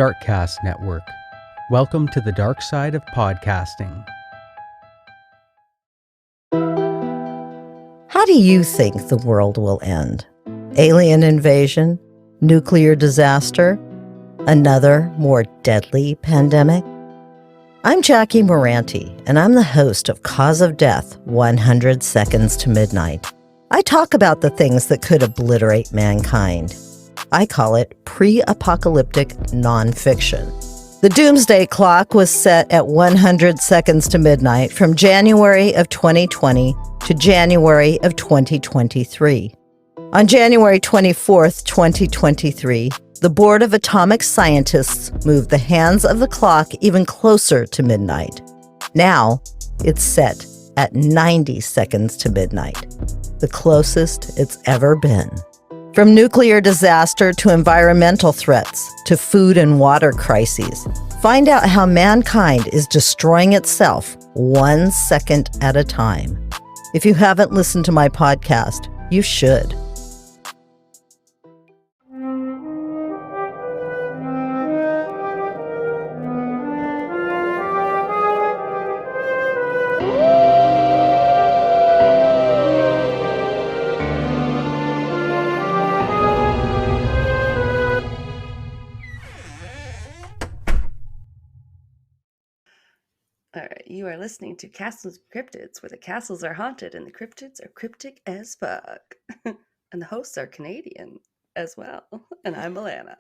Darkcast Network. Welcome to the dark side of podcasting. How do you think the world will end? Alien invasion? Nuclear disaster? Another, more deadly pandemic? I'm Jackie Moranti, and I'm the host of Cause of Death, 100 Seconds to Midnight. I talk about the things that could obliterate mankind. I call it pre-apocalyptic nonfiction. The doomsday clock was set at 100 seconds to midnight from January of 2020 to January of 2023. On January 24th, 2023, the Board of Atomic Scientists moved the hands of the clock even closer to midnight. Now, it's set at 90 seconds to midnight, the closest it's ever been. From nuclear disaster to environmental threats to food and water crises, find out how mankind is destroying itself 1 second at a time. If you haven't listened to my podcast, you should. All right, you are listening to Castles and Cryptids, where the castles are haunted and the cryptids are cryptic as fuck. And the hosts are Canadian as well. And I'm Alana.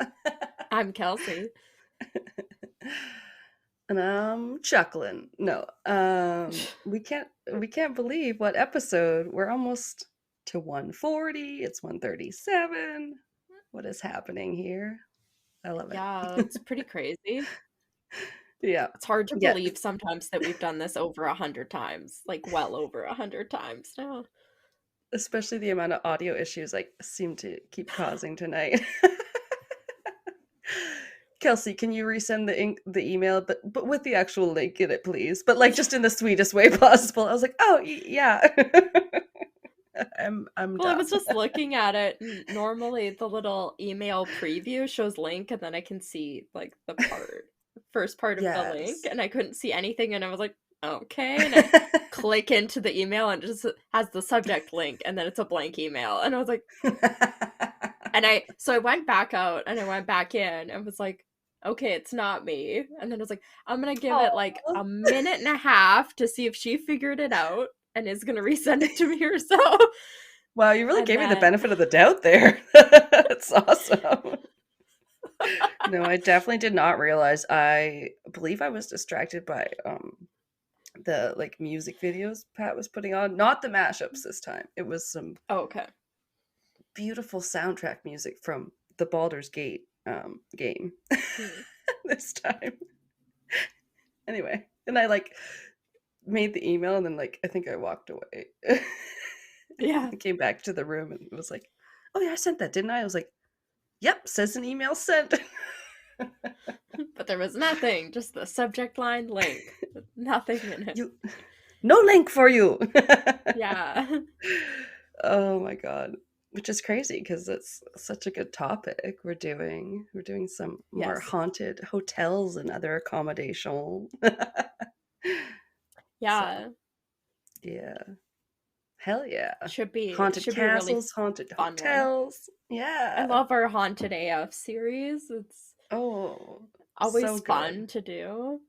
I'm Kelsey. And I'm chuckling. No, we can't believe what episode. We're almost to 140. It's 137. What is happening here? I love it. Yeah, it's pretty crazy. Yeah. It's hard to Yeah. believe sometimes that we've done this over 100 times, like well over 100 times now. Especially the amount of audio issues I seem to keep causing tonight. Kelsey, can you resend the email, but with the actual link in it, please? But like just in the sweetest way possible. I was like, oh yeah. I'm Well, done. I was just looking at it. And normally, the little email preview shows link, and then I can see like the first part of the link, Yes. and I couldn't see anything, and I was like, okay, and I click into the email, and it just has the subject link, and then it's a blank email, and I was like, so I went back out, and I went back in, and was like, okay, it's not me, and then I was like, I'm gonna give it like a minute and a half to see if she figured it out and is gonna resend it to me herself. Wow, you really gave me the benefit of the doubt there. That's awesome. No, I definitely did not realize. I believe I was distracted by the like music videos Pat was putting on. Not the mashups this time. It was some beautiful soundtrack music from the Baldur's Gate game this time. Anyway, and I like made the email and then like I think I walked away. Yeah. I came back to the room and it was like, oh yeah, I sent that, didn't I? I was like, yep, says an email sent. But there was nothing, just the subject line link. Nothing in it. No link for you. Yeah. Oh my god. Which is crazy because it's such a good topic. We're doing some more haunted hotels and other accommodation. Yeah. So, yeah. Hell yeah. Should be haunted castles, really haunted hotels. One. Yeah. I love our haunted AF series. It's always so fun to do.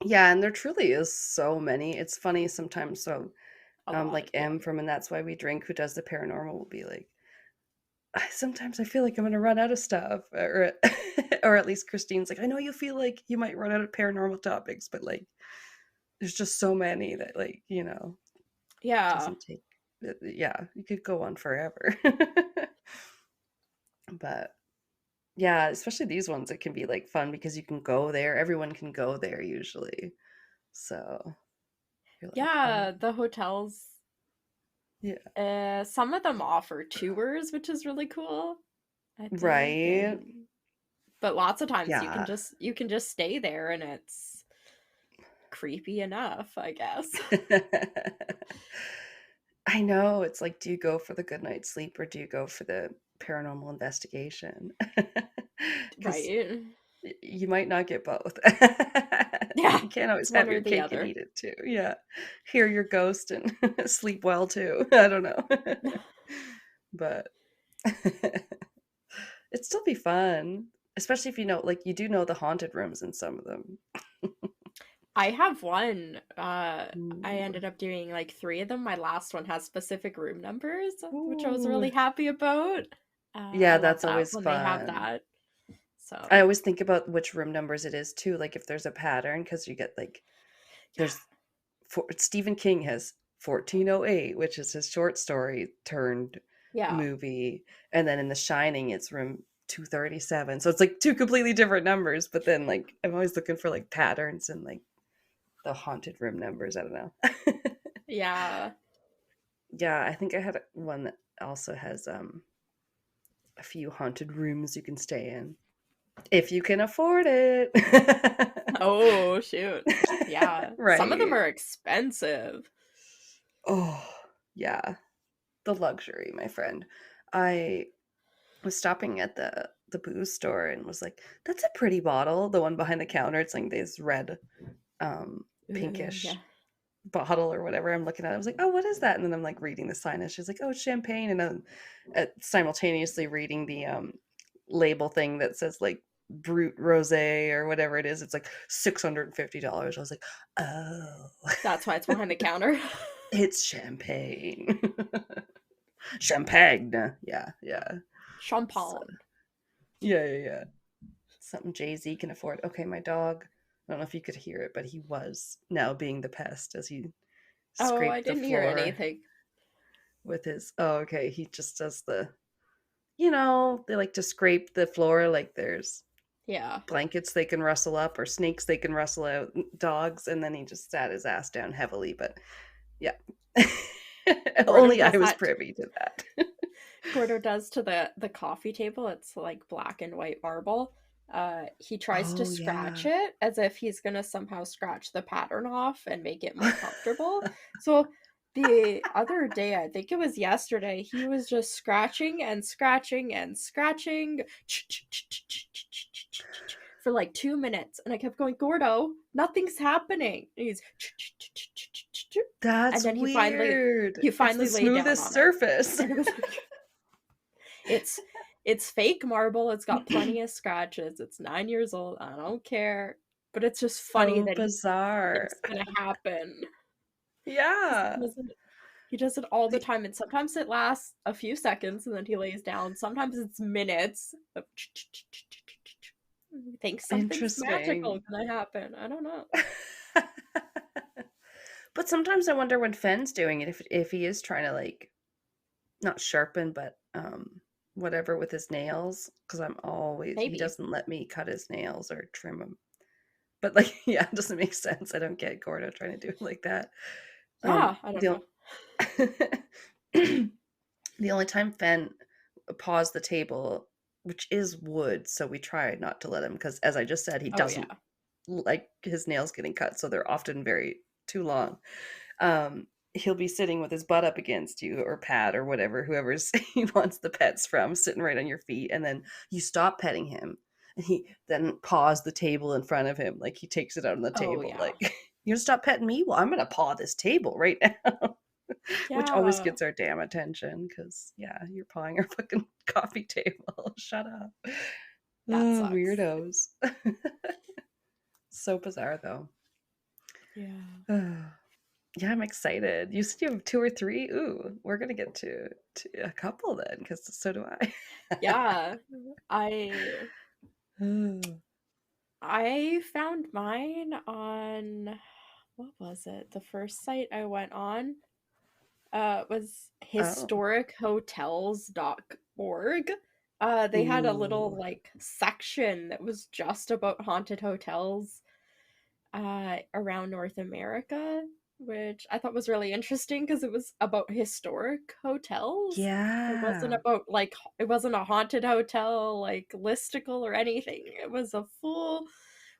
Yeah, and there truly is so many. It's funny sometimes. So like M from And That's Why We Drink, who does the paranormal, will be like, sometimes I feel like I'm gonna run out of stuff, or at least Christine's like, I know you feel like you might run out of paranormal topics, but like there's just so many that like, you know, doesn't take, you could go on forever. But yeah, especially these ones, it can be like fun because you can go there, everyone can go there usually, so like, the hotels, some of them offer tours, which is really cool, I think. Right? But lots of times you can just stay there and it's creepy enough, I guess. I know, it's like, do you go for the good night's sleep or do you go for the paranormal investigation? Right. you might not get both. Yeah, You can't always it's one have or your the cake and other. eat it too. Yeah. Hear your ghost and sleep well too. I don't know. But it'd still be fun, especially if you know, like, you do know the haunted rooms in some of them. I have one. I Ooh. ended up doing like 3 of them. My last one has specific room numbers, which I was Ooh. really happy about. I Yeah, love that's that always when they have fun. that. I So, always think about which room numbers it is too, like if there's a pattern, because you get like yeah. there's Stephen King has 1408, which is his short story turned Yeah. movie, and then in The Shining it's room 237. So it's like two completely different numbers, but then like I'm always looking for like patterns and like the haunted room numbers. I don't know. Yeah. Yeah, I think I had one that also has a few haunted rooms you can stay in if you can afford it. Oh, shoot. Yeah. Some of them Right. are expensive. Oh, yeah. The luxury, my friend. I was stopping at the booze store and was like, "That's a pretty bottle." The one behind the counter, it's like this red, Ooh, yeah. pinkish bottle or whatever. I'm looking at it. I was like, "Oh, what is that?" And then I'm like reading the sign, and she's like, "Oh, it's champagne," and I'm simultaneously reading the label thing that says like Brut Rosé or whatever it is. It's like $650. I was like, "Oh, That's why it's behind the counter. it's champagne." Champagne. Yeah, yeah. So, Champagne. yeah. Something Jay-Z can afford. Okay, my dog, I don't know if you could hear it, but he was now being the pest as he Oh, I scraped the didn't hear floor anything. with his, oh, okay, he just does they like to scrape the floor like there's Yeah. blankets they can rustle up or snakes they can rustle out, dogs, and then he just sat his ass down heavily, but yeah. Gordo Only I does was that. privy to that. Gordo does to the coffee table. It's like black and white marble. He tries to Oh, scratch yeah. it as if he's gonna somehow scratch the pattern off and make it more comfortable. So the other day, I think it was yesterday, he was just scratching and scratching and scratching for like 2 minutes, and I kept going, Gordo, nothing's happening. And he's and That's then weird. he It's the finally laid down smoothest on it, surface. and it was like it's fake marble. It's got plenty of scratches. It's 9 years old. I don't care. But it's just funny So that he bizarre. thinks it's gonna happen. 'Cause Yeah. he does it all the The time, and sometimes it lasts a few seconds and then he lays down. Sometimes it's minutes of he thinks something's magical Interesting. gonna happen. I don't know. But sometimes I wonder when Fenn's doing it, if he is trying to like not sharpen, but whatever with his nails, because he Maybe. doesn't let me cut his nails or trim them. But like, yeah, it doesn't make sense. I don't get Gordo trying to do it like that. Yeah, I don't The know. the only time Fenn paused the table, which is wood, so we try not to let him, because as I just said, he Oh doesn't yeah. like his nails getting cut, so they're often very too long. He'll be sitting with his butt up against you or Pat or whatever, whoever's he wants the pets from, sitting right on your feet, and then you stop petting him, and he then paws the table in front of him, like he takes it out on the Oh table, yeah. like you're gonna stop petting me? Well, I'm gonna paw this table right now. Which always Yeah. gets our damn attention, because yeah, you're pawing our fucking coffee table. Shut up. That Oh, sucks. weirdos. So bizarre though. Yeah. Yeah, I'm excited. You said you have two or three. Ooh, we're gonna get to a couple then, because so do I. Yeah. I Oh. I found mine on, what was it? The first site I went on was historichotels.org. They had a little Ooh. like section that was just about haunted hotels around North America, which I thought was really interesting because it was about historic hotels. Yeah. It wasn't a haunted hotel like listicle or anything. It was a full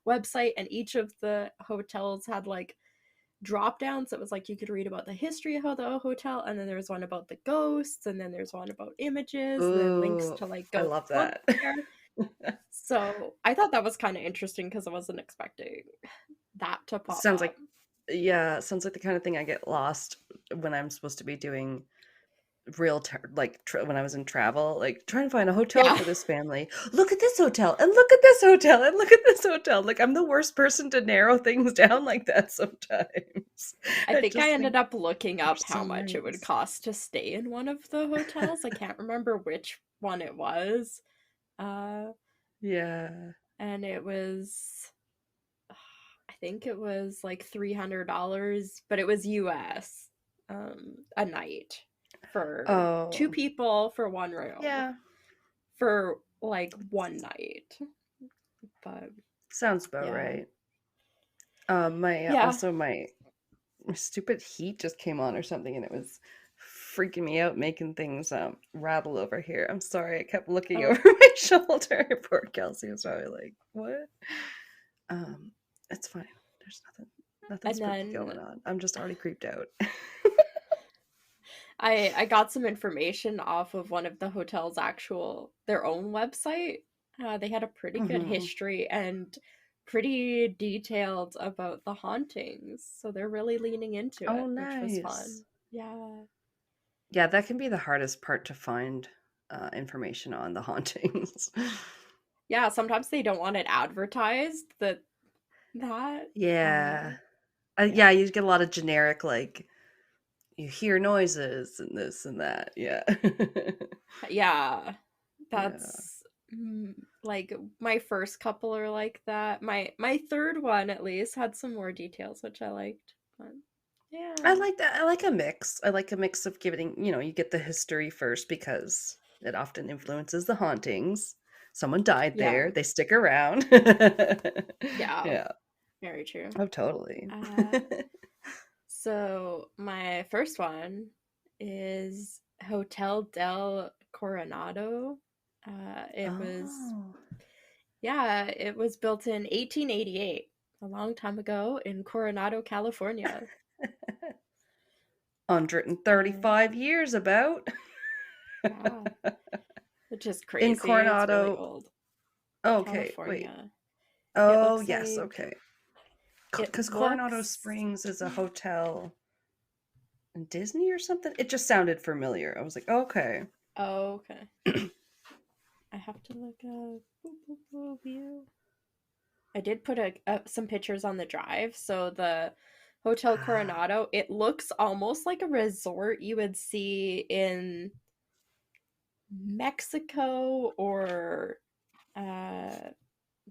website, and each of the hotels had like drop downs. It was like you could read about the history of the hotel, and then there's one about the ghosts, and then there's one about images, and then links Ooh, to like I go love book that. there. So I thought that was kind of interesting because I wasn't expecting that to pop Sounds up. like sounds like the kind of thing I get lost when I'm supposed to be doing when I was in travel, like trying to find a hotel Yeah. for this family. Look at this hotel and look at this hotel and look at this hotel. Like I'm the worst person to narrow things down like that sometimes. I I think I just ended think up looking for up how some much it would reasons. cost to stay in one of the hotels. I can't remember which one it was. Uh, Yeah. and it was, I think it was like $300, but it was US, a night for two Oh, people for one room yeah. for like one night. But Sounds about yeah. right. My Yeah. also my stupid heat just came on or something, and it was freaking me out, making things rattle over here. I'm sorry, I kept looking Oh, over my shoulder. Poor Kelsey was probably like, "What?" Um, it's fine. There's nothing and spooky then going on. I'm just already creeped out. I got some information off of one of the hotel's their own website. They had a pretty good hmm history and pretty detailed about the hauntings, so they're really leaning into Oh, it, which was nice. fun. Yeah. Yeah, that can be the hardest part to find information on the hauntings. Yeah, sometimes they don't want it advertised that Yeah. Yeah, yeah. you get a lot of generic, like, you hear noises and this and that. Yeah. Yeah. Yeah. That's like my first couple are like that. My third one at least had some more details which I liked. But I yeah. like that. I like a mix. I like a mix of giving, you get the history first because it often influences the hauntings. Someone died Yeah. there, they stick around. Yeah. Yeah. Very true. Oh, totally. Uh so my first one is Hotel del Coronado. It was Oh. Yeah, it was built in 1888, a long time ago in Coronado, California. Uh, 135 years about. yeah, which is In crazy. It's really Coronado. old. Okay, wait. California. It Oh, looks yes, like okay. it Because Coronado looks. Springs is a hotel in Disney or something. It just sounded familiar. I was like, okay. Oh, okay. I have to look up view. I did put some pictures on the drive. So the Hotel Ah, Coronado, it looks almost like a resort you would see in Mexico or uh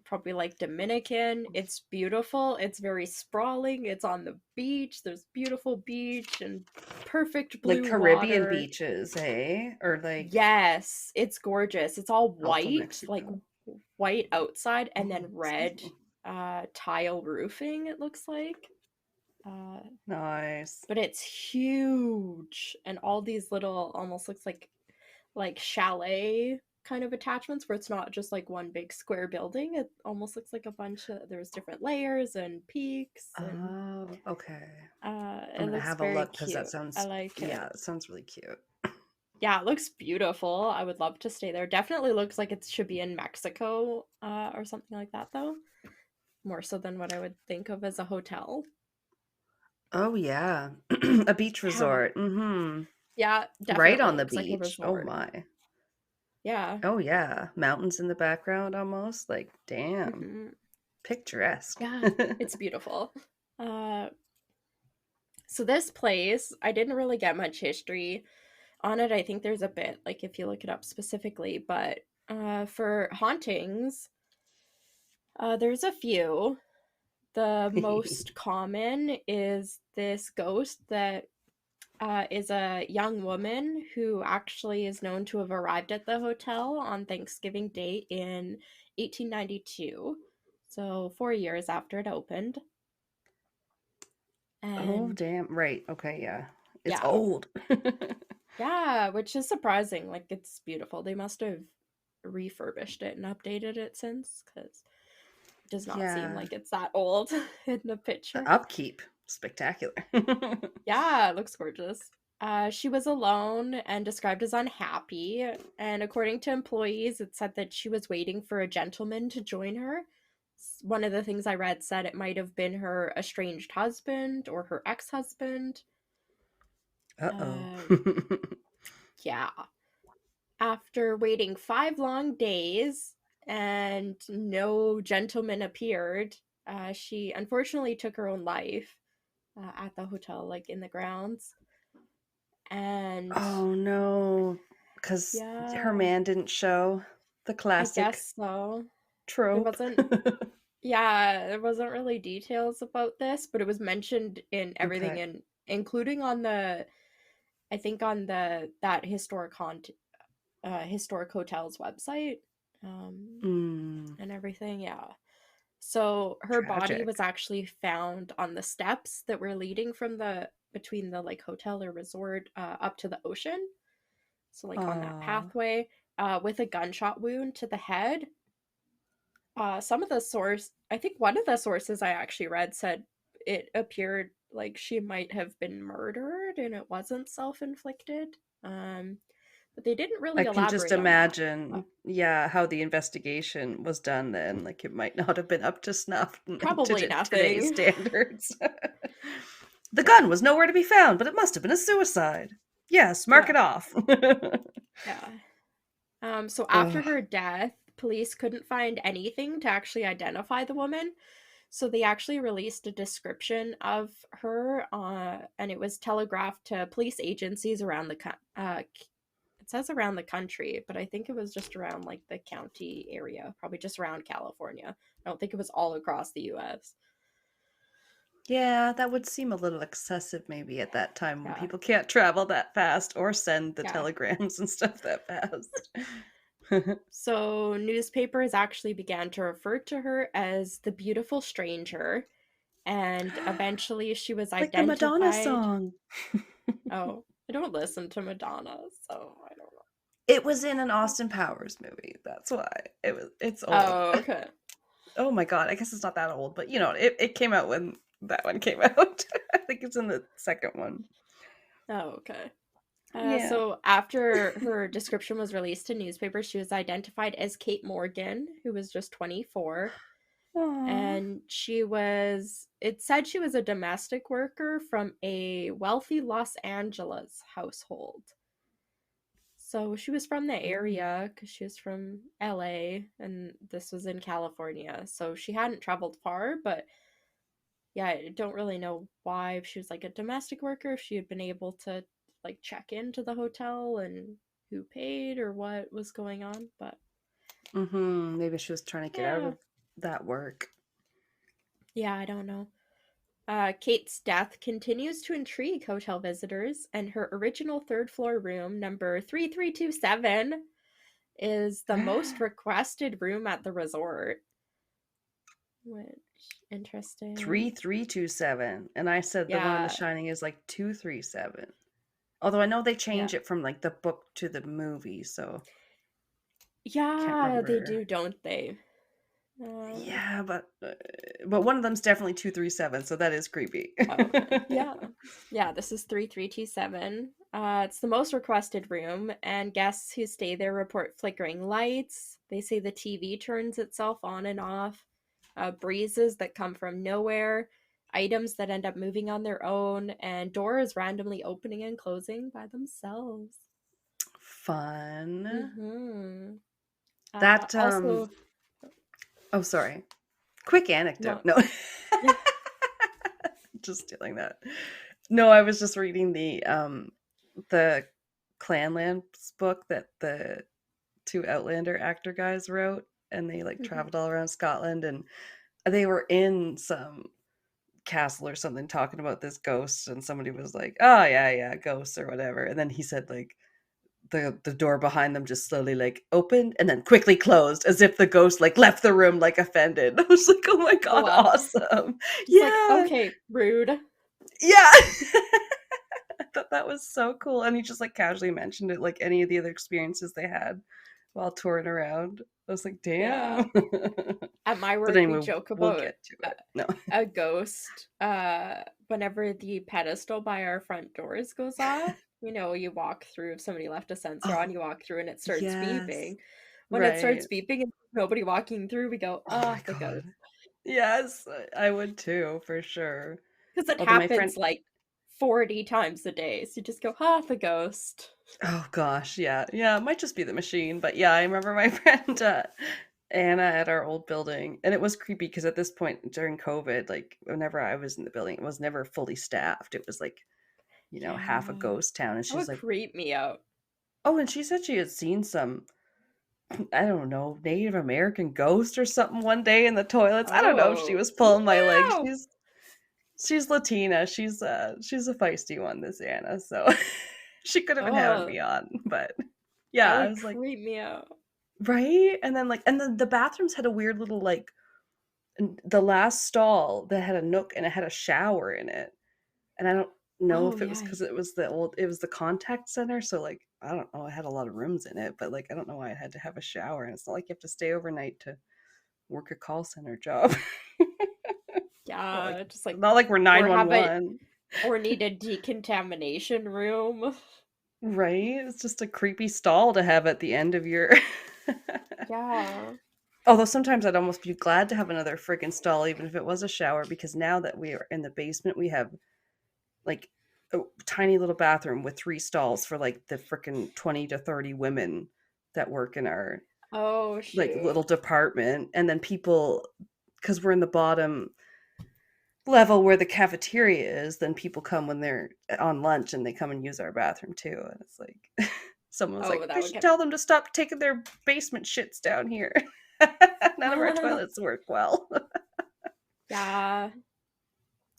probably like Dominican. It's beautiful. It's very sprawling. It's on the beach. There's beautiful beach and perfect like blue Caribbean water. beaches, hey? Or like Yes, it's gorgeous. It's all Gulf of white, like Mexico. white outside and then Excuse red me. tile roofing it looks like. Uh Nice. but it's huge and all these little almost looks like chalet kind of attachments where it's not just like one big square building. It almost looks like a bunch of there's different layers and peaks and Oh, okay. I'm it gonna looks have a very look because that cute. I sounds, like yeah, it. it sounds really cute. Yeah, it looks beautiful. I would love to stay there. Definitely looks like it should be in Mexico or something like that though. More so than what I would think of as a hotel. Oh, yeah. A beach Yeah. resort. Mm-hmm. Yeah, Right definitely on the looks like a beach. Oh, resort. my. Yeah. Oh, yeah. Mountains in the background almost. Like, damn. hmm Picturesque. Yeah, it's beautiful. Uh So this place, I didn't really get much history on it. I think there's a bit, like if you look it up specifically, but for hauntings, there's a few. The most common is this ghost that is a young woman who actually is known to have arrived at the hotel on Thanksgiving Day in 1892. So 4 years after it opened. Oh, And damn. Right. Okay, yeah. It's yeah, old. yeah, which is surprising. Like, it's beautiful. They must have refurbished it and updated it since, because it does not seem Yeah. like it's that old in the The picture. upkeep. Spectacular. Yeah, it looks gorgeous. She was alone and described as unhappy. And according to employees, it said that she was waiting for a gentleman to join her. One of the things I read said it might have been her estranged husband or her ex-husband. Uh-oh. Yeah. After waiting 5 long days and no gentleman appeared, she unfortunately took her own life at the hotel, like in the grounds. And Oh no, because her yeah, man didn't show. The I classic guess so. There trope. wasn't, yeah, there wasn't really details about this, but it was mentioned in everything, Okay. and including on the, I think on that historic hotel's website, and everything. Yeah. So her body was Tragic. actually found on the steps that were leading from the between the like hotel or resort up to the ocean. So like on that Aw. pathway, with a gunshot wound to the head. Some of the source, I think one of the sources I actually read said it appeared like she might have been murdered and it wasn't self-inflicted. But they didn't I really can just elaborate on that. imagine, yeah, how the investigation was done then. Like it might not have been up to snuff to Probably today's nothing. standards. The gun was nowhere to be found, but it must have been a suicide. Yes, mark Yeah, it off. yeah. So after Ugh. her death, police couldn't find anything to actually identify the woman. So they actually released a description of her, and it was telegraphed to police agencies around it says around the country, but I think it was just around like the county area, probably just around California. I don't think it was all across the US. Yeah, that would seem a little excessive maybe at that time when Yeah, people can't travel that fast or send the yeah. telegrams and stuff that fast. So newspapers actually began to refer to her as the beautiful stranger, and eventually she was Like the Madonna identified. song. Oh, I don't listen to Madonna, so I don't know. It was in an Austin Powers movie. That's why. It's old. Oh, okay. Oh my god, I guess it's not that old, but you know, it came out when that one came out. I think it's in the second one. Oh, okay. Yeah. So after her description was released to newspapers, she was identified as Kate Morgan, who was just 24. Aww. And it said she was a domestic worker from a wealthy Los Angeles household. So she was from the area because she was from LA and this was in California. So she hadn't traveled far, but yeah, I don't really know why, if she was like a domestic worker, if she had been able to like check into the hotel and who paid or what was going on. But Maybe she was trying to get out yeah, of that work. yeah, I don't know. Kate's death continues to intrigue hotel visitors, and her original third floor room, number 3327, is the most requested room at the resort. Which, interesting. 3327. And I said the one in The Yeah, Shining is like 237. Although I know they yeah. change it from like the book to the movie, so can't Yeah, they remember. do, don't they? Um, Yeah, but one of them's definitely 237, so that is creepy. oh, okay. Yeah. Yeah, this is 3327. It's the most requested room, and guests who stay there report flickering lights. They say the TV turns itself on and off, breezes that come from nowhere, items that end up moving on their own, and doors randomly opening and closing by themselves. Fun. Mm-hmm. That Also, oh sorry. Quick anecdote. no. No. Just stealing that. No, I was just reading the Clanlands book that the two Outlander actor guys wrote, and they like Mhm. traveled all around Scotland, and they were in some castle or something talking about this ghost, and somebody was like, "Oh yeah, ghosts or whatever," and then he said like the door behind them just slowly like opened and then quickly closed as if the ghost like left the room like offended. I was like, oh my Oh, god, wow. awesome. Just like, Yeah. okay, rude. Yeah. I thought that was so cool. And he just like casually mentioned it like any of the other experiences they had while touring around. I was like, Yeah. damn. At my But work, we anyway, joke we'll about get to it. No. a ghost whenever the pedestal by our front doors goes off. You know, you walk through, if somebody left a sensor on, Oh, you walk through and it starts yes. beeping. When it starts Right. beeping and nobody walking through, we go, Oh oh, my the ghost. God. Yes, I would too, for sure. Because it Although my friend, happens like 40 times a day. So you just go, ah, the ghost. oh gosh, yeah, yeah, it might just be the machine, but yeah, I remember my friend Anna at our old building, and it was creepy because at this point during COVID, like whenever I was in the building, it was never fully staffed. It was like, half a Yeah. ghost town, and That she's would like, creep me out. oh, and she said she had seen some, I don't know, Native American ghost or something one day in the toilets. I don't know if she Oh, was pulling my leg. no. She's Latina. She's a feisty one, this Anna. So she could have been having Oh, me on, but that yeah, I would was like, creep me out. right? And then the bathrooms had a weird little like the last stall that had a nook and it had a shower in it. And I don't know Oh, if it was yeah. because it was the contact center. So like I don't know, it had a lot of rooms in it, but like I don't know why it had to have a shower. And it's not like you have to stay overnight to work a call center job. not like Yeah, just like, not like we're or have it, 911. or need a decontamination room. Right? It's just a creepy stall to have at the end of your Yeah. Although sometimes I'd almost be glad to have another friggin' stall, even if it was a shower, because now that we are in the basement, we have like a tiny little bathroom with 3 stalls for like the frickin' 20 to 30 women that work in our Oh, like shoot. little department. And then people, because we're in the bottom level where the cafeteria is, then people come when they're on lunch and they come and use our bathroom too. And it's like, someone was Oh, like, that they would should get. tell them to stop taking their basement shits down here. None of our toilets work well. Yeah.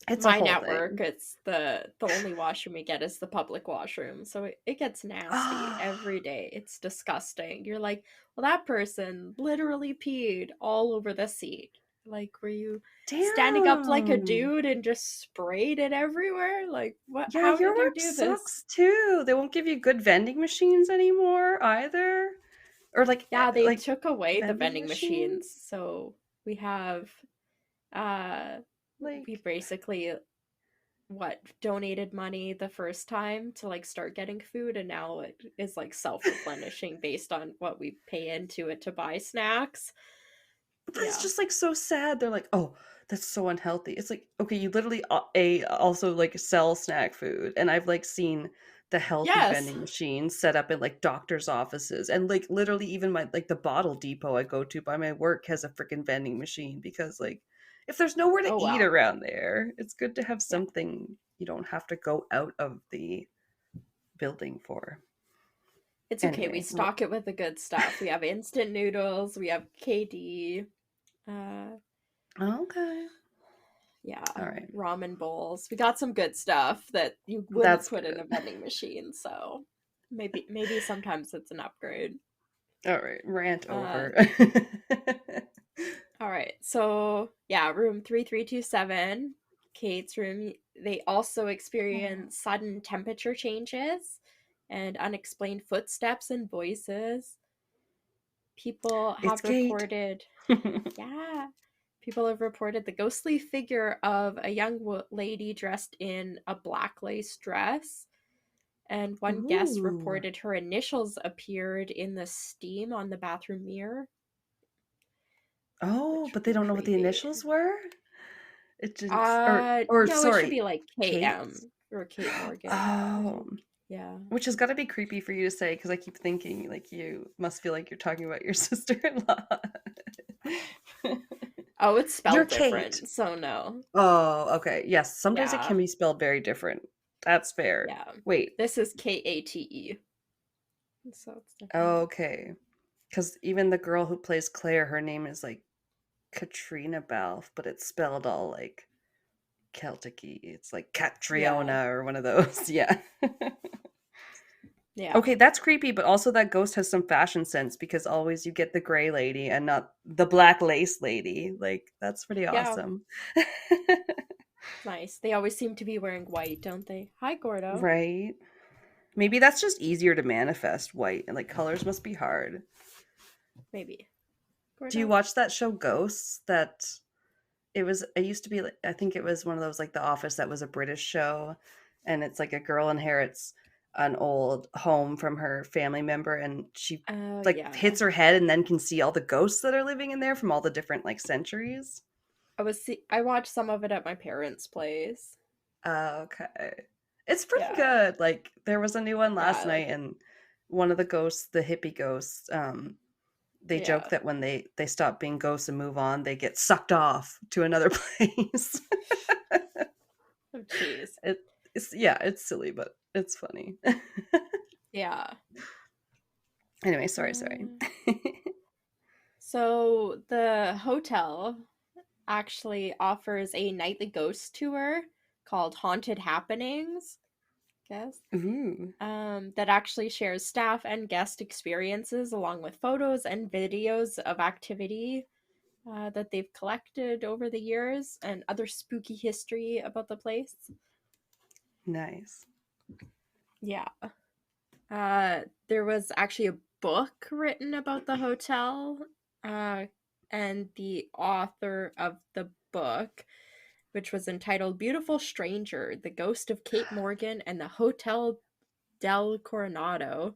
It's a My whole network, thing. it's the only washroom we get is the public washroom. So it gets nasty Oh, every day. It's disgusting. You're like, well, that person literally peed all over the seat. Like, were you standing up like a damn. dude and just sprayed it everywhere? Like, what? Yeah, How your did you work do this? sucks too. They won't give you good vending machines anymore either. Or Yeah, they like took away the vending vending machines. machines. So we have, uh, we Like basically donated money the first time to like start getting food, and now it is like self-replenishing based on what we pay into it to buy snacks. that's Yeah. just like so sad. They're like, "Oh, that's so unhealthy." It's like, okay, you literally also like sell snack food, and I've like seen the healthy Yes. vending machines set up in like doctors' offices, and like literally even my like the bottle depot I go to by my work has a freaking vending machine because like if there's nowhere to Oh eat wow. around there, it's good to have Yeah. something you don't have to go out of the building for. It's okay. We Anyway, stock it with the good stuff. We have instant noodles, we have KD, uh okay, yeah, all right, ramen bowls. We got some good stuff that you wouldn't that's put in good. a vending machine, so maybe sometimes it's an upgrade. All right, rant Uh over. All right. So, yeah, room 3327, Kate's room, they also experience sudden temperature changes and unexplained footsteps and voices. People It's have Kate. reported, yeah, people have reported the ghostly figure of a young lady dressed in a black lace dress. And one guest Ooh. reported her initials appeared in the steam on the bathroom mirror, Oh, which but would they be don't know what the creepy. initials were? It didn't or No, it should sorry, be like Kate's? KM or Kate Morgan or Oh, something. Yeah. which has got to be creepy for you to say because I keep thinking like you must feel like you're talking about your sister-in-law. Oh, it's You're spelled Kate. different, so no. Oh, okay. Yes, sometimes it Yeah. can be spelled very different. That's fair. Yeah. Wait. This is Kate. So it's different. Okay. Because even the girl who plays Claire, her name is like Katrina Balfe, but it's spelled all like Celtic-y. It's like Yeah. Catriona or one of those. Yeah. Yeah. Okay, that's creepy, but also that ghost has some fashion sense because always you get the gray lady and not the black lace lady. Like, that's pretty Yeah. awesome. Nice. They always seem to be wearing white, don't they? Hi, Gordo. Right? Maybe that's just easier to manifest white and like colors must be hard. Maybe. Do you Gordo. watch that show Ghosts? It used to be like I think it was one of those like The Office that was a British show and it's like a girl inherits an old home from her family member, and she Oh, like yeah. hits her head and then can see all the ghosts that are living in there from all the different like centuries. I watched some of it at my parents' place. Okay. It's pretty Yeah. good. Like there was a new one Yeah, last I night, like it. and one of the ghosts, the hippie ghosts, they joke Yeah. that when they stop being ghosts and move on, they get sucked off to another place. Oh, jeez. It's yeah, it's silly, but it's funny. Yeah. Anyway, sorry. Uh, so the hotel actually offers a nightly ghost tour called Haunted Happenings, I guess. Ooh. That actually shares staff and guest experiences along with photos and videos of activity that they've collected over the years and other spooky history about the place. Nice. Yeah. There was actually a book written about the hotel, and the author of the book, which was entitled Beautiful Stranger, The Ghost of Kate Morgan and the Hotel Coronado,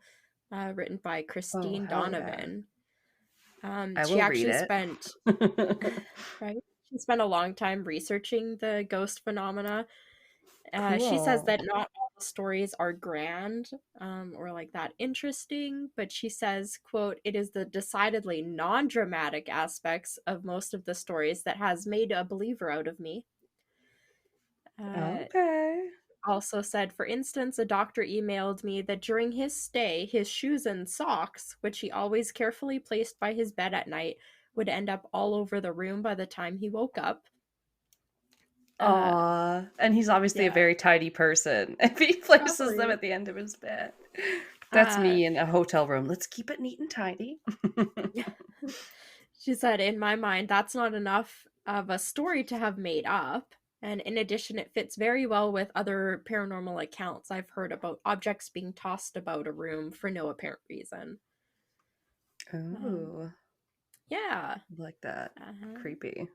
written by Oh, Christine hell yeah. Donovan. I She will read actually it. spent right. She spent a long time researching the ghost phenomena. She says Cool. that not all the stories are grand or like that interesting, but she says, quote, "It is the decidedly non-dramatic aspects of most of the stories that has made a believer out of me." Uh, Okay. Also said, for instance, a doctor emailed me that during his stay, his shoes and socks, which he always carefully placed by his bed at night, would end up all over the room by the time he woke up. Aw. And he's obviously a Yeah, very tidy person if he places them probably. at the end of his bed. That's Uh, me in a hotel room. Let's keep it neat and tidy. she said, in my mind, that's not enough of a story to have made up. And in addition, it fits very well with other paranormal accounts I've heard about objects being tossed about a room for no apparent reason. Um, Oh, yeah. like that. Uh-huh. Creepy.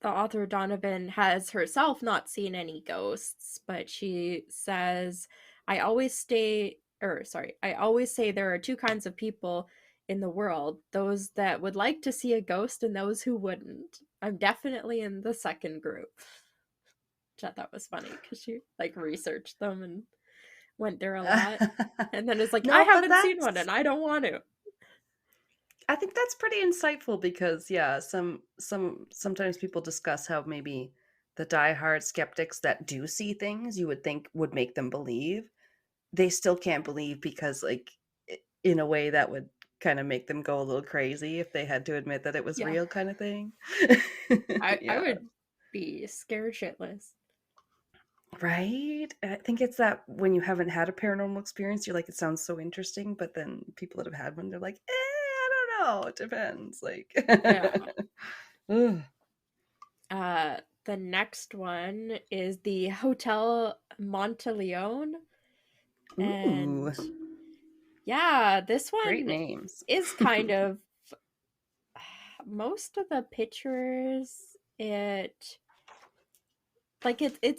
The author Donovan has herself not seen any ghosts, but she says, I always I always say there are two kinds of people in the world, those that would like to see a ghost and those who wouldn't. I'm definitely in the second group. Which I thought was funny because she like researched them and went there a lot. And then it's like, I No, but haven't seen one that's and I don't want to. I think that's pretty insightful because yeah, sometimes people discuss how maybe the diehard skeptics that do see things you would think would make them believe, they still can't believe because like in a way that would kind of make them go a little crazy if they had to admit that it was Yeah. real kind of thing. I Yeah. would be scared shitless. Right? I think it's that when you haven't had a paranormal experience, you're like, it sounds so interesting, but then people that have had one, they're like, I don't know. It depends. Like, Yeah. ugh. The next one is the Hotel Monteleone. Ooh, And yeah, this great one names. is kind of most of the pictures it's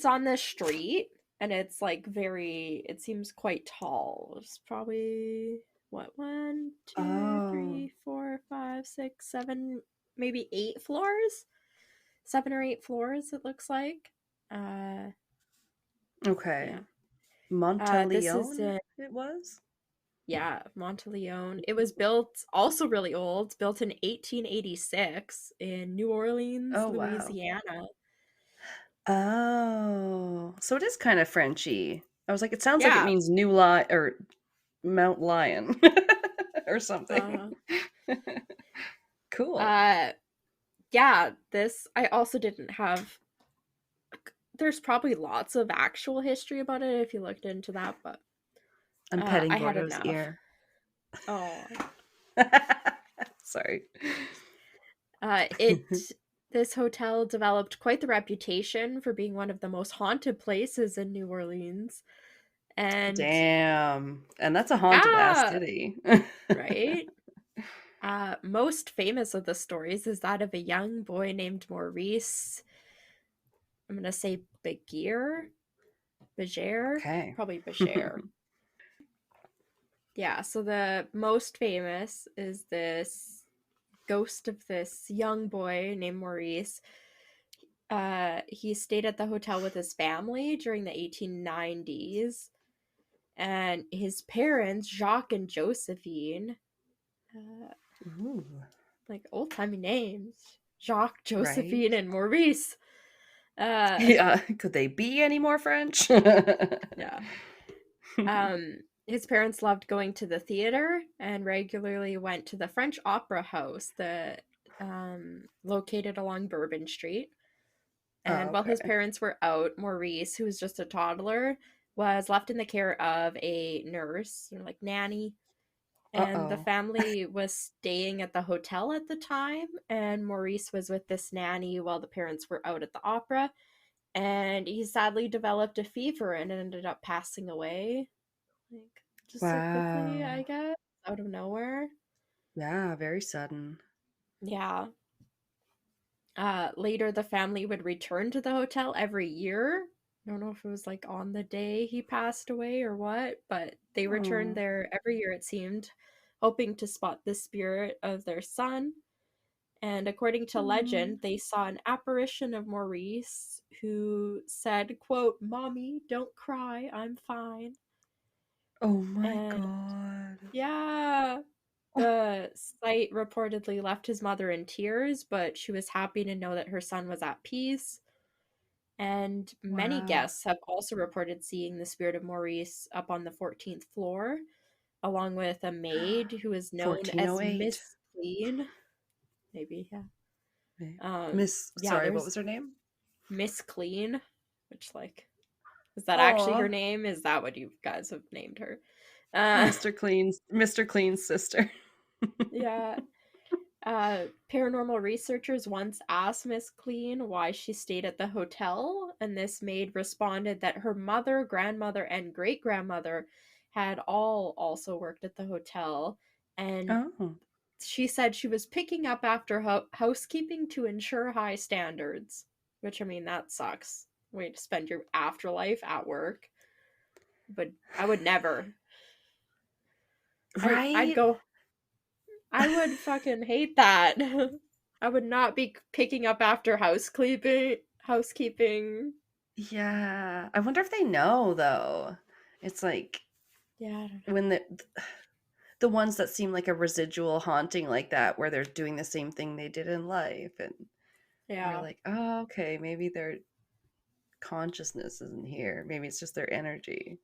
on the street and it's like it seems quite tall. It's probably what, one, two, Oh, three, four, five, six, seven, maybe 8 floors, 7 or 8 floors, it looks like. Uh, okay. yeah. This is Monteleone, in, it was? yeah, Monteleone. It was built also really old, built in 1886 in New Orleans, Oh, wow. Louisiana. Oh, so it is kind of Frenchy. I was like, it sounds like it Yeah. means New Lion or Mount Lion or something. Uh, Cool. uh, yeah, this I also didn't have. There's probably lots of actual history about it if you looked into that, but I'm petting I had Gordo's enough. ear. Oh, Sorry. it this hotel developed quite the reputation for being one of the most haunted places in New Orleans, and Damn. And that's a haunted ass yeah, city. right. Most famous of the stories is that of a young boy named Maurice. I'm gonna say Begier, Okay. probably Begier. Yeah, so the most famous is this ghost of this young boy named Maurice. He stayed at the hotel with his family during the 1890s, and his parents, Jacques and Josephine, uh, Ooh, like old timey names, Jacques, right? Josephine, and Maurice. Uh, Yeah. Could they be any more French? yeah. His parents loved going to the theater and regularly went to the French Opera House, located along Bourbon Street. Oh, And while his okay. parents were out, Maurice, who was just a toddler, was left in the care of a nurse, like nanny. And the Uh-oh. family was staying at the hotel at the time, and Maurice was with this nanny while the parents were out at the opera. And he sadly developed a fever and ended up passing away. Like, just so quickly, I Wow. guess, out of nowhere. Yeah, very sudden. Yeah. Later, the family would return to the hotel every year. I don't know if it was like on the day he passed away or what, but they returned Oh. there every year, it seemed, hoping to spot the spirit of their son. And according to Mm. legend, they saw an apparition of Maurice who said, quote, "Mommy, don't cry, I'm fine." Oh my And God. yeah, the site reportedly left his mother in tears, but she was happy to know that her son was at peace. And many Wow. guests have also reported seeing the spirit of Maurice up on the 14th floor, along with a maid who is known as 1408. Miss Clean. Maybe, yeah. Yeah, Sorry, what there's was her name? Miss Clean, which, like, is that actually her Oh, name? Is that what you guys have named her? Mr. Clean's sister. Yeah. Paranormal researchers once asked Miss Clean why she stayed at the hotel, and this maid responded that her mother, grandmother, and great grandmother had all also worked at the hotel, and Oh. she said she was picking up after housekeeping to ensure high standards. Which, I mean, that sucks. Way to spend your afterlife at work. But I would never. I'd Right? go. I would fucking hate that. I would not be picking up after housekeeping. Yeah. I wonder if they know though. It's like Yeah, I don't know. when the ones that seem like a residual haunting like that where they're doing the same thing they did in life and you're Yeah, like, "Oh, okay, maybe their consciousness isn't here. Maybe it's just their energy."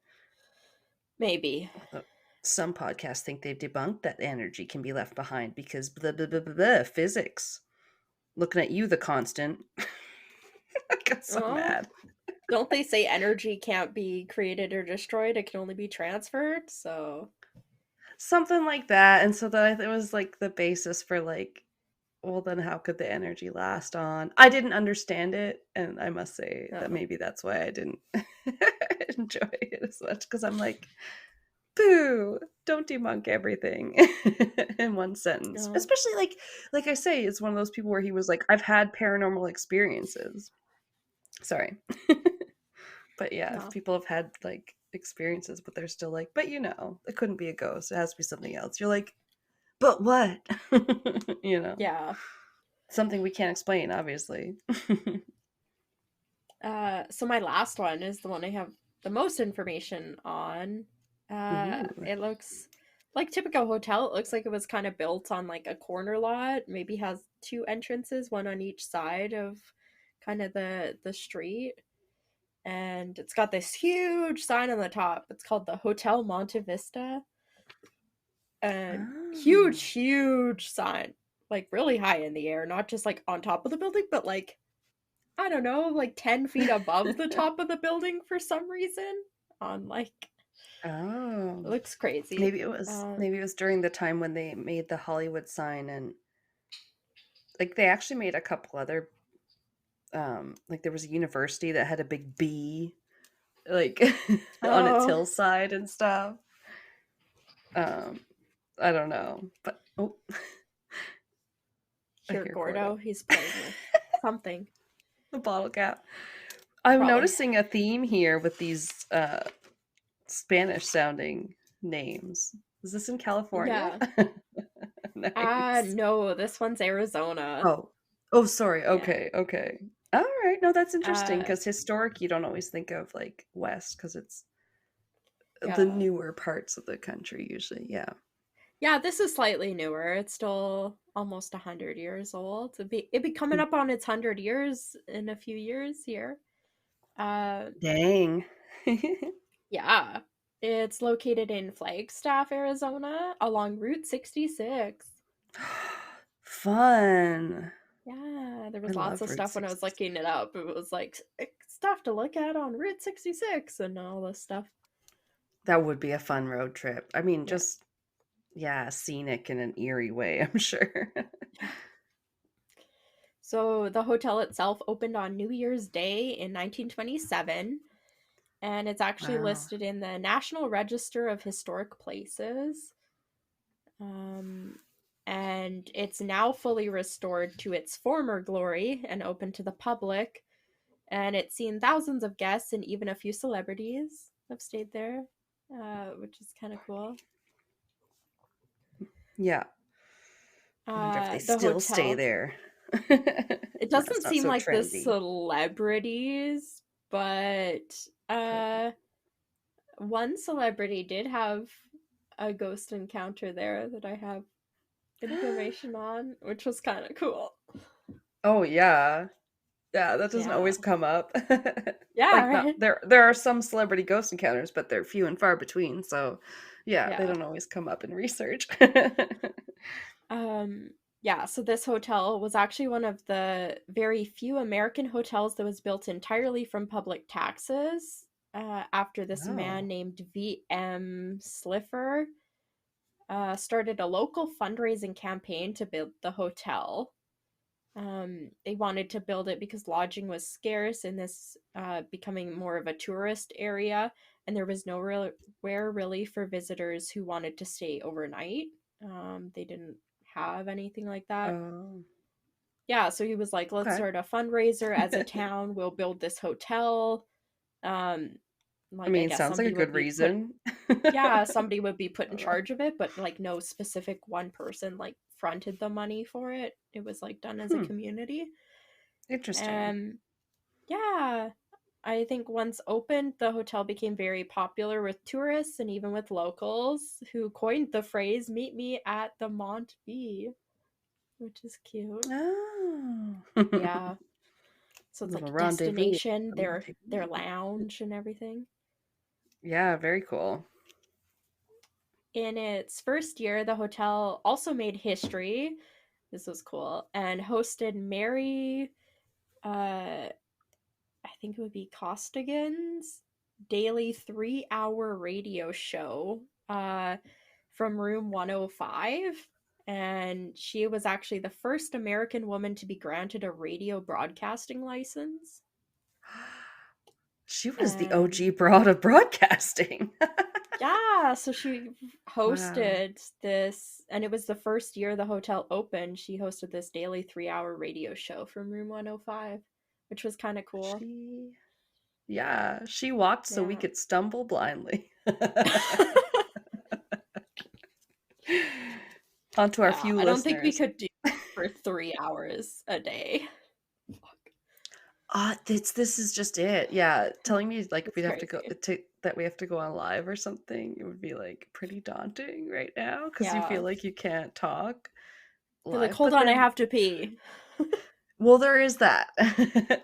maybe. Although some podcasts think they've debunked that energy can be left behind because blah blah blah blah, blah physics. Looking at you, the constant. I got so Oh, mad. don't they say energy can't be created or destroyed? It can only be transferred. So, Something like that. And so that it was like the basis for like, well, then how could the energy last on? I didn't understand it, and I must say that oh, maybe that's why I didn't enjoy it as much because I'm like, boo, don't debunk everything in one sentence. no, Especially like I say, it's one of those people where he was like, I've had paranormal experiences. Sorry. But yeah, if no. people have had like experiences, but they're still like, but it couldn't be a ghost. It has to be something else. You're like, but what? you know, Yeah. something we can't explain, obviously. So my last one is the one I have the most information on. Ooh. It looks like typical hotel. It looks like it was kind of built on like a corner lot. Maybe has two entrances, one on each side of kind of the street. And it's got this huge sign on the top. It's called the Hotel Monte Vista. And Oh. huge sign. Like really high in the air, not just like on top of the building, but like I don't know, like 10 feet above the top of the building for some reason. On like, it Oh. looks crazy. Maybe it was during the time when they made the Hollywood sign and like they actually made a couple other like there was a university that had a big B like on its Oh, hillside and stuff. Um I don't know, but oh, I here, hear Gordo. Gordo, he's playing with something. The bottle cap. I'm Probably. noticing a theme here with these Spanish sounding names. Is this in California? Yeah. Nice. No, this one's Arizona. Oh, sorry. Yeah. Okay. All right. No, that's interesting Uh, because historic, you don't always think of like West because it's the yeah. newer parts of the country usually. Yeah. Yeah, this is slightly newer. It's still almost 100 years old. It'd be coming up on its 100 years in a few years here. Uh, Dang. yeah. It's located in Flagstaff, Arizona, along Route 66. Fun. Yeah, there I was lots love of Route stuff when I was 66. looking it up. It was like stuff to look at on Route 66 and all this stuff. That would be a fun road trip. I mean, Yeah. just, yeah, scenic in an eerie way, I'm sure. So the hotel itself opened on New Year's Day in 1927, and it's actually Wow. listed in the National Register of Historic Places. Um, and it's now fully restored to its former glory and open to the public. And it's seen thousands of guests and even a few celebrities have stayed there, which is kind of cool. Yeah. I wonder if they The still stay hotel, there. it Now it's doesn't not seem so like the trendy. celebrities, but Okay. one celebrity did have a ghost encounter there that I have information on, which was kind of cool. Oh, yeah. Yeah, that doesn't Yeah. always come up. Yeah, Like, not right? there are some celebrity ghost encounters, but they're few and far between, so yeah, they Yeah. don't always come up in research. Um, yeah, so this hotel was actually one of the very few American hotels that was built entirely from public taxes, after this man Oh. named V.M. Slipher started a local fundraising campaign to build the hotel. They wanted to build it because lodging was scarce in this becoming more of a tourist area, and there was nowhere really for visitors who wanted to stay overnight. They didn't have anything like that. Oh. Yeah, so he was like, let's Okay. start a fundraiser as a town. We'll build this hotel. Um, I like, I mean, guess sounds like a somebody would good be put reason. yeah, somebody would be put in Uh, charge of it, but like no specific one person like fronted the money for it. It was like done as a Hmm, community. interesting. Um, yeah, I think once opened, the hotel became very popular with tourists and even with locals who coined the phrase "Meet me at the Mont B," which is cute. Oh. Yeah, so it's Little like a rendezvous. destination, their lounge and everything. Yeah, very cool. In its first year, the hotel also made history. This was cool and hosted Mary, I think it would be Costigan's daily 3-hour radio show from room 105. And she was actually the first American woman to be granted a radio broadcasting license. She was the OG And broad of broadcasting. yeah, so she Wow. hosted this, and it was the first year the hotel opened. She hosted this daily 3-hour radio show from room 105, which was kind of cool. She, yeah, she walked so we Yeah. could stumble blindly. On to our Yeah, few I don't think we listeners. could do that for 3 hours a day. This is just it. Yeah, telling me like It's we'd have to go crazy. to that we have to go on live or something, it would be like pretty daunting right now because you Yeah. feel like you can't talk Be like, live. hold But on, I then, have to pee. well, there is that.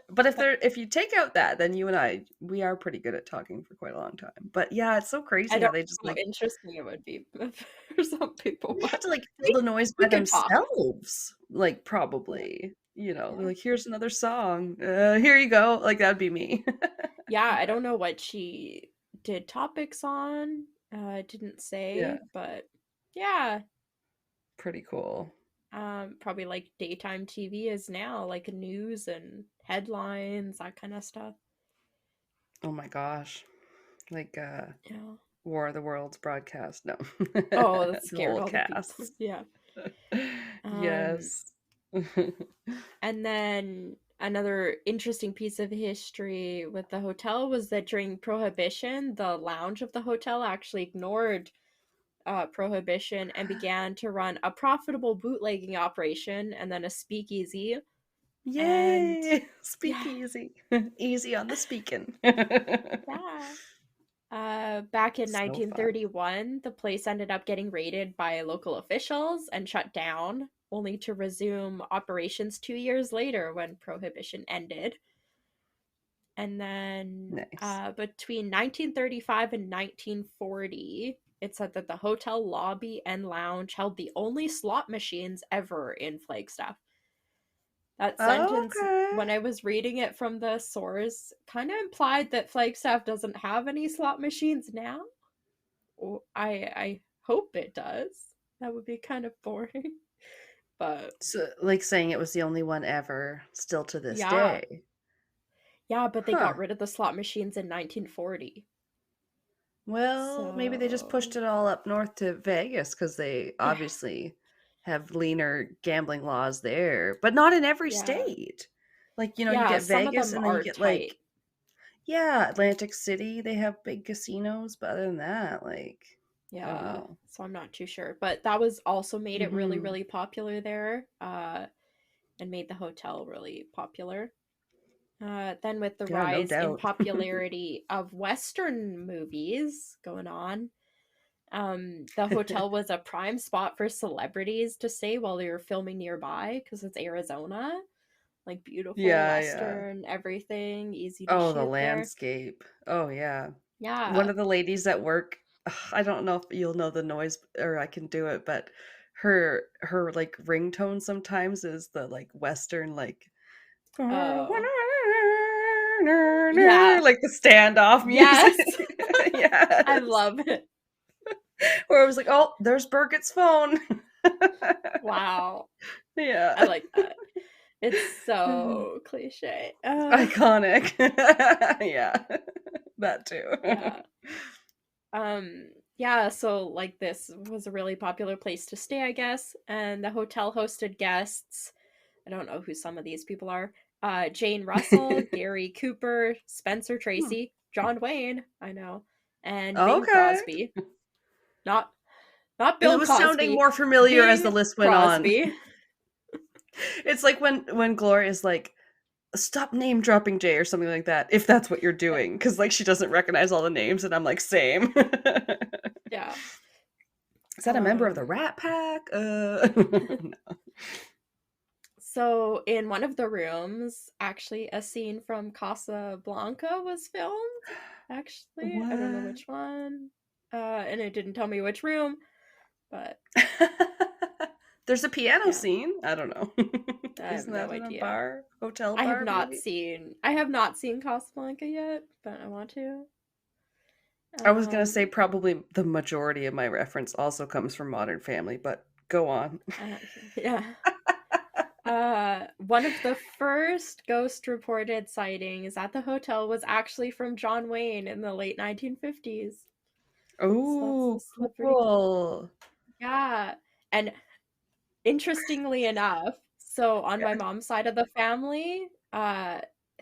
But if you take out that, then you and we are pretty good at talking for quite a long time. But yeah, it's so I crazy how don't they just know how like interesting it would be for some people, they have but to like fill we, the noise we by could talk. themselves. Like Yeah. probably, they're Yeah. like, here's another song. Here you go. Like that'd be me. Yeah, I But don't know what she did topics on. Didn't yeah, say, but yeah. pretty cool. Probably like daytime TV is now, like news and headlines, that kind of stuff. Oh my gosh. Like Yeah. War of the Worlds broadcast. No. Oh, that The scared whole all the people. cast. Yeah. Um, Yes. and then another interesting piece of history with the hotel was that during Prohibition, the lounge of the hotel actually ignored Prohibition and began to run a profitable bootlegging operation and then a speakeasy. And Yay! yeah, Speakeasy. Easy on the speaking. yeah. Back in So fun. 1931, the place ended up getting raided by local officials and shut down, only to resume operations 2 years later when Prohibition ended. And then Nice. between 1935 and 1940, it said that the hotel lobby and lounge held the only slot machines ever in Flagstaff. That sentence, Okay. when I was reading it from the source, kind of implied that Flagstaff doesn't have any slot machines now. I hope it does. That would be kind of boring. But So, like saying it was the only one ever, still to this yeah. day. Yeah, but they Huh. got rid of the slot machines in 1940. Well, maybe they just pushed So it all up north to Vegas because they yeah, obviously have leaner gambling laws there, but not in every yeah, state. Like, you yeah. get Some of Vegas them and then you are get tight. yeah, Atlantic City, they have big casinos, but other than that, I don't Yeah, know. so I'm not too sure. But that was also made it really, Hmm. really popular there, and made the hotel really popular. Then with the Yeah, no rise in doubt. popularity of Western movies going on, the hotel was a prime spot for celebrities to stay while they were filming nearby because it's Arizona. Like beautiful Yeah, yeah. Western, everything, easy to Oh, the shoot there. landscape. Oh, yeah. One Yeah. of the ladies at work, I don't know if you'll know the noise or I can do it, but her like ringtone sometimes is the Western Oh, yeah. like the standoff music. Yes. I Yes. love it. Where I was like, oh, there's Burkett's phone. Wow. Yeah. I like that. It's so cliche. Iconic. Yeah. That too. Yeah. Um, yeah, so like this was a really popular place to stay, I guess, and the hotel hosted guests. I don't know who some of these people are. Jane Russell, Gary Cooper, Spencer Hmm. Tracy, John Wayne, I know, and Bing Okay. Crosby. Not not It Bill was sounding Cosby. more familiar as the Bing list went on. Crosby. It's like when Gloria's like, stop name dropping Jay or something like that, if that's what you're Yeah. doing. Because she doesn't recognize all the names, and I'm like, same. Yeah. Is that a member of the Rat Pack? No. So in one of the rooms, actually a scene from Casablanca was filmed. Actually, I don't know What? which one. And it didn't tell me which room, but There's a piano yeah, scene. I don't know. I have Isn't no that in a idea. hotel I have bar, not maybe? seen I have not seen Casablanca yet, but I want to. I was gonna say Um probably the majority of my reference also comes from Modern Family, but go on. yeah. One of the first ghost reported sightings at the hotel was actually from John Wayne in the late 1950s. So that's Oh, the celebrity. cool. Yeah. And interestingly enough, so on my Yeah. mom's side of the family,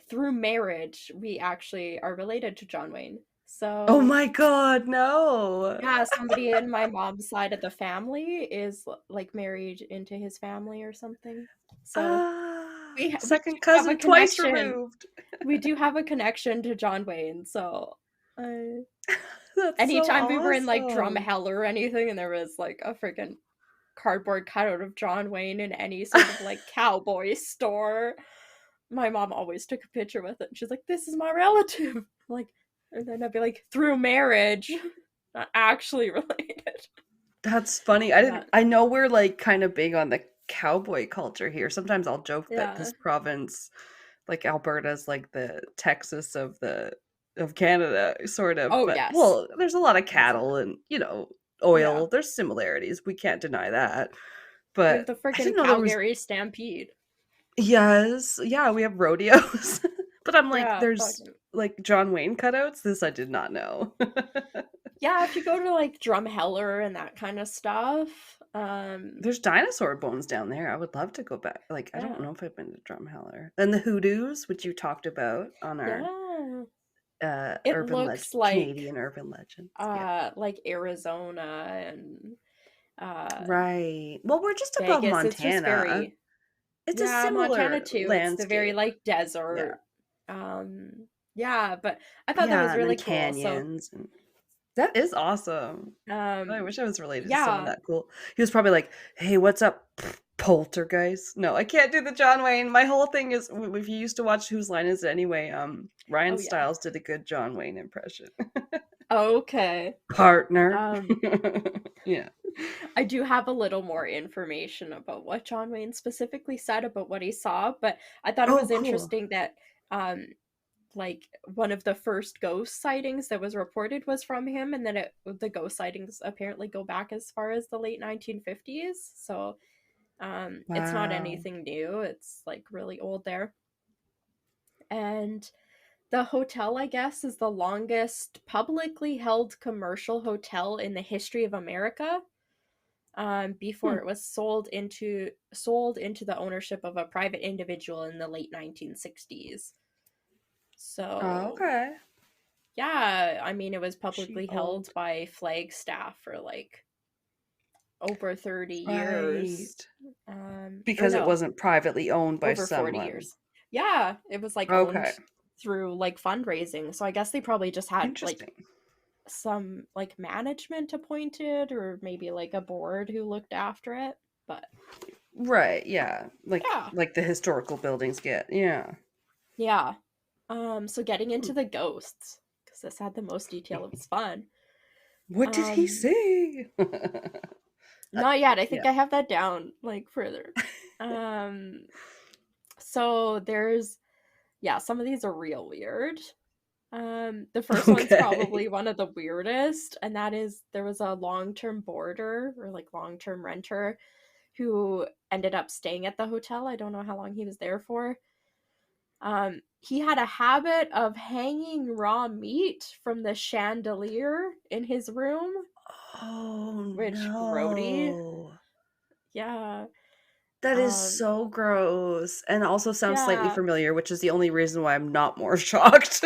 through marriage, we actually are related to John Wayne. Oh So my God, no. yeah, somebody in my mom's side of the family is like married into his family or something. So Ah, we do second have a cousin twice connection. removed. We do have a connection to John Wayne. So That's so anytime we were in like awesome. Drumhell or anything and there was like a freaking cardboard cutout of John Wayne in any sort of like cowboy store, my mom always took a picture with it. She's like, "This is my relative." Like, and then I'd be like, "Through marriage, not actually related." That's funny. But I know we're kind of big on the cowboy culture here. Sometimes I'll joke that yeah, this province, like Alberta's like the Texas of Canada, sort of. oh But yes, well, there's a lot of yes, cattle and, yeah. oil. There's similarities. We can't deny that. We have But the I freaking didn't know there was Calgary Stampede. yes. Yeah, we have rodeos. But I'm like, Yeah, there's fucking John Wayne cutouts. This I did not know. yeah. If you go to like Drumheller and that kind of stuff, There's dinosaur bones down there. I would love to go back. I don't yeah, know if I've been to Drumheller. And the hoodoos, which you talked about on our yeah. It urban legend, looks like Canadian urban legends. Yeah. like Arizona and Right. Well, we're just above Vegas. It's just Montana. very, It's a yeah, Montana similar too. It's the very landscape. like Yeah. desert. Yeah, but I thought that Yeah, was and then really cool. So, canyons. And that is awesome. I wish I was related to someone yeah. that cool. He was probably like, "Hey, what's up, poltergeist?" No, I can't do the John Wayne. My whole thing is, if you used to watch Whose Line Is It Anyway, Ryan Oh yeah. Stiles did a good John Wayne impression. Okay. Partner. Um, Yeah. I do have a little more information about what John Wayne specifically said about what he saw, but I thought it Oh, was cool. interesting that um like one of the first ghost sightings that was reported was from him, and then the ghost sightings apparently go back as far as the late 1950s. So it's not Wow. anything new. It's like really old there. And the hotel, I guess, is the longest publicly held commercial hotel in the history of America. Before Hmm. it was sold into the ownership of a private individual in the late 1960s. Oh, So okay. yeah, I mean, it was She publicly held old. by Flagstaff for like over 30 years. Right. Or Because it no, wasn't privately owned by over 40 someone. years. Yeah, it was like Okay. owned through like fundraising. So I guess they probably just had like Interesting. some like management appointed, or maybe like a board who looked after it. But Right, yeah. yeah, Like the historical buildings get. Yeah. yeah. So getting Hmm. into the ghosts, because this had the most detail, it was fun. What did he Um, say? Not yet. I think Yeah. I have that down like further. Um, so there's, yeah, some of these are real weird. The first one's Okay. probably one of the weirdest, and that is there was a long-term boarder or like long-term renter who ended up staying at the hotel. I don't know how long he was there for. He had a habit of hanging raw meat from the chandelier in his room, Oh which grody. no. Yeah. That is Um, so gross and also sounds slightly yeah. familiar, which is the only reason why I'm not more shocked.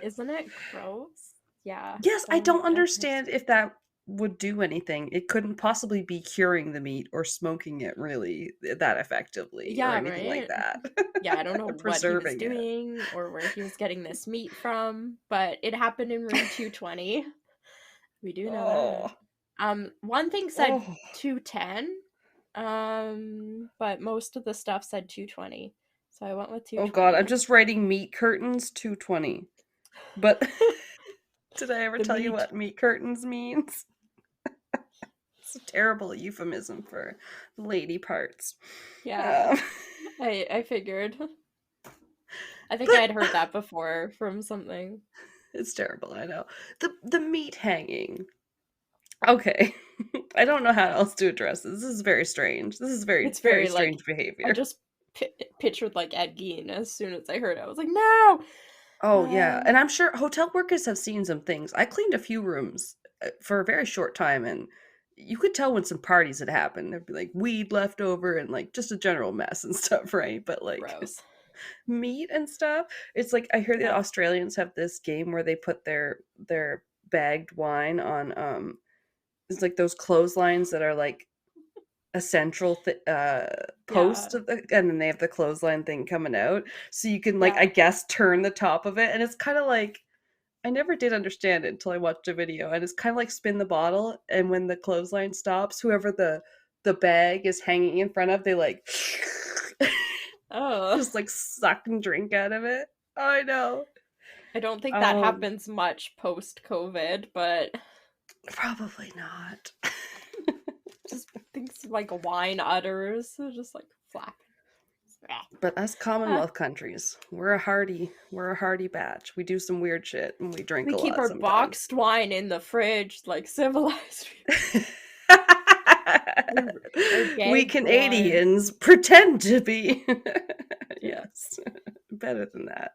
Isn't it gross? Yeah. Yes, I don't That has, understand if that would do anything. It couldn't possibly be curing the meat or smoking it really that effectively or yeah, anything like right? that. Yeah, I don't know Or what he was preserving it. doing or where he was getting this meat from, but it happened in room 220. We do know that. Oh. One thing said Oh. 210, but most of the stuff said 220. So I went with Oh god, I'm 220. just writing meat curtains 220. But did I ever The tell you meat. what meat curtains means? It's a terrible euphemism for lady parts. Yeah. Um, I figured. I think I but had heard that before from something. it's terrible, I know. The meat hanging. Okay. I don't know how else to address this. This is very strange. This is very, It's very very like, strange I behavior. just pictured like Ed Gein as soon as I heard it. I was like, no. Oh, yeah. Um, And I'm sure hotel workers have seen some things. I cleaned a few rooms for a very short time, and you could tell when some parties had happened. There'd be like weed left over and like just a general mess and stuff, right? But like gross. meat and stuff. It's like I hear the Yeah. Australians have this game where they put their bagged wine on it's like those clotheslines that are like a central Yeah. post of and then they have the clothesline thing coming out so you can like I Yeah. guess turn the top of it and it's kind of like I never did understand it until I watched a video and it's kind of like spin the bottle and when the clothesline stops whoever the bag is hanging in front of they like Oh, just like suck and drink out of it. I know. I don't think that Um, happens much post COVID, but Probably not. just things like wine udders, just like flap. But us Uh, Commonwealth countries, we're a hardy batch. We do some weird shit and we drink we a keep lot our sometimes. boxed wine in the fridge like civilized people. Our We gagged wine. Canadians pretend to be. Yeah. Yes, better than that.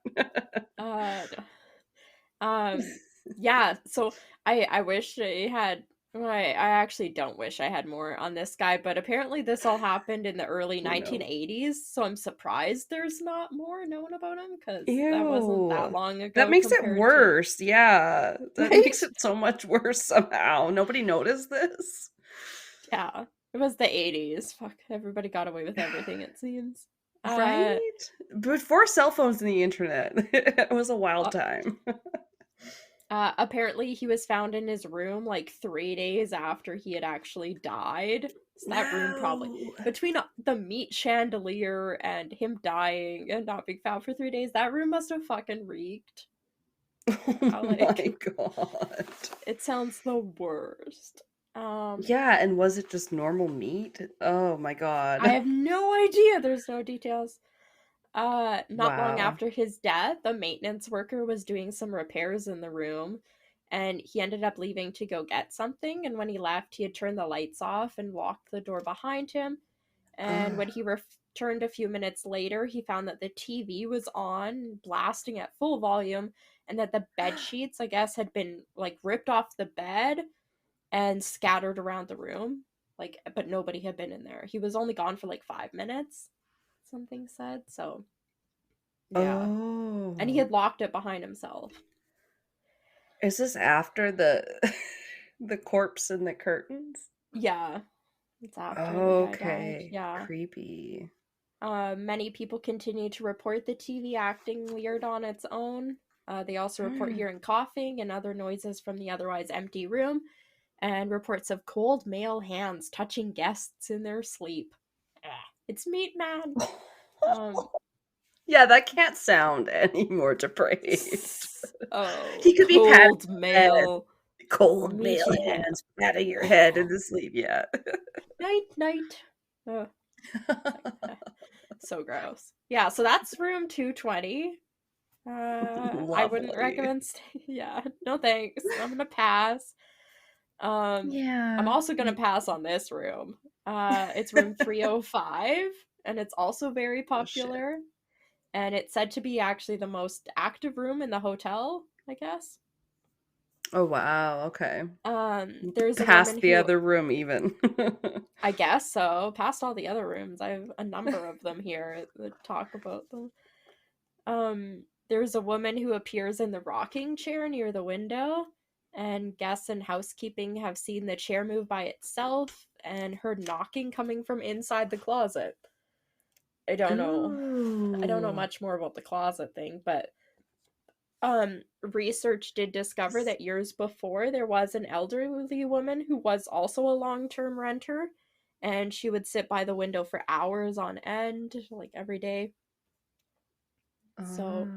Uh, yeah. So I wish I had I actually don't wish I had more on this guy, but apparently this all happened in the early Oh, no. 1980s, so I'm surprised there's not more known about him, because that wasn't that Ew. long That ago makes it compared to... worse. Yeah. That Right? makes it so much worse somehow. Nobody noticed this. Yeah. It was the 80s. Fuck, everybody got away with everything, it seems. Uh, Right? Before cell phones and the internet. It was a wild uh, time. apparently he was found in his room like 3 days after he had actually died. So that room probably, No. between the meat chandelier and him dying and not being found for 3 days, that room must have fucking reeked. Oh my Like, god. it sounds the worst. Yeah, and was it just normal meat? Oh my I god. have no idea. There's no details. Not long Wow. after his death, a maintenance worker was doing some repairs in the room, and he ended up leaving to go get something. And when he left, he had turned the lights off and locked the door behind him. And Ugh. when he returned a few minutes later, he found that the TV was on, blasting at full volume, and that the bed sheets, I guess, had been like ripped off the bed and scattered around the room. Like, but nobody had been in there. He was only gone for like 5 minutes, something said. So, yeah. And he Oh. had locked it behind himself. Is this after the the corpse and the curtains? Yeah. It's after the guy died. Okay. Yeah. Creepy. Many people continue to report the TV acting weird on its own. They also report hearing coughing and other noises from the otherwise empty room, and reports of cold male hands touching guests in their sleep. It's Meat Man. Um, Yeah, that can't sound any more depraved. oh, He could be patting cold your head. male, Cold male meaty hand. hands patting your head in the sleep. Yeah. Night, night. So gross. Yeah, so that's room 220. I wouldn't Lovely. recommend yeah, no thanks. I'm gonna pass. I'm Yeah. also gonna pass on this room. It's room 305, and it's also very Oh shit. popular. And it's said to be actually the most active room in the hotel, I guess. Oh wow. Okay. There's a woman Past the who, other room even. I guess so, past all the other rooms. I have a number of them here that talk about them. There's a woman who appears in the rocking chair near the window, and guests and housekeeping have seen the chair move by itself and heard knocking coming from inside the closet. I don't know. I don't know Ooh. much more about the closet thing, but research did discover that years before there was an elderly woman who was also a long-term renter, and she would sit by the window for hours on end, like every day. So,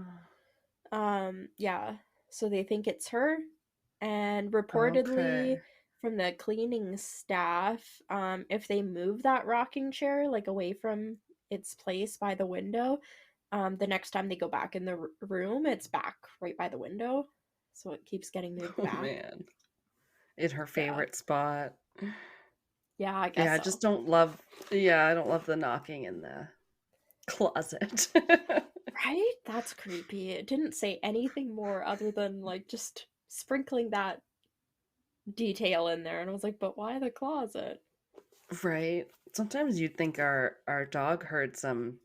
yeah. So they think it's her, and reportedly Okay. from the cleaning staff, if they move that rocking chair like away from its place by the window, the next time they go back in the room, it's back right by the window. So it keeps getting moved Oh back. man. In her Yeah. favorite spot. Yeah, I Yeah, guess I so. just don't love I don't love the knocking in the closet. Right? That's creepy. It didn't say anything more other than like just sprinkling that detail in there, and I was like, but why the closet? Right. Sometimes you'd think our dog heard some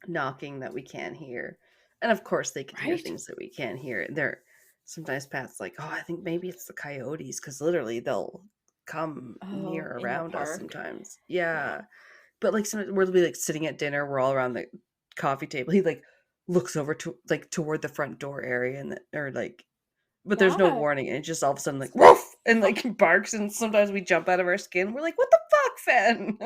knocking that we can't hear. And of course they can hear Right? things that we can't hear. They're sometimes Pat's like, "Oh, I think maybe it's the coyotes," because literally they'll come Oh, near in the around us park. sometimes. Yeah. Yeah. But like sometimes we'll be like sitting at dinner, we're all around the coffee table. He like looks over to like toward the front door area and or like but there's no Yeah. warning and it just all of a sudden like woof and like barks and sometimes we jump out of our skin. We're like, "What the fuck, Fen?"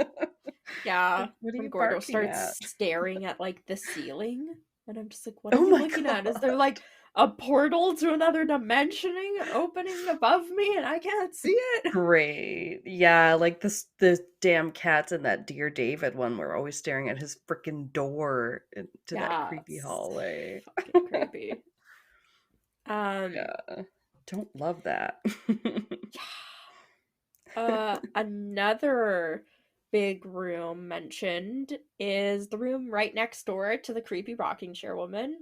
Yeah. Like, what are When you Gordo barking starts at? staring at like the ceiling, and I'm just like, what are Oh you my looking at? Is god. there like a portal to another dimensioning opening above me and I can't see it? Great. Yeah, like the damn cats in that Dear David one were always staring at his freaking door into that Yeah. creepy It's hallway. fucking creepy. Um Yeah. Don't love that. Another big room mentioned is the room right next door to the creepy rocking chair woman.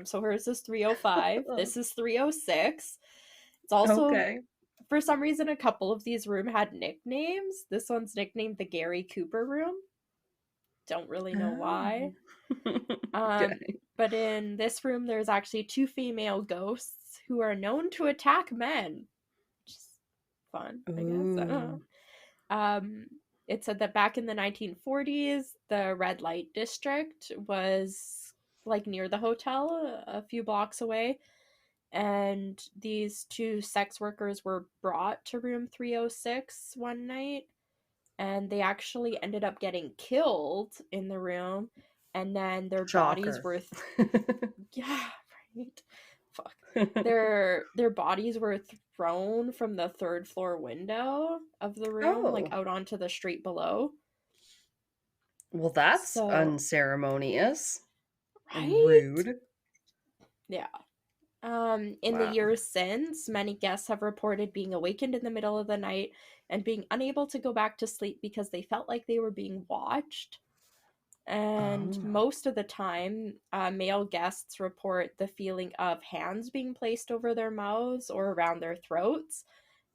So hers is 305. This is 306. It's also Okay. for some reason, a couple of these rooms had nicknames. This one's nicknamed the Gary Cooper room. Don't really know why. Okay. But in this room, there's actually 2 female ghosts who are known to attack men. Which is fun, I guess. I don't know. It said that back in the 1940s, the red light district was like near the hotel, a few blocks away. And these 2 sex workers were brought to room 306 one night. And they actually ended up getting killed in the room. And then their bodies were... yeah, right. Fuck. Their bodies were thrown from the 3rd floor window of the room, like out onto the street below. Well, that's unceremonious. Right? And rude. Yeah. In the years since, many guests have reported being awakened in the middle of the night and being unable to go back to sleep because they felt like they were being watched. And most of the time, male guests report the feeling of hands being placed over their mouths or around their throats.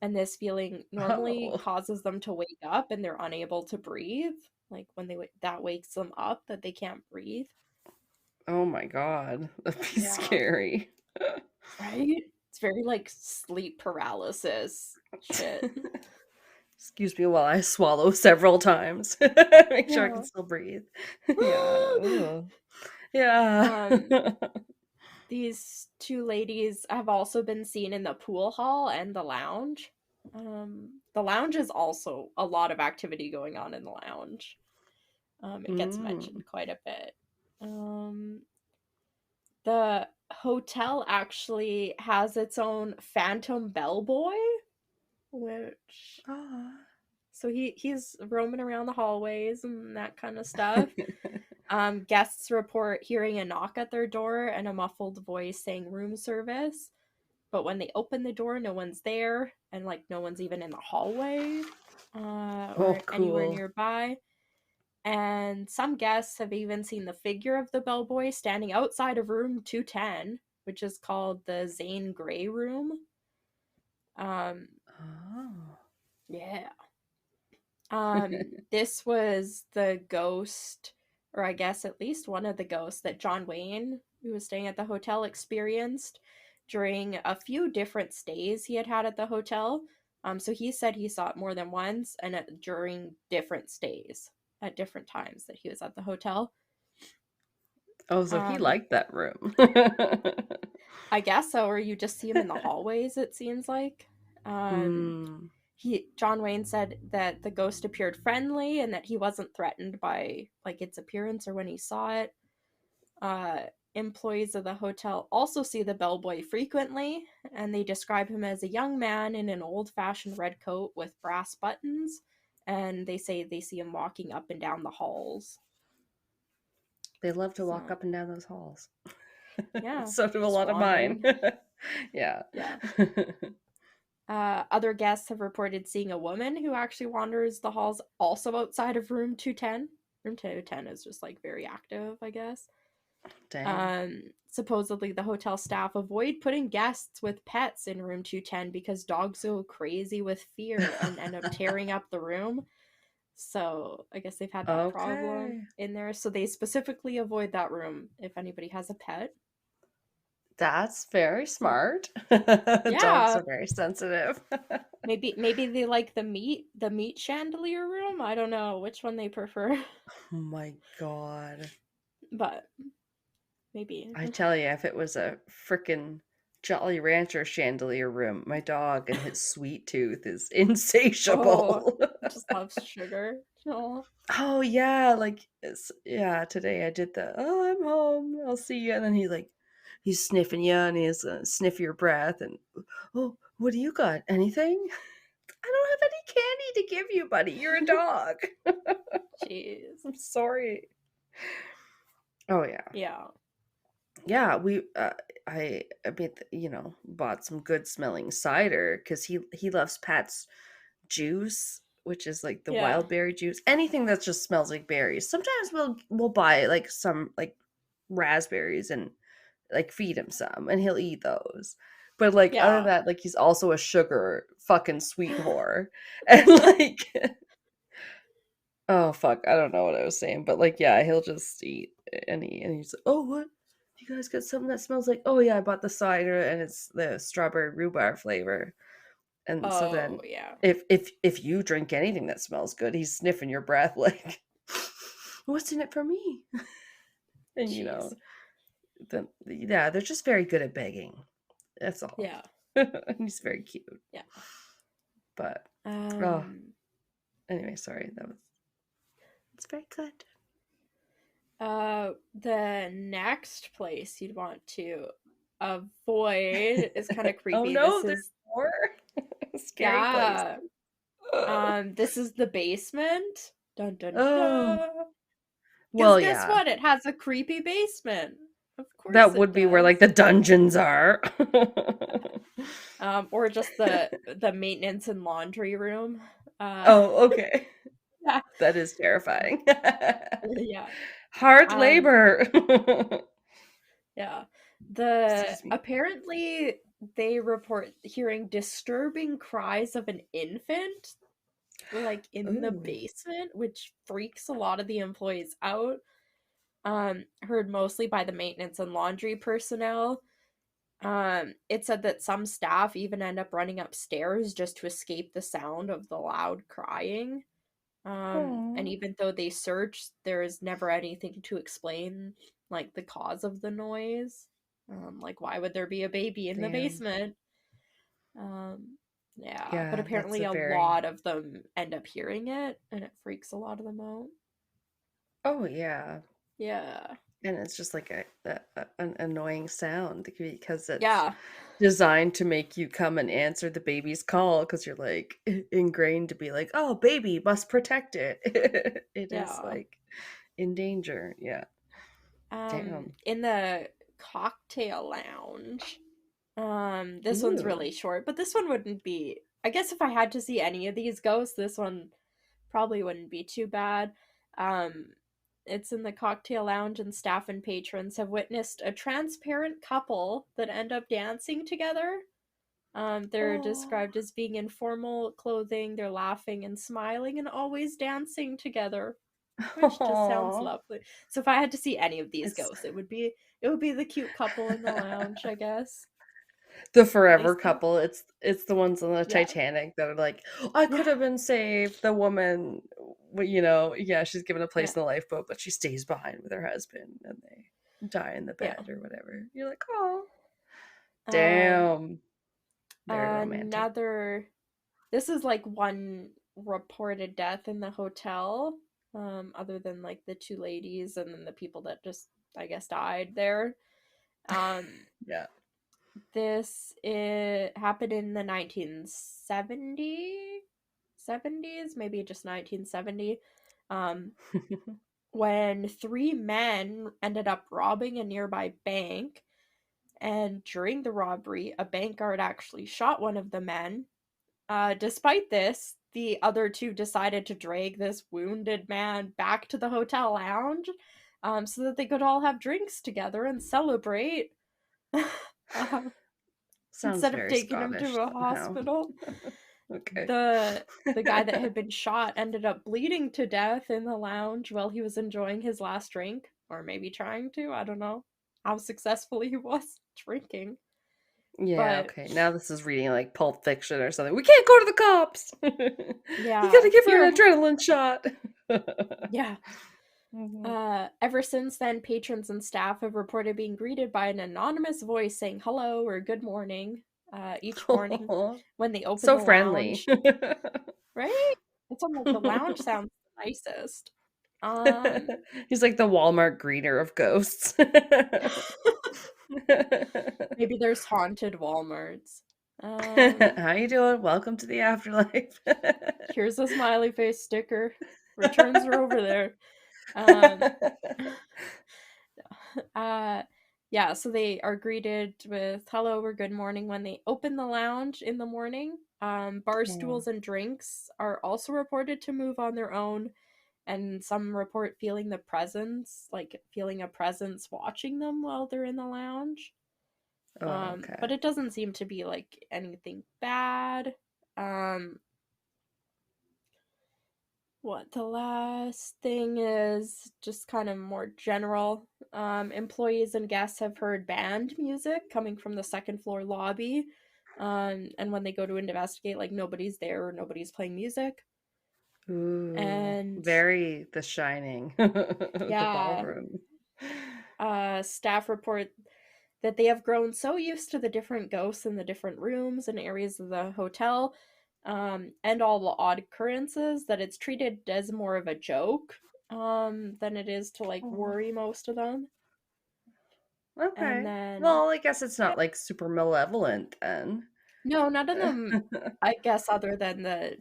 And this feeling normally causes them to wake up and they're unable to breathe. Like when that wakes them up that they can't breathe. Oh my god. That'd be scary. Right? It's very like sleep paralysis shit. Excuse me while I swallow several times. Make sure I can still breathe. Yeah. These 2 ladies have also been seen in the pool hall and the lounge. The lounge is also a lot of activity going on in the lounge. It gets mentioned quite a bit. The hotel actually has its own phantom bellboy, which so he's roaming around the hallways and that kind of stuff. Guests report hearing a knock at their door and a muffled voice saying room service, but when they open the door, no one's there, and like no one's even in the hallway or anywhere nearby. And some guests have even seen the figure of the bellboy standing outside of room 210, which is called the Zane Grey room. Yeah. This was the ghost, or I guess at least one of the ghosts that John Wayne, who was staying at the hotel, experienced during a few different stays he had at the hotel. So he said he saw it more than once and during different stays at different times that he was at the hotel. Oh, so he liked that room. I guess so, or you just see him in the hallways, it seems like. John Wayne said that the ghost appeared friendly and that he wasn't threatened by like its appearance or when he saw it. Employees of the hotel also see the bellboy frequently, and they describe him as a young man in an old-fashioned red coat with brass buttons, and they say they see him walking up and down the halls. They love to walk up and down those halls. Yeah. So do a lot of mine. Yeah. Other guests have reported seeing a woman who actually wanders the halls also outside of room 210. Room 210 is just like very active, I guess. Dang. Supposedly the hotel staff avoid putting guests with pets in room 210 because dogs go crazy with fear and end up tearing up the room. So I guess they've had that problem in there. So they specifically avoid that room if anybody has a pet. That's very smart. Dogs are very sensitive. Maybe they like the meat chandelier room. I don't know which one they prefer. Oh my god. But maybe. I tell you, if it was a frickin' Jolly Rancher chandelier room, my dog and his sweet tooth is insatiable. Just loves sugar. Oh yeah, like today I did I'm home, I'll see you, and then he's sniffing you and he's gonna sniff your breath and what do you got? Anything? I don't have any candy to give you, buddy. You're a dog. Jeez. I'm sorry. Oh yeah. Yeah. Yeah, we I mean, bought some good smelling cider because he loves Pat's juice, which is like the wild berry juice. Anything that just smells like berries. Sometimes we'll buy like some like raspberries and like feed him some and he'll eat those. But like other than Yeah. that, like he's also a sugar fucking sweet whore. And like oh fuck, I don't know what I was saying, but like yeah, he'll just eat and he's like, oh what? You guys got something that smells like oh yeah, I bought the cider and it's the strawberry rhubarb flavor. And so then Oh, yeah. if you drink anything that smells good, he's sniffing your breath like what's in it for me? And you know, Jeez. yeah, they're just very good at begging. That's all. Yeah. And he's very cute. Yeah. But oh, Um, anyway, sorry. It's very good. the next place you'd want to avoid is kind of Oh creepy. no, This there's is, more scary place. yeah. This is the basement. Dun dun Oh, dun. Because well, guess yeah. what? It has a creepy basement. Of course That it would be where does. like the dungeons are. Or just the maintenance and laundry room. Oh, okay. Yeah. That is terrifying. Yeah. Hard Um, labor. yeah. Excuse me. Apparently they report hearing disturbing cries of an infant like in the Ooh. basement, which freaks a lot of the employees out. Heard mostly by the maintenance and laundry personnel. It said that some staff even end up running upstairs just to escape the sound of the loud crying. And Aw. even though they searched, there is never anything to explain like the cause of the noise. Like why would there be a baby in the Damn. basement? Um, yeah, but Yeah, that's apparently a a very. lot of them end up hearing it, and it freaks a lot of them out. Oh yeah, Yeah. and it's just like an annoying sound because it's Yeah. designed to make you come and answer the baby's call because you're like ingrained to be like, oh, baby must protect it. It is Yeah. like in danger. Yeah. Damn. In the cocktail lounge. This one's Ooh. really short, but this one wouldn't be. I guess if I had to see any of these ghosts, this one probably wouldn't be too bad. Um, it's in the cocktail lounge, and staff and patrons have witnessed a transparent couple that end up dancing together. They're Oh. described as being in formal clothing, they're laughing and smiling and always dancing together, which just sounds Aw. lovely. So if I had to see any of these It's ghosts, it would be the cute couple in the lounge, I guess. the They forever seem, couple. It's the ones on the yeah, Titanic that are like, I could yeah, have been saved. The woman, you know, yeah, she's given a yeah, place in the lifeboat, but she stays behind with her husband, and they die in the yeah. bed or whatever. You're like, oh, Um, damn, very romantic. another. This is like one reported death in the hotel. Other than like the two ladies and then the people that just I guess died there. Um, Yeah. This it happened in the 1970s, maybe just 1970, um, when three men ended up robbing a nearby bank. And during the robbery, a bank guard actually shot one of the men. Despite this, the other two decided to drag this wounded man back to the hotel lounge, so that they could all have drinks together and celebrate. um, Sounds Instead of very taking him Scottish to a somehow. hospital. Okay. The guy that had been shot ended up bleeding to death in the lounge while he was enjoying his last drink, or maybe trying to. I don't know how successfully he was drinking. Yeah, But okay. Now this is reading like Pulp Fiction or something. We can't go to the cops. You yeah, gotta give her here, an adrenaline shot. yeah. Mhm. Ever since then, patrons and staff have reported being greeted by an anonymous voice saying hello or good morning each morning Aw, when they open so the friendly. lounge. Right? It's almost like the lounge sounds the nicest. Um, He's like the Walmart greeter of ghosts. Maybe there's haunted Walmarts. Um, How you doing? Welcome to the afterlife. Here's a smiley face sticker. Returns are over there. Um, uh, yeah, so they are greeted with hello or good morning when they open the lounge in the morning. Bar Aw. stools and drinks are also reported to move on their own, and some report feeling the presence, like feeling a presence watching them while they're in the lounge. Oh, okay. But it doesn't seem to be like anything bad. What the last thing is just kind of more general. Employees and guests have heard band music coming from the second floor lobby. And when they go to investigate, like nobody's there or nobody's playing music. Ooh, And very The Shining, the yeah, ballroom. staff report that they have grown so used to the different ghosts in the different rooms and areas of the hotel, and all the odd occurrences, that it's treated as more of a joke than it is to like Oh, worry most of them. And okay. then, Well, I guess it's yeah, not like super malevolent then. no, none of them, I guess, other than the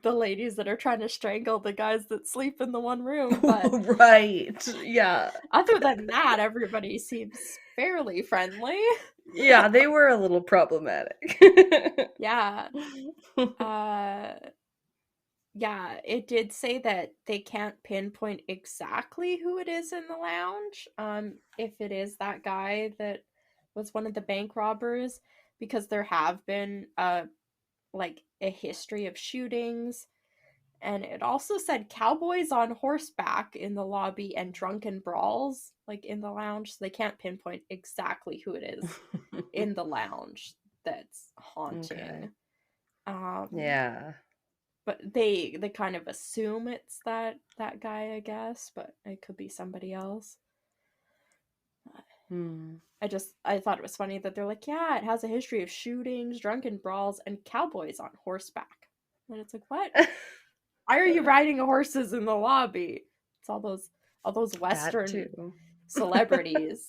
ladies that are trying to strangle the guys that sleep in the one room. But Right. Yeah. other than that, everybody seems fairly friendly. Yeah, they were a little problematic. Yeah. Uh, yeah, it did say that they can't pinpoint exactly who it is in the lounge. If it is that guy that was one of the bank robbers, because there have been like a history of shootings. And it also said cowboys on horseback in the lobby and drunken brawls like in the lounge. So they can't pinpoint exactly who it is in the lounge that's Okay. haunting. Um, Yeah. but they kind of assume it's that guy, I guess, but it could be somebody else. Hmm. I thought it was funny that they're like, yeah, it has a history of shootings, drunken brawls, and cowboys on horseback. And it's like, what? Why are you riding horses in the lobby? It's all those That Western too. celebrities.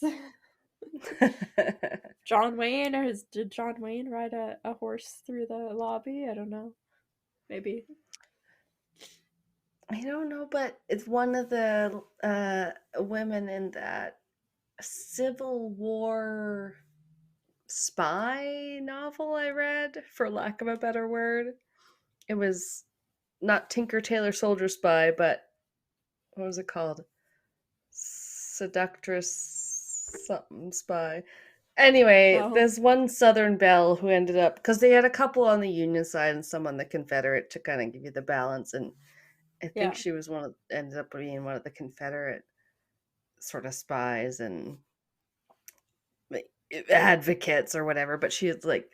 Did John Wayne ride a horse through the lobby? I don't know. Maybe. I don't know, but it's one of the women in that Civil War spy novel I read, for lack of a better word. It was not Tinker Tailor Soldier Spy, but what was it called? Seductress something spy. Anyway, Oh, there's one Southern belle who ended up, because they had a couple on the Union side and some on the Confederate to kind of give you the balance, and I think yeah. she was ended up being one of the Confederate sort of spies and like, advocates or whatever. But she had like,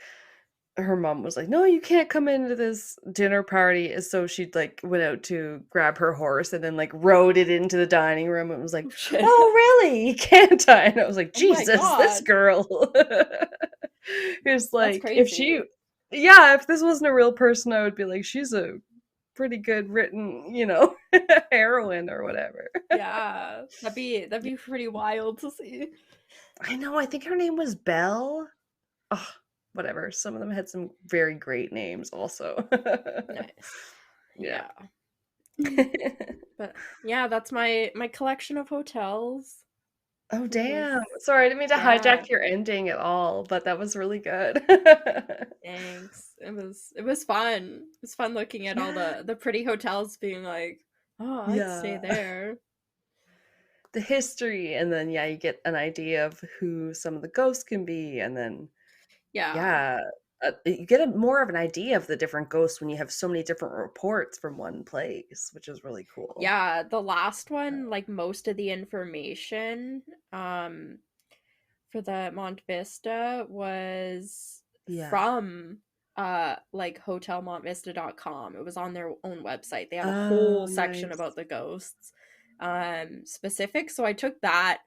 her mom was like, "No, you can't come into this dinner party." And so she like went out to grab her horse and then like rode it into the dining room and was like, Oh shit. "Oh, really? Can't I?" And I was like, Oh my "Jesus, this god. girl." It's That's like if crazy. she, yeah, if this wasn't a real person, I would be like, she's a pretty good written, heroine or whatever. Yeah. That'd be pretty wild to see. I know. I think her name was Belle. Oh, whatever. Some of them had some very great names, also. Nice. Yeah. Yeah. But yeah, that's my collection of hotels. Oh, It was, damn. Sorry, I didn't mean to yeah, hijack your ending at all, but that was really good. thanks. It was fun. It was fun looking at all Yeah. the pretty hotels being like, "Oh, I'd stay Yeah. there." The history, and then, yeah, you get an idea of who some of the ghosts can be, and then, Yeah. yeah, you get more of an idea of the different ghosts when you have so many different reports from one place, which is really cool. Yeah, the last one, like most of the information um for the Mont Vista was Yeah. from like hotelmontvista.com. It was on their own website. They have a Oh, whole section nice. about the ghosts specific. So I took that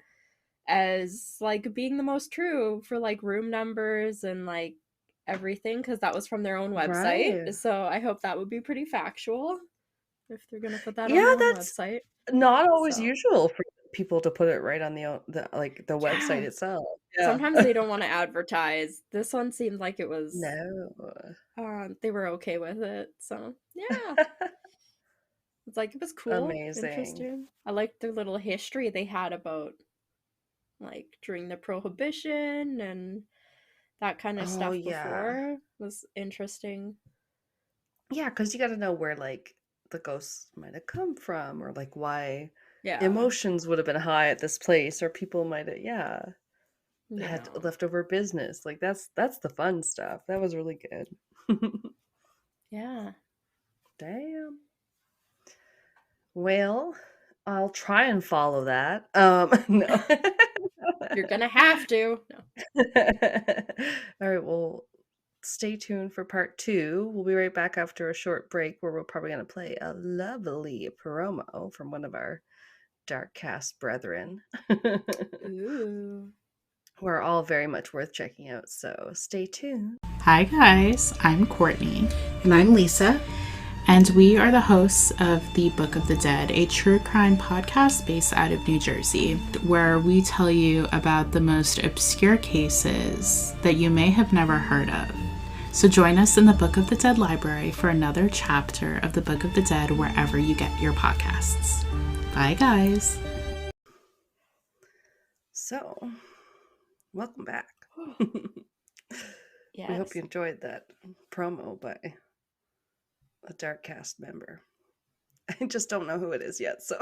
as like being the most true for like room numbers and like everything because that was from their own Right. website. So I hope that would be pretty factual if they're gonna put that on Yeah, their own that's website. not always So usual for people to put it right on the website yeah, itself. Yeah. sometimes they don't want to advertise. This one seemed like it was No. they were okay with it. So yeah, it's like it was cool, Amazing. interesting. I liked their little history they had about like during the prohibition and that kind of Oh, stuff yeah. before was interesting. Yeah, because you gotta know where, like, the ghosts might have come from or, like, why Yeah. emotions would have been high at this place or people might have, yeah. had No. leftover business. Like that's the fun stuff. That was really good. Yeah. Damn. Well, I'll try and follow that. No. You're gonna have to. No. All right, well, stay tuned for part 2. We'll be right back after a short break where we're probably going to play a lovely promo from one of our Darkcast brethren. Ooh. We're all very much worth checking out, so stay tuned. Hi guys, I'm Courtney. And I'm Lisa. And we are the hosts of The Book of the Dead, a true crime podcast based out of New Jersey, where we tell you about the most obscure cases that you may have never heard of. So join us in the Book of the Dead library for another chapter of The Book of the Dead wherever you get your podcasts. Bye guys. So, welcome back. Yes. We hope you enjoyed that promo by a Darkcast member. I just don't know who it is yet, so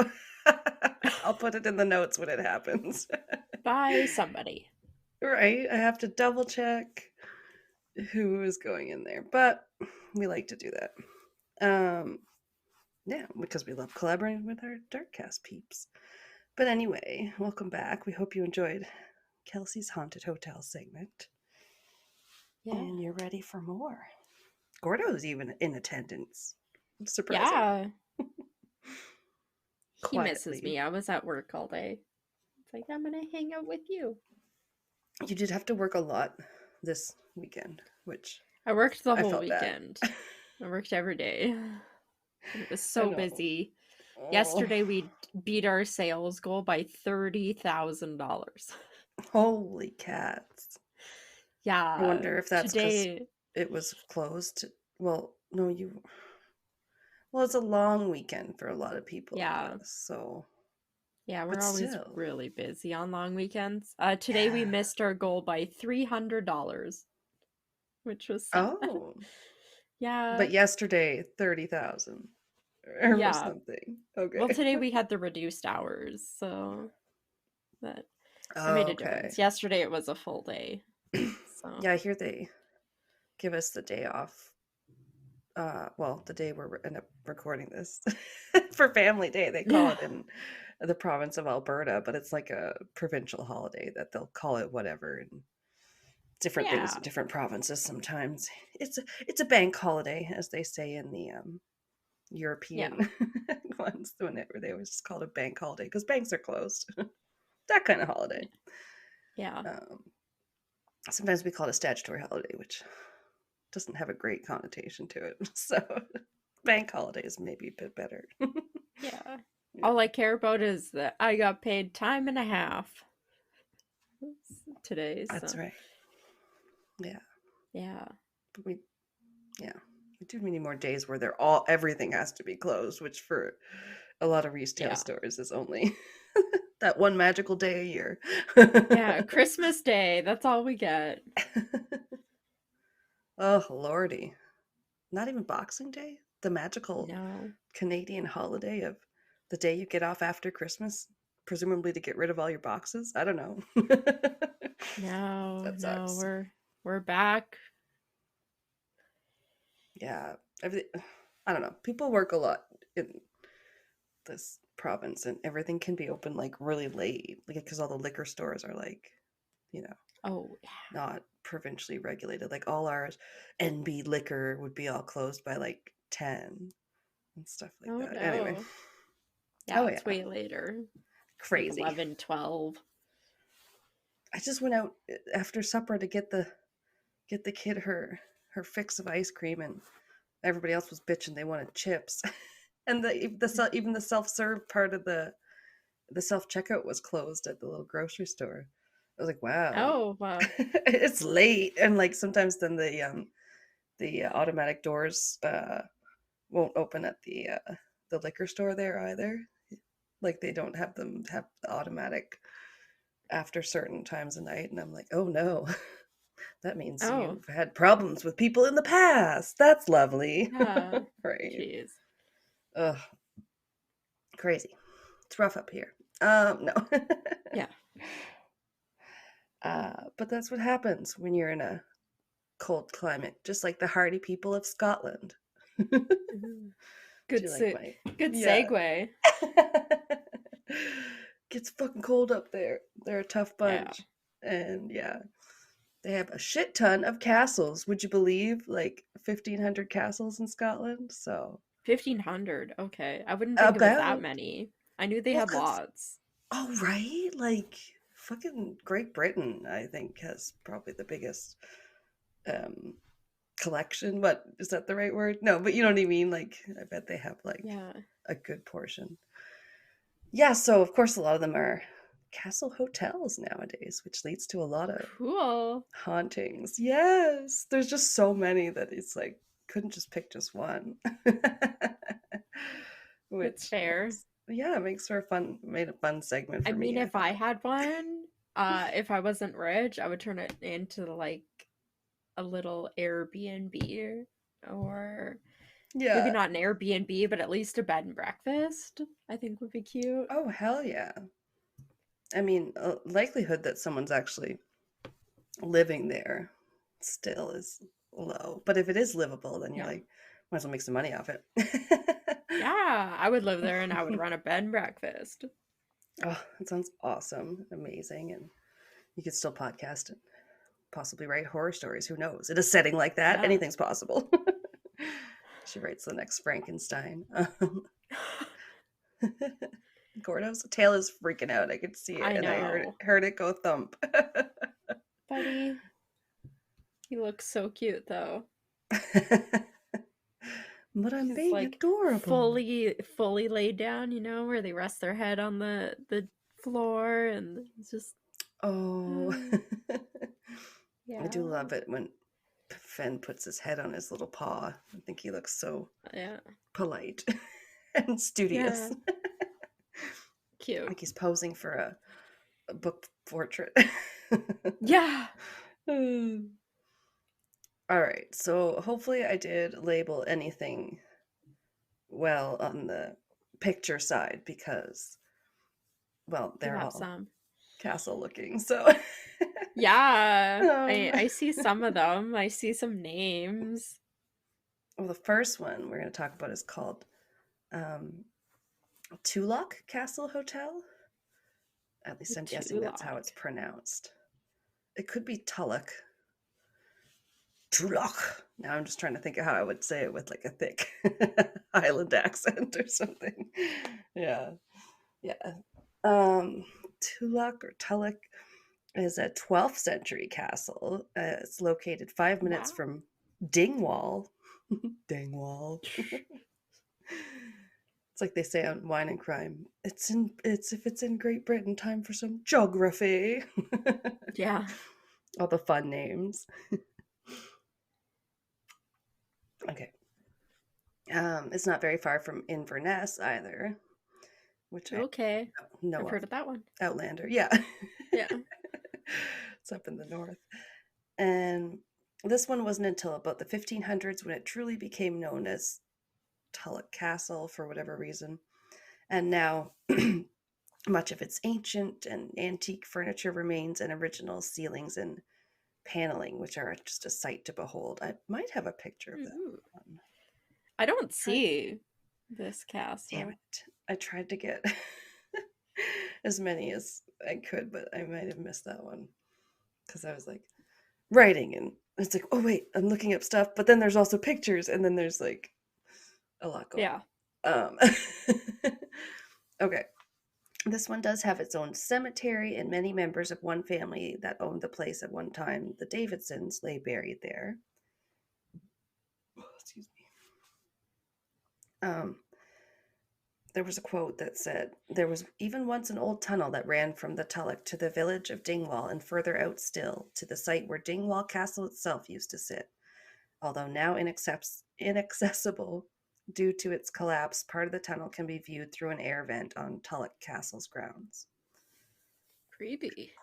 I'll put it in the notes when it happens. By somebody. Right, I have to double check who is going in there, but we like to do that. Yeah, because we love collaborating with our Darkcast peeps. But anyway, welcome back. We hope you enjoyed Kelsey's Haunted Hotel segment. Yeah. And you're ready for more. Gordo's even in attendance. Surprising. Yeah. He Quietly. misses me. I was at work all day. It's like, I'm gonna hang out with you. You did have to work a lot this weekend, which I worked the I whole felt bad. weekend. I worked every day. It was I so know. busy. Oh, Yesterday we beat our sales goal by $30,000. holy cats. Yeah. I wonder if that's because today. it was closed. Well, no, well, it's a long weekend for a lot of people. Yeah. I guess, so Yeah, we're but always still. really busy on long weekends. Today we Yeah. missed our goal by $300, which was sad. Oh, Yeah. but yesterday 30,000 or Yeah. something. Okay. Well, today we had the reduced hours, so that Oh, made a okay. difference. Yesterday it was a full day. So Yeah, I hear they give us the day off. Well, the day we're end up recording this for Family Day. They call it in the province of Alberta, but it's like a provincial holiday that they'll call it whatever, and different things Yeah. in different provinces. Sometimes it's a bank holiday, as they say in the European ones. Whenever they always just call it a bank holiday because banks are closed. That kind of holiday. Yeah. Sometimes we call it a statutory holiday, which doesn't have a great connotation to it. So bank holidays may be a bit better. Yeah. All I care about is that I got paid time and a half today. That's so. right. Yeah. Yeah. But we do need more days where everything has to be closed, which for a lot of retail stores is only that one magical day a year. Yeah, Christmas Day. That's all we get. Oh, lordy. Not even Boxing Day? The magical No. Canadian holiday of the day you get off after Christmas, presumably to get rid of all your boxes? I don't know. No, That sucks. we're back. Yeah. I don't know. People work a lot in this province and everything can be open like really late, like because all the liquor stores are like, Oh, yeah. not provincially regulated. Like all our NB liquor would be all closed by like 10 and stuff like Oh, that. no. Anyway. Yeah, Oh, it's yeah. way later. Crazy. Like 11, 12. I just went out after supper to get the kid her fix of ice cream, and everybody else was bitching they wanted chips. And even the self-serve part of the self-checkout was closed at the little grocery store. I was like, wow. Oh, wow. It's late, and like sometimes then the automatic doors won't open at the liquor store there either. Like they don't have the automatic after certain times of night, and I'm like, oh no. That means you've had problems with people in the past. That's lovely. Yeah. Right. Jeez. Ugh. Crazy. It's rough up here. No. Yeah. But that's what happens when you're in a cold climate, just like the hardy people of Scotland. Ooh. Do you like my Good yeah? segue. Gets fucking cold up there. They're a tough Yeah. bunch. And yeah, they have a shit ton of castles. Would you believe? Like 1,500 castles in Scotland. So 1,500. Okay. I wouldn't think it was that many. I knew they had lots. Oh, right? Like fucking Great Britain, I think, has probably the biggest collection. But is that the right word? No, but you know what I mean? Like, I bet they have like a good portion. Yeah, so of course a lot of them are castle hotels nowadays, which leads to a lot of cool hauntings. Yes, there's just so many that it's like couldn't just pick just one. Which it's fair. Makes for a fun segment for me. I mean, if I had one, if I wasn't rich, I would turn it into like a little Airbnb or maybe not an Airbnb, but at least a bed and breakfast. I think would be cute. Oh, hell yeah. I mean, likelihood that someone's actually living there still is low. But if it is livable, then you're like, might as well make some money off it. Yeah, I would live there and I would run a bed and breakfast. Oh, that sounds awesome. Amazing. And you could still podcast and possibly write horror stories. Who knows? In a setting like that, anything's possible. She writes the next Frankenstein. Gordo's tail is freaking out. I could see it. And I heard it go thump. Buddy. He looks so cute though. But I'm being like adorable. Fully laid down, you know, where they rest their head on the floor and it's just yeah. I do love it when Fenn puts his head on his little paw. I think he looks so polite and studious. Yeah. Cute. Like he's posing for a book portrait. Yeah. All right, so hopefully I did label anything well on the picture side because, well, they're all castle looking, so. Yeah, I see some of them. I see some names. Well, the first one we're going to talk about is called Tulloch Castle Hotel. At least I'm guessing that's how it's pronounced. It could be Tulloch. Tulloch. Now I'm just trying to think of how I would say it with like a thick Highland accent or something. Yeah. Tulloch or Tulloch is a 12th century castle. It's located 5 minutes from Dingwall. Dingwall. It's like they say on Wine and Crime. If it's in Great Britain, time for some geography. Yeah. All the fun names. Okay. It's not very far from Inverness either. Which I've heard of that one. Outlander, yeah. Yeah. It's up in the north. And this one wasn't until about the 1500s when it truly became known as Tulloch Castle for whatever reason. And now much of its ancient and antique furniture remains and original ceilings and paneling, which are just a sight to behold. I might have a picture of that one. I don't see this castle. Damn it. I tried to get as many as I could, but I might have missed that one because I was like writing and it's like, oh wait, I'm looking up stuff, but then there's also pictures and then there's like a lot going on. Okay. This one does have its own cemetery, and many members of one family that owned the place at one time, the Davidsons, lay buried there. Excuse me. There was a quote that said, "There was even once an old tunnel that ran from the Tulloch to the village of Dingwall and further out still to the site where Dingwall Castle itself used to sit. Although now inaccessible due to its collapse, part of the tunnel can be viewed through an air vent on Tulloch Castle's grounds." Creepy.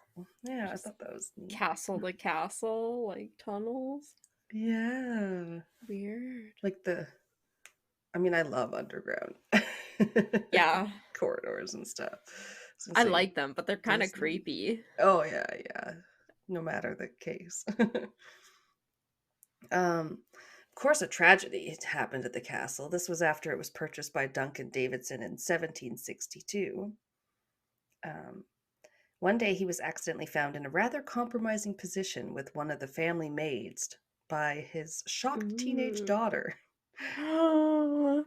Yeah, I thought that was neat. Castle to castle, like tunnels. Yeah. Weird. Like I love underground. Yeah. Corridors and stuff. I like them, but they're kind of creepy. Oh, yeah. no matter the case. Of course, a tragedy had happened at the castle. This was after it was purchased by Duncan Davidson in 1762. Um, One day he was accidentally found in a rather compromising position with one of the family maids by his shocked teenage Ooh. daughter.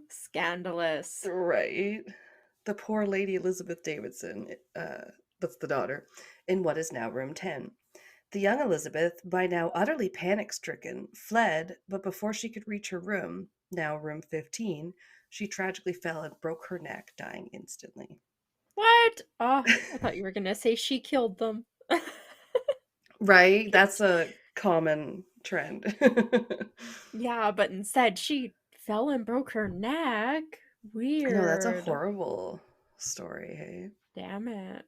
Scandalous. Right. The poor Lady Elizabeth Davidson, that's the daughter, in what is now room 10. The young Elizabeth, by now utterly panic-stricken, fled, but before she could reach her room, now room 15, she tragically fell and broke her neck, dying instantly. What? Oh, I thought you were gonna say she killed them. Right? That's a common trend. Yeah, but instead she fell and broke her neck. No, that's a Weird. horrible story, hey? Damn it.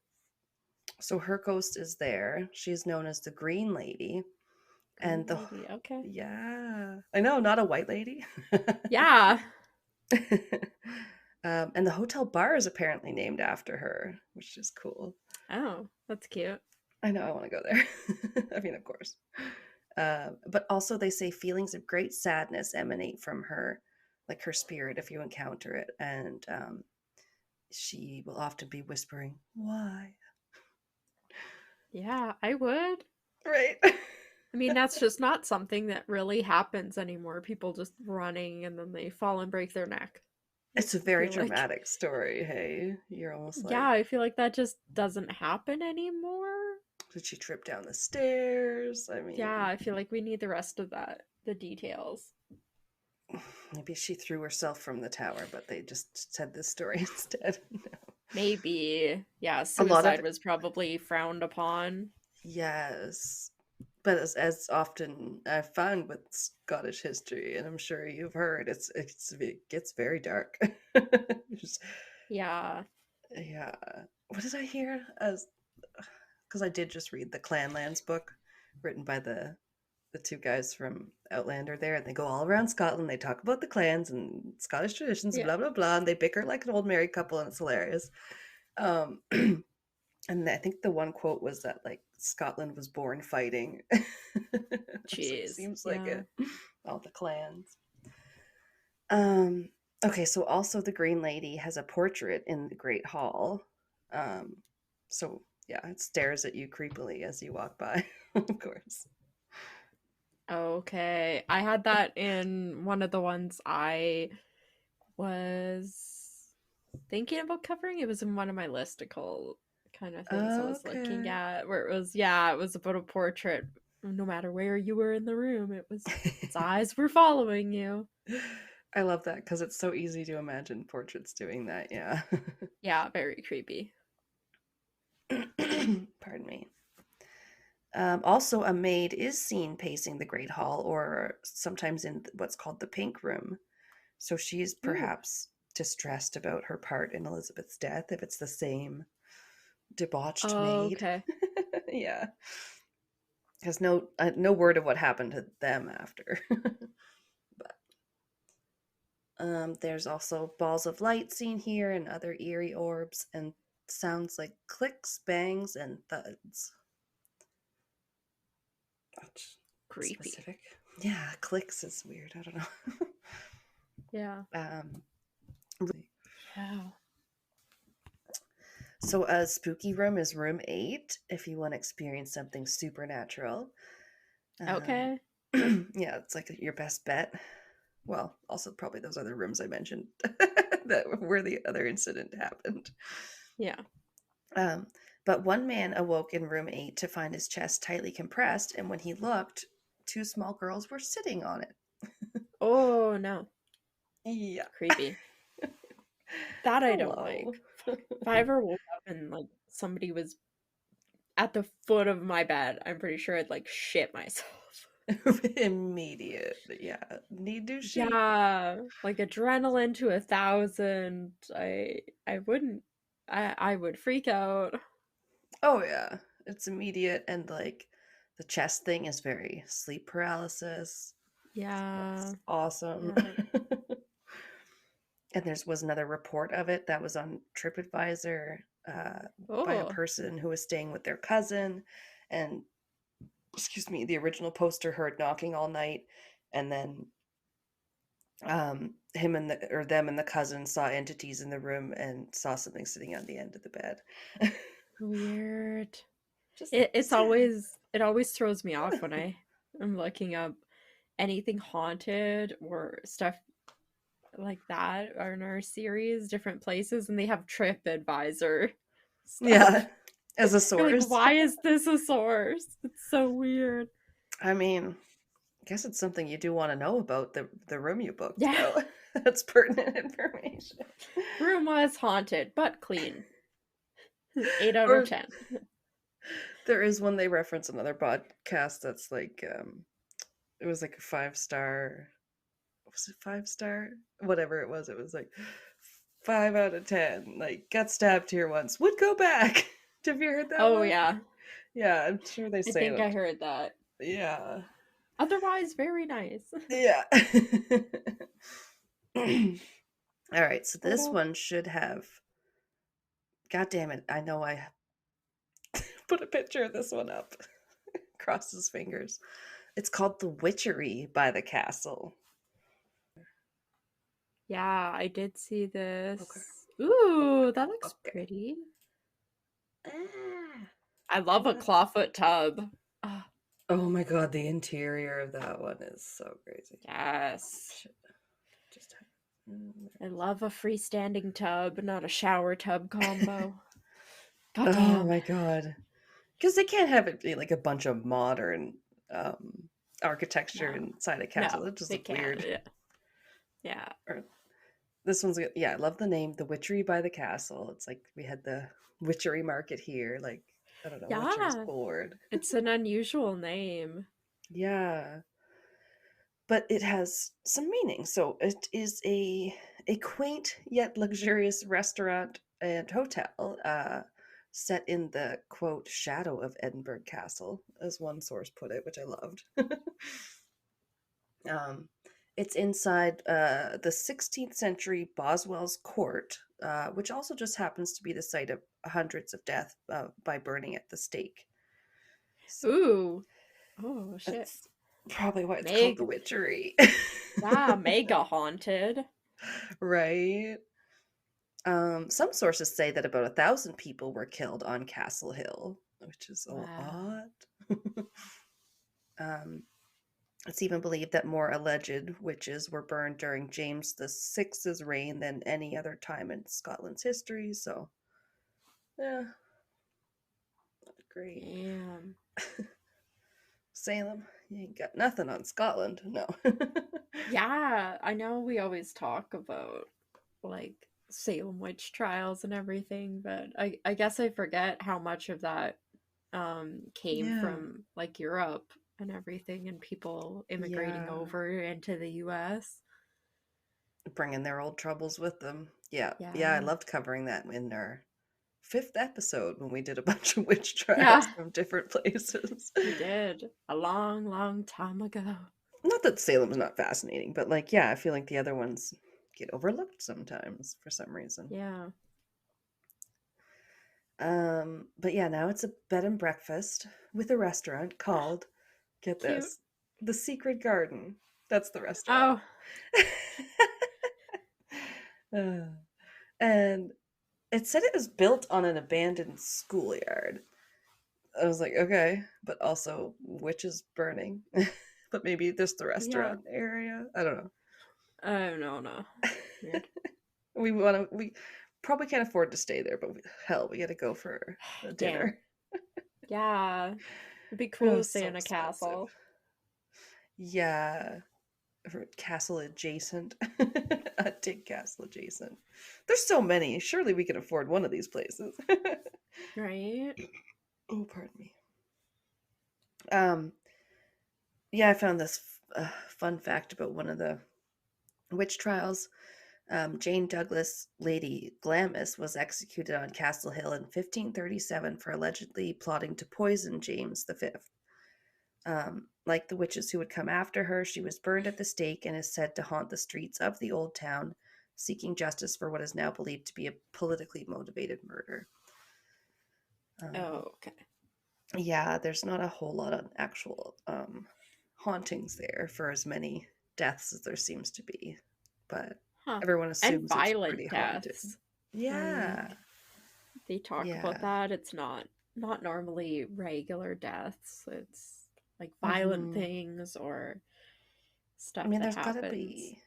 So her ghost is there. She's known as the Green Lady. And Green lady, okay. yeah, I know, not a white lady. Yeah. And the hotel bar is apparently named after her, which is cool. Oh, that's cute. I know, I want to go there. I mean, of course. But also, they say feelings of great sadness emanate from her, like her spirit, if you encounter it. And she will often be whispering, "Why?" Yeah, I would. Right? I mean, that's just not something that really happens anymore. People just running and then they fall and break their neck. It's a I very feel like, dramatic story, hey? You're almost yeah, like, I feel like that just doesn't happen anymore. did she trip down the stairs? I Yeah, mean, I feel like we need the rest of that, the details. maybe she threw herself from the tower, but they just said this story instead. No. Maybe. Yeah, A lot of suicide was probably frowned upon. yes, but as often I've found with Scottish history, and I'm sure you've heard, it gets very dark. Just- Yeah. yeah, what did I hear? As because I did just read the Clanlands book, written by the two guys from Outlander there, and they go all around Scotland. They talk about the clans and Scottish traditions, Yeah. blah blah blah, and they bicker like an old married couple, and it's hilarious. Um, and I think the one quote was that like Scotland was born fighting. So it Jeez. seems like Yeah. it. All the clans. Okay, so also the Green Lady has a portrait in the Great Hall. Um, so yeah, it stares at you creepily as you walk by, of course. Okay. I had that in one of the ones I was thinking about covering. It was in one of my listicle kind of things I was looking Okay. at, where it was about a portrait. No matter where you were in the room, its eyes were following you. I love that because it's so easy to imagine portraits doing that. Yeah. Yeah, very creepy. Pardon me. Also, a maid is seen pacing the Great Hall, or sometimes in what's called the Pink Room. So she's Ooh. perhaps distressed about her part in Elizabeth's death, if it's the same debauched maid. Okay. Yeah. There's no word of what happened to them after. But there's also balls of light seen here and other eerie orbs, and sounds like clicks, bangs, and thuds. That's Creepy. specific. Yeah, clicks is weird. I don't know. Yeah. Yeah. So a spooky room is room 8 if you want to experience something supernatural. Okay. Yeah, it's like your best bet. Well, also probably those other rooms I mentioned that where the other incident happened. Yeah. But one man awoke in room 8 to find his chest tightly compressed, and when he looked, 2 small girls were sitting on it. Oh no. Yeah. Creepy. That I don't Hello. like. If I ever woke up and like somebody was at the foot of my bed, I'm pretty sure I'd like shit myself. Immediate. Yeah. Need do she? Yeah, like adrenaline to 1,000. I wouldn't. I would freak out. Oh yeah. It's immediate, and like the chest thing is very sleep paralysis. Yeah. That's awesome. Yeah. And was another report of it that was on TripAdvisor by a Oh. person who was staying with their cousin, and excuse me, the original poster heard knocking all night, and then him and them and the cousin saw entities in the room and saw something sitting on the end of the bed. Weird. Just It always throws me off when I'm looking up anything haunted or stuff like that in our series, different places, and they have TripAdvisor stuff. Yeah, as a You're like, source. why is this a source? It's so weird. I mean, I guess it's something you do want to know about the room you booked. Yeah. Though. That's pertinent information. Room was haunted, but clean. 8 out Or of 10. there is one they reference another podcast that's like, it was like a 5-star. Was it 5-star? Whatever it was like 5 out of 10. Like, got stabbed here once. Would go back. Have you heard that? Oh, one? yeah. Yeah, I'm sure they I say think it. I heard that. Yeah. Otherwise, very nice. Yeah. All right, so this one should have. God damn it! I know I put a picture of this one up. Cross his fingers. It's called The Witchery by the Castle. Yeah, I did see this. Okay. Ooh, that looks Okay. pretty. Ah. I love a clawfoot tub. Oh, Oh my god, the interior of that one is so crazy. yes. Shit. Just I love a freestanding tub, not a shower tub combo. oh Goddamn. my god. Because they can't have it be like a bunch of modern architecture No. inside a castle. No, It just they looks can't. weird. Yeah. Or, this one's I love the name, The Witchery by the Castle. It's like we had the witchery market here, like I don't know, Yeah. Witcher's Board. It's an unusual name. Yeah. But it has some meaning. So it is a quaint yet luxurious restaurant and hotel set in the quote shadow of Edinburgh Castle, as one source put it, which I loved. It's inside the 16th century Boswell's Court, which also just happens to be the site of hundreds of deaths by burning at the stake. So Ooh. Oh, shit. that's probably why it's called The Witchery. Yeah, mega haunted. Right. Some sources say that about 1,000 people were killed on Castle Hill, which is a lot. It's even believed that more alleged witches were burned during James VI's reign than any other time in Scotland's history. So, yeah, great. Damn. Salem, you ain't got nothing on Scotland, no. Yeah, I know we always talk about like Salem witch trials and everything, but I guess I forget how much of that came from like Europe and everything and people immigrating over into the US. Bringing their old troubles with them. Yeah, I loved covering that in our 5th episode when we did a bunch of witch trials from different places. We did a long time ago. Not that Salem's not fascinating, but like, yeah, I feel like the other ones get overlooked sometimes for some reason. Yeah. But yeah, now it's a bed and breakfast with a restaurant called, get this, The Secret Garden. That's the restaurant. Oh. And it said it was built on an abandoned schoolyard. I was like, okay, but also witches burning. But maybe just the restaurant area. I don't know. No. Weird. We probably can't afford to stay there, but we gotta go for a dinner. Yeah. It'd be cool to stay in a castle. Yeah. Castle adjacent. A dig castle adjacent. There's so many. Surely we can afford one of these places. Right? Oh, pardon me. Yeah, I found this fun fact about one of the witch trials. Jane Douglas, Lady Glamis, was executed on Castle Hill in 1537 for allegedly plotting to poison James V. Like the witches who would come after her, she was burned at the stake and is said to haunt the streets of the old town, seeking justice for what is now believed to be a politically motivated murder. Okay. Yeah, there's not a whole lot of actual hauntings there for as many deaths as there seems to be, but Huh. everyone And assumes it's violent pretty haunted. deaths. Yeah, They talk about yeah. that. It's not normally regular deaths. It's like violent Hmm. things or I stuff mean, that there's gotta happens. be,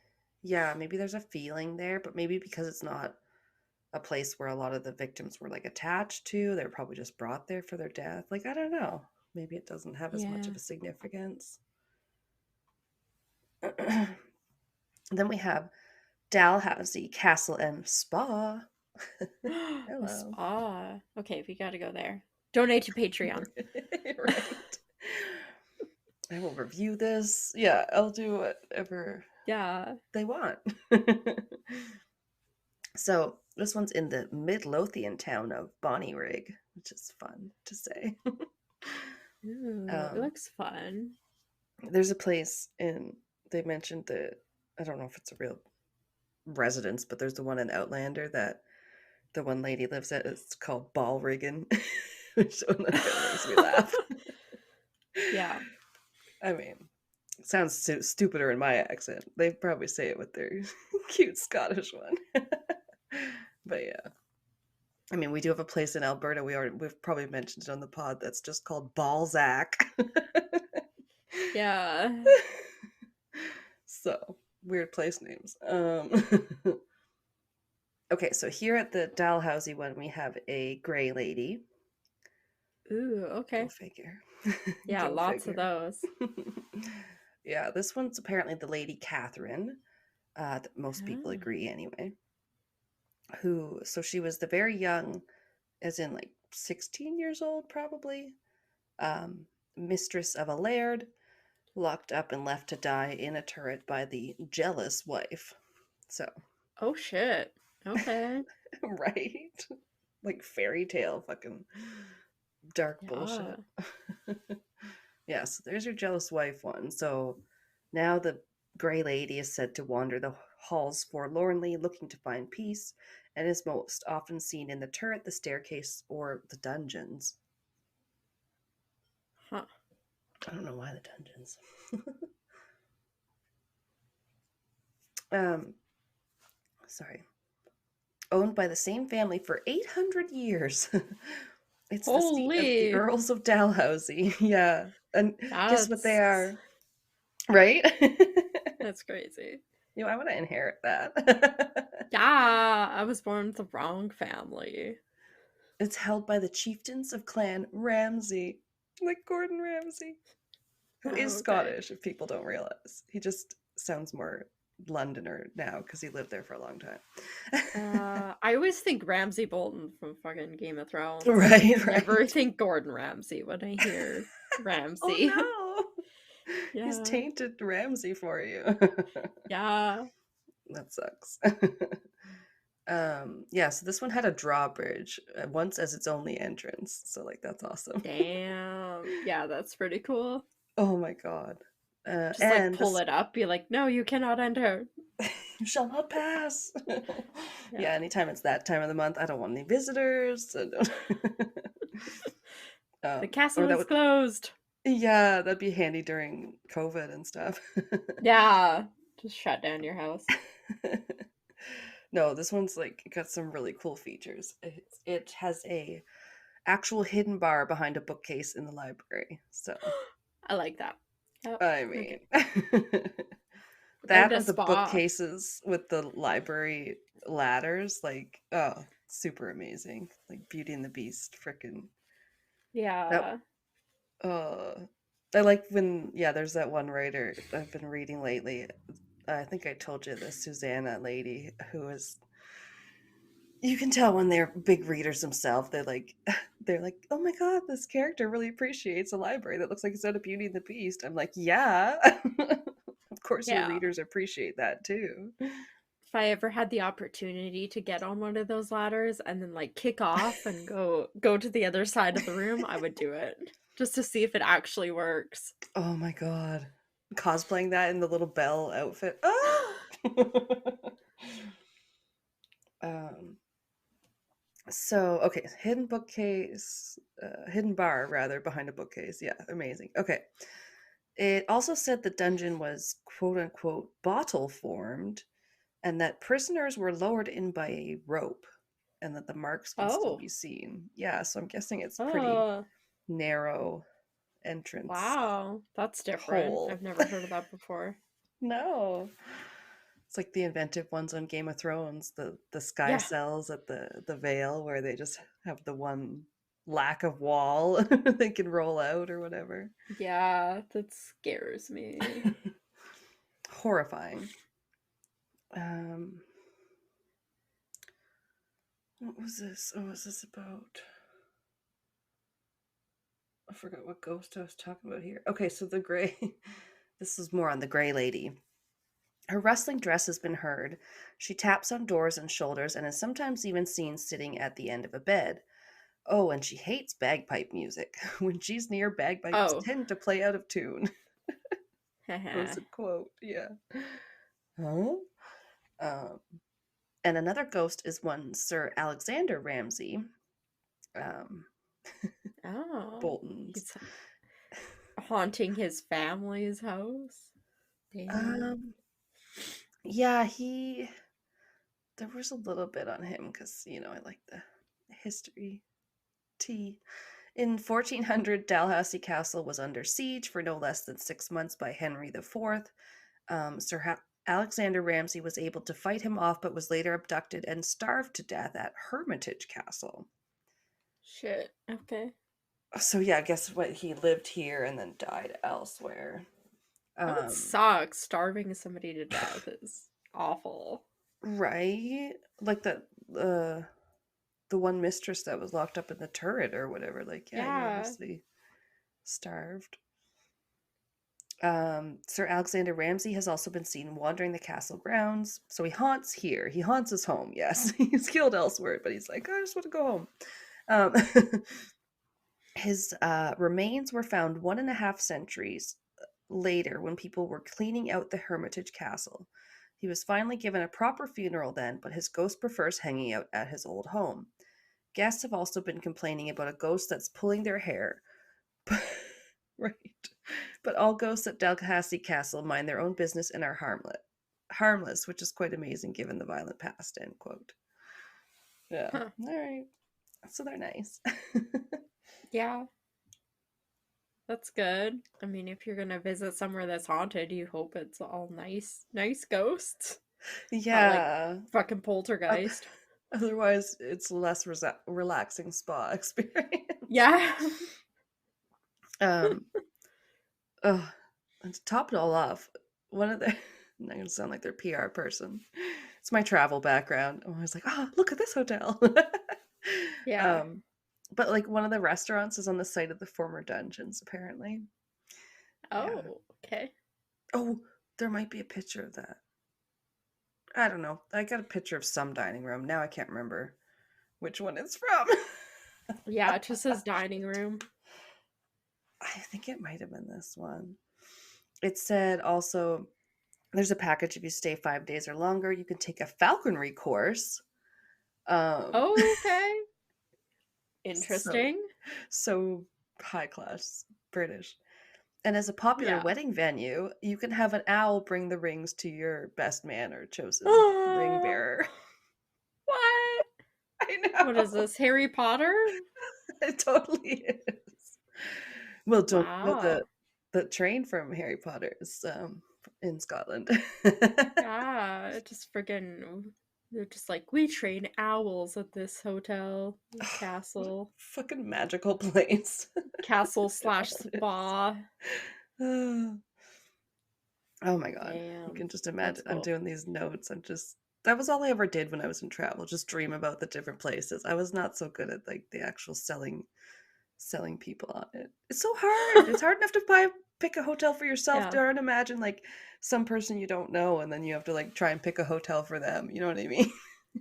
yeah, maybe there's a feeling there, but maybe because it's not a place where a lot of the victims were like attached to, they're probably just brought there for their death. Like, I don't know. Maybe it doesn't have as much Yeah. of a significance. Then we have Dalhousie Castle and Spa. A Hello. spa. Okay, we gotta go there. Donate to Patreon. Right. I will review this. Yeah, I'll do whatever Yeah. they want. So this one's in the Midlothian town of Bonnyrigg, which is fun to say. Ooh, it looks fun. There's a place in, they mentioned I don't know if it's a real residence, but there's the one in Outlander that the one lady lives at. It's called Ballriggin, which kind of makes me laugh. Yeah. I mean, it sounds stupider in my accent. They probably say it with their cute Scottish one. But yeah. I mean, we do have a place in Alberta. We've probably mentioned it on the pod that's just called Balzac. Yeah. So, weird place names. Okay, so here at the Dalhousie one, we have a gray lady. Ooh, Go okay. figure. Yeah, Go lots of figure. those. Yeah, this one's apparently the Lady Catherine. That most people Ah. agree anyway. So she was the very young, as in like 16 years old, probably, mistress of a laird, locked up and left to die in a turret by the jealous wife. So, Oh shit. Okay. right? Like fairy tale fucking dark Yeah. bullshit. Yeah, so there's your jealous wife one. So now the Grey Lady is said to wander the halls forlornly, looking to find peace, and is most often seen in the turret, the staircase, or the dungeons. Huh. I don't know why the dungeons. um, sorry. Owned by the same family for 800 years. It's the seat of the Holy. Earls of Dalhousie. Yeah. And guess what they That's are? Right? that's crazy. I want to inherit that. Yeah, I was born with the wrong family. It's held by the chieftains of Clan Ramsay, like Gordon Ramsay, who is Okay. Scottish, if people don't realize. He just sounds more Londoner now because he lived there for a long time. I always think Ramsay Bolton from fucking Game of Thrones. Right, Never right. think Gordon Ramsay when I hear Oh Ramsay. no! He's Yeah. tainted Ramsay for you. Yeah. That sucks. Yeah, so this one had a drawbridge once as its only entrance. So like that's awesome. Damn. Yeah, that's pretty cool. Oh my god. Just like And pull this it up, be like, no, you cannot enter. you shall not pass. Yeah. Yeah, anytime it's that time of the month, I don't want any visitors. The Or castle that is would, closed. yeah, that'd be handy during COVID and stuff. Yeah. Just shut down your house. No, this one's like got some really cool features. It has a actual hidden bar behind a bookcase in the library. So, I like that. Yep. I Okay. mean, And that a or the spa. bookcases with the library ladders, like, oh, super amazing. Like Beauty and the Beast, freaking that. Yeah. Uh, I like when, yeah, there's that one writer I've been reading lately. I think I told you the Susanna lady who is, you can tell when they're big readers themselves. They're like, oh my god, this character really appreciates a library that looks like it's out of Beauty and the Beast. I'm like, yeah, of course your Yeah. readers appreciate that too. If I ever had the opportunity to get on one of those ladders and then like kick off and go to the other side of the room, I would do it just to see if it actually works. Oh my god, cosplaying that in the little Belle outfit. Ah! um So, okay, hidden bookcase, hidden bar rather, behind a bookcase. Yeah, amazing. Okay. It also said the dungeon was quote unquote bottle formed and that prisoners were lowered in by a rope and that the marks can still Oh. be seen. Yeah, so I'm guessing it's pretty Oh. narrow entrance Wow. That's different. hole. I've never heard of that before. No. It's like the inventive ones on Game of Thrones, the sky Yeah. cells at the Vale where they just have the one lack of wall they can roll out or whatever. Yeah, that scares me. Horrifying. What was this? What was this about? I forgot what ghost I was talking about here. Okay, so the gray. This is more on the gray lady. Her rustling dress has been heard. She taps on doors and shoulders and is sometimes even seen sitting at the end of a bed. Oh, and she hates bagpipe music. When she's near, bagpipes Oh. tend to play out of tune. That was Haha. a quote. Yeah. Huh? Um, and another ghost is one Sir Alexander Ramsay. Um, Oh. Bolton's. He's haunting his family's house. Damn. Yeah, there was a little bit on him because, I like the history tea. In 1400, Dalhousie Castle was under siege for no less than 6 months by Henry IV. Alexander Ramsay was able to fight him off, but was later abducted and starved to death at Hermitage Castle. Shit. Okay. So yeah, I guess he lived here and then died elsewhere. That would suck. Starving somebody to death is awful. Right? Like the one mistress that was locked up in the turret or whatever. Like, yeah, you're obviously starved. Sir Alexander Ramsay has also been seen wandering the castle grounds. So he haunts here. He haunts his home, yes. He's killed elsewhere, but he's like, I just want to go home. His remains were found 1.5 centuries later when people were cleaning out the Hermitage Castle. He was finally given a proper funeral then, but his ghost prefers hanging out at his old home. Guests have also been complaining about a ghost that's pulling their hair. Right. But all ghosts at Dalhousie Castle mind their own business and are harmless, which is quite amazing given the violent past, end quote. Yeah. Huh. All right. So they're nice. Yeah. That's good. I mean, if you're gonna visit somewhere that's haunted, you hope it's all nice ghosts. Yeah. Not like fucking poltergeist. Otherwise, it's less relaxing spa experience. Yeah. And to top it all off, one of the I'm not gonna sound like their PR person. It's my travel background. I was like, look at this hotel. Yeah. But like one of the restaurants is on the site of the former dungeons, apparently. Oh, okay. Oh, there might be a picture of that. I don't know. I got a picture of some dining room. Now I can't remember which one it's from. Yeah, it just says dining room. I think it might have been this one. It said also, there's a package if you stay 5 days or longer. You can take a falconry course. Okay. Interesting. So high class British. And as a popular wedding venue, you can have an owl bring the rings to your best man or chosen ring bearer. What? I know. What is this, Harry Potter? It totally is. Well, don't Wow. the train from Harry Potter is in Scotland. Yeah, just friggin'. They're just like, we train owls at this hotel, castle. Fucking magical place. Castle / spa. Oh my god. Damn, You can just imagine. cool. I'm doing these notes. That was all I ever did when I was in travel, just dream about the different places. I was not so good at like the actual selling people on it. It's so hard. It's hard enough to pick a hotel for yourself. Don't imagine like some person you don't know and then you have to like try and pick a hotel for them. You know what I mean?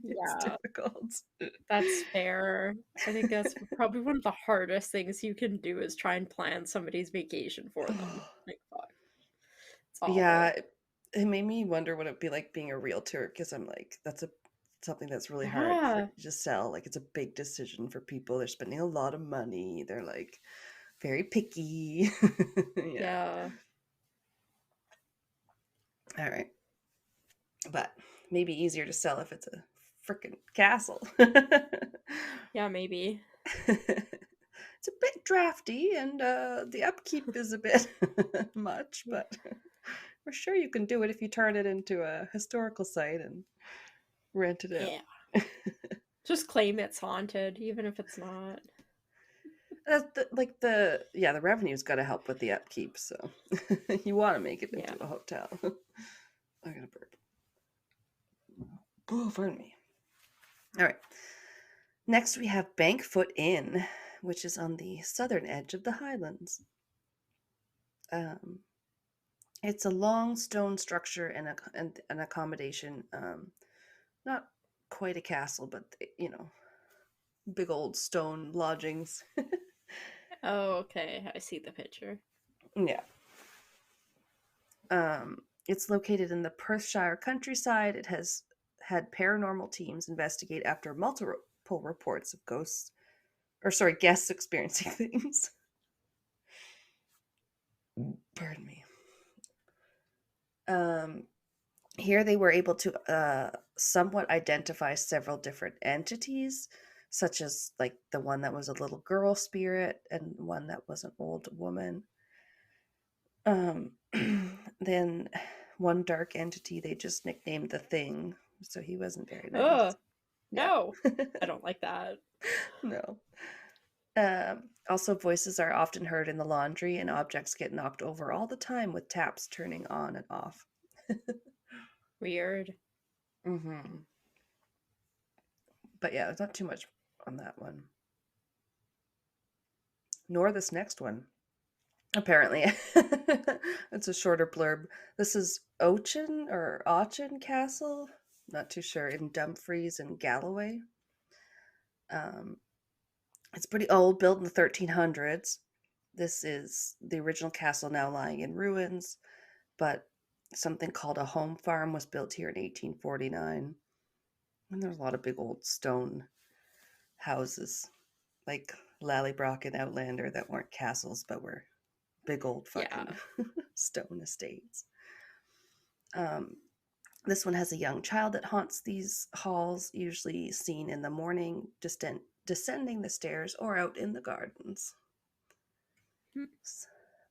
It's difficult. That's fair. I think that's probably one of the hardest things you can do is try and plan somebody's vacation for them. Like, fuck. It's awful. Yeah, it made me wonder what it'd be like being a realtor because I'm like, that's a something that's really hard for you to sell. Like, it's a big decision for people. They're spending a lot of money. They're like very picky. Yeah. All right. But maybe easier to sell if it's a freaking castle. Yeah, maybe. It's a bit drafty, and the upkeep is a bit much, but we're sure you can do it if you turn it into a historical site and rent it out. Yeah. Just claim it's haunted, even if it's not. The revenue's got to help with the upkeep, so you want to make it into a hotel. I'm gonna burp. Oh, pardon me. All right. Next, we have Bankfoot Inn, which is on the southern edge of the Highlands. It's a long stone structure and an accommodation. Not quite a castle, but big old stone lodgings. Oh, okay. I see the picture. Yeah. It's located in the Perthshire countryside. It has had paranormal teams investigate after multiple reports of guests experiencing things. Pardon me. Here they were able to somewhat identify several different entities, such as like the one that was a little girl spirit and one that was an old woman. Then one dark entity they just nicknamed the Thing, so he wasn't very nice. Oh, no. I don't like that. No. Also, voices are often heard in the laundry, and objects get knocked over all the time with taps turning on and off. Weird. Mm-hmm. But yeah, there's not too much on that one. Nor this next one. Apparently. It's a shorter blurb. This is Auchen Castle. Not too sure. In Dumfries and Galloway. It's pretty old, built in the 1300s. This is the original castle, now lying in ruins, but something called a home farm was built here in 1849. And there's a lot of big old stone houses, like Lallybroch and Outlander, that weren't castles, but were big old fucking stone estates. This one has a young child that haunts these halls, usually seen in the morning, descending the stairs or out in the gardens.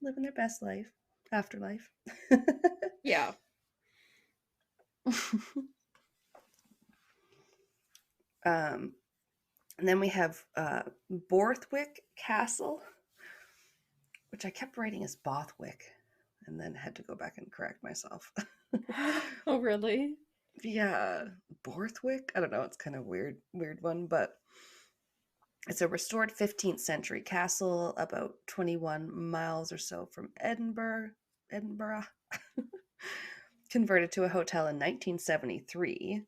Living their best life, afterlife. Yeah. And then we have Borthwick Castle, which I kept writing as Bothwick, and then had to go back and correct myself. Oh, really? Yeah, Borthwick? I don't know, it's kind of weird one, but it's a restored 15th century castle about 21 miles or so from Edinburgh. Converted to a hotel in 1973.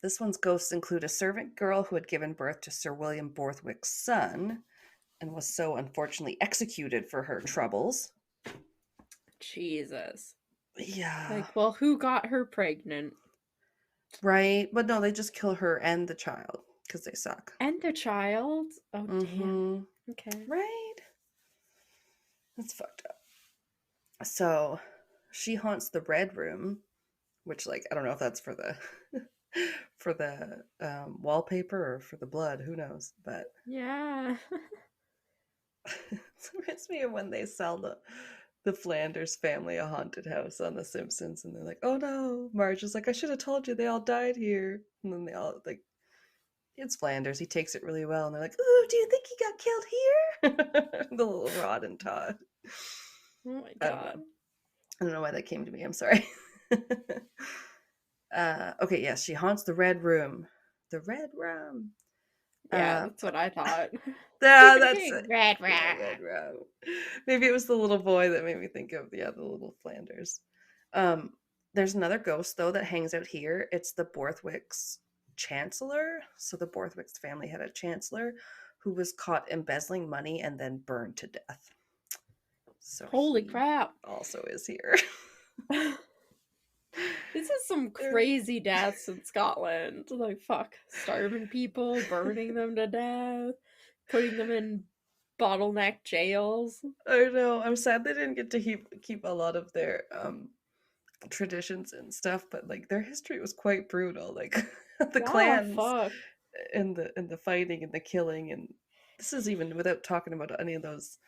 This one's ghosts include a servant girl who had given birth to Sir William Borthwick's son and was so unfortunately executed for her troubles. Jesus. Yeah. Like, well, who got her pregnant? Right? But no, they just kill her and the child because they suck. And the child? Oh, damn. Okay. Right? That's fucked up. So she haunts the Red Room, which, like, I don't know if that's for the wallpaper or for the blood, who knows, but yeah. it reminds me of when they sell the Flanders family a haunted house on The Simpsons, and they're like, oh no, Marge is like, I should have told you they all died here, and then they all like, it's Flanders, he takes it really well, and they're like, ooh, do you think he got killed here? The little Rod and Todd. Oh my god. I don't know why that came to me, I'm sorry. Okay, yes, she haunts the Red Room. The Red Room. Yeah, that's what I thought. Yeah, that's it. Red Room. Red Room. Maybe it was the little boy that made me think of the little Flanders. There's another ghost though that hangs out here. It's the Borthwick's chancellor. So the Borthwick's family had a chancellor who was caught embezzling money and then burned to death. So holy crap. also is here. This is some crazy deaths in Scotland. Like, fuck. Starving people, burning them to death, putting them in bottleneck jails. I know. I'm sad they didn't get to keep a lot of their traditions and stuff, but like their history was quite brutal. Like the Yeah, clans fuck. and the fighting and the killing, and this is even without talking about any of those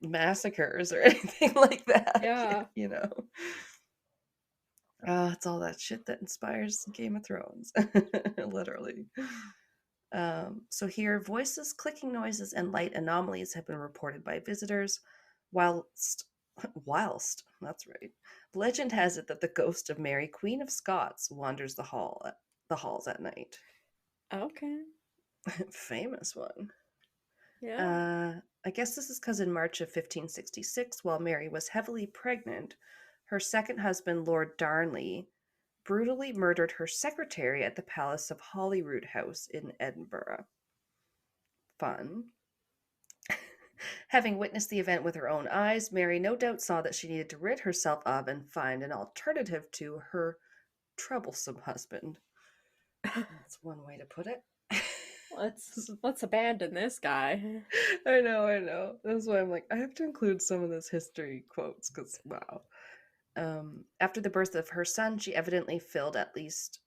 massacres or anything like that. Yeah. You know. It's all that shit that inspires Game of Thrones, literally. So here, voices, clicking noises, and light anomalies have been reported by visitors, whilst, that's right. Legend has it that the ghost of Mary, Queen of Scots, wanders the halls at night. Okay. Famous one. Yeah. I guess this is because in March of 1566, while Mary was heavily pregnant, her second husband, Lord Darnley, brutally murdered her secretary at the Palace of Holyrood House in Edinburgh. Fun. Having witnessed the event with her own eyes, Mary no doubt saw that she needed to rid herself of and find an alternative to her troublesome husband. That's one way to put it. Let's abandon this guy. I know. That's why I'm like, I have to include some of this history quotes because wow. After the birth of her son, she evidently filled at least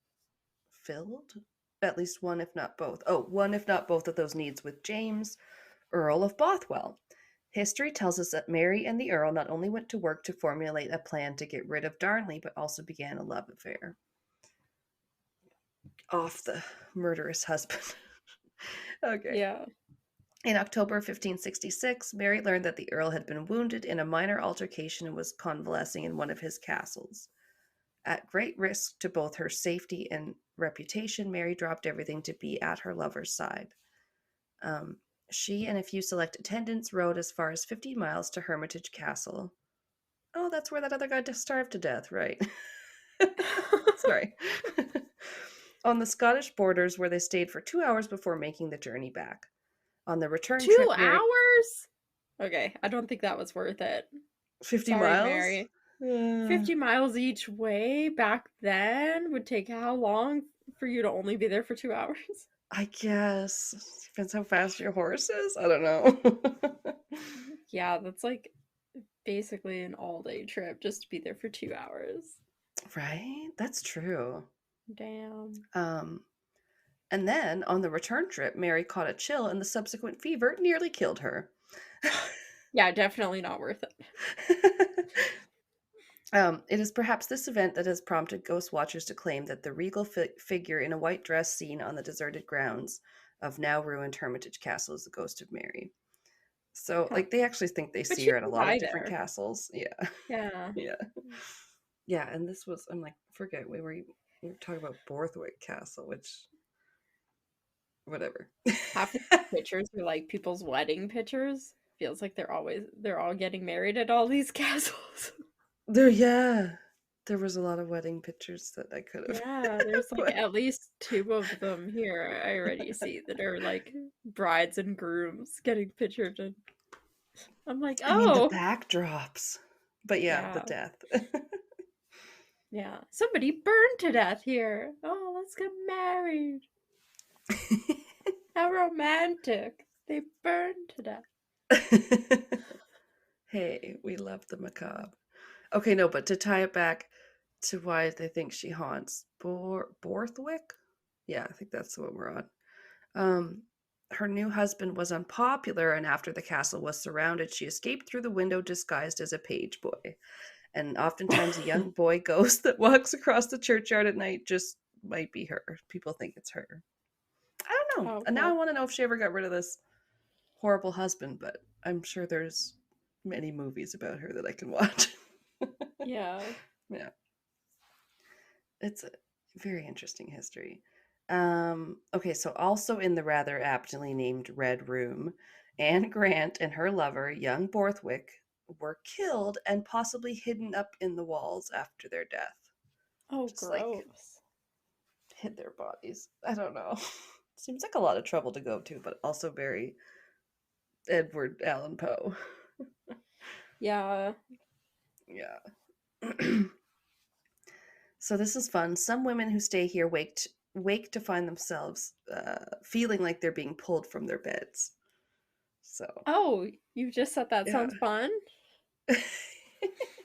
one, if not both. One, if not both of those needs with James, Earl of Bothwell. History tells us that Mary and the Earl not only went to work to formulate a plan to get rid of Darnley, but also began a love affair. Off the murderous husband. Okay. Yeah. In October 1566, Mary learned that the Earl had been wounded in a minor altercation and was convalescing in one of his castles. At great risk to both her safety and reputation, Mary dropped everything to be at her lover's side. She and a few select attendants rode as far as 50 miles to Hermitage Castle. Oh, that's where that other guy just starved to death, right? Sorry. On the Scottish borders, where they stayed for 2 hours before making the journey back. On the return 2 trip, Mary... hours? Okay, I don't think that was worth it. 50 Sorry, miles? Mary. 50 miles each way back then would take how long for you to only be there for 2 hours? I guess. Depends how fast your horse is. I don't know. Yeah, that's like basically an all-day trip just to be there for 2 hours. Right? That's true. Damn. And then on the return trip, Mary caught a chill and the subsequent fever nearly killed her. Yeah, definitely not worth it. It is perhaps this event that has prompted ghost watchers to claim that the regal figure in a white dress seen on the deserted grounds of now ruined Hermitage Castle is the ghost of Mary. So, like, they actually think they see her at a lot of different castles. Yeah. Yeah. Yeah, and this was, I'm like, forget, we were talking about Borthwick Castle, which, whatever. Half the pictures are like people's wedding pictures. Feels like they're all getting married at all these castles. There was a lot of wedding pictures that I could have. Yeah, there's like at least 2 of them here. I already see that are like brides and grooms getting pictured, and I'm like, oh, I mean, the backdrops. But yeah, the death. Yeah, somebody burned to death here. Oh, let's get married. How romantic. They burned to death. Hey, we love the macabre. Okay, no, but to tie it back to why they think she haunts Borthwick? Yeah, I think that's the one we're on. Her new husband was unpopular, and after the castle was surrounded, she escaped through the window disguised as a page boy. And oftentimes a young boy ghost that walks across the churchyard at night just might be her. People think it's her. I don't know. Oh, And now I want to know if she ever got rid of this horrible husband, but I'm sure there's many movies about her that I can watch. Yeah. Yeah. It's a very interesting history. Okay, so also in the rather aptly named Red Room, Anne Grant and her lover, young Borthwick, were killed and possibly hidden up in the walls after their death. Oh, Just gross. like hid their bodies. I don't know. Seems like a lot of trouble to go to, but also very Edward Allan Poe. Yeah. Yeah. So this is fun. Some women who stay here wake to find themselves feeling like they're being pulled from their beds. So Oh, you just said that yeah. sounds fun.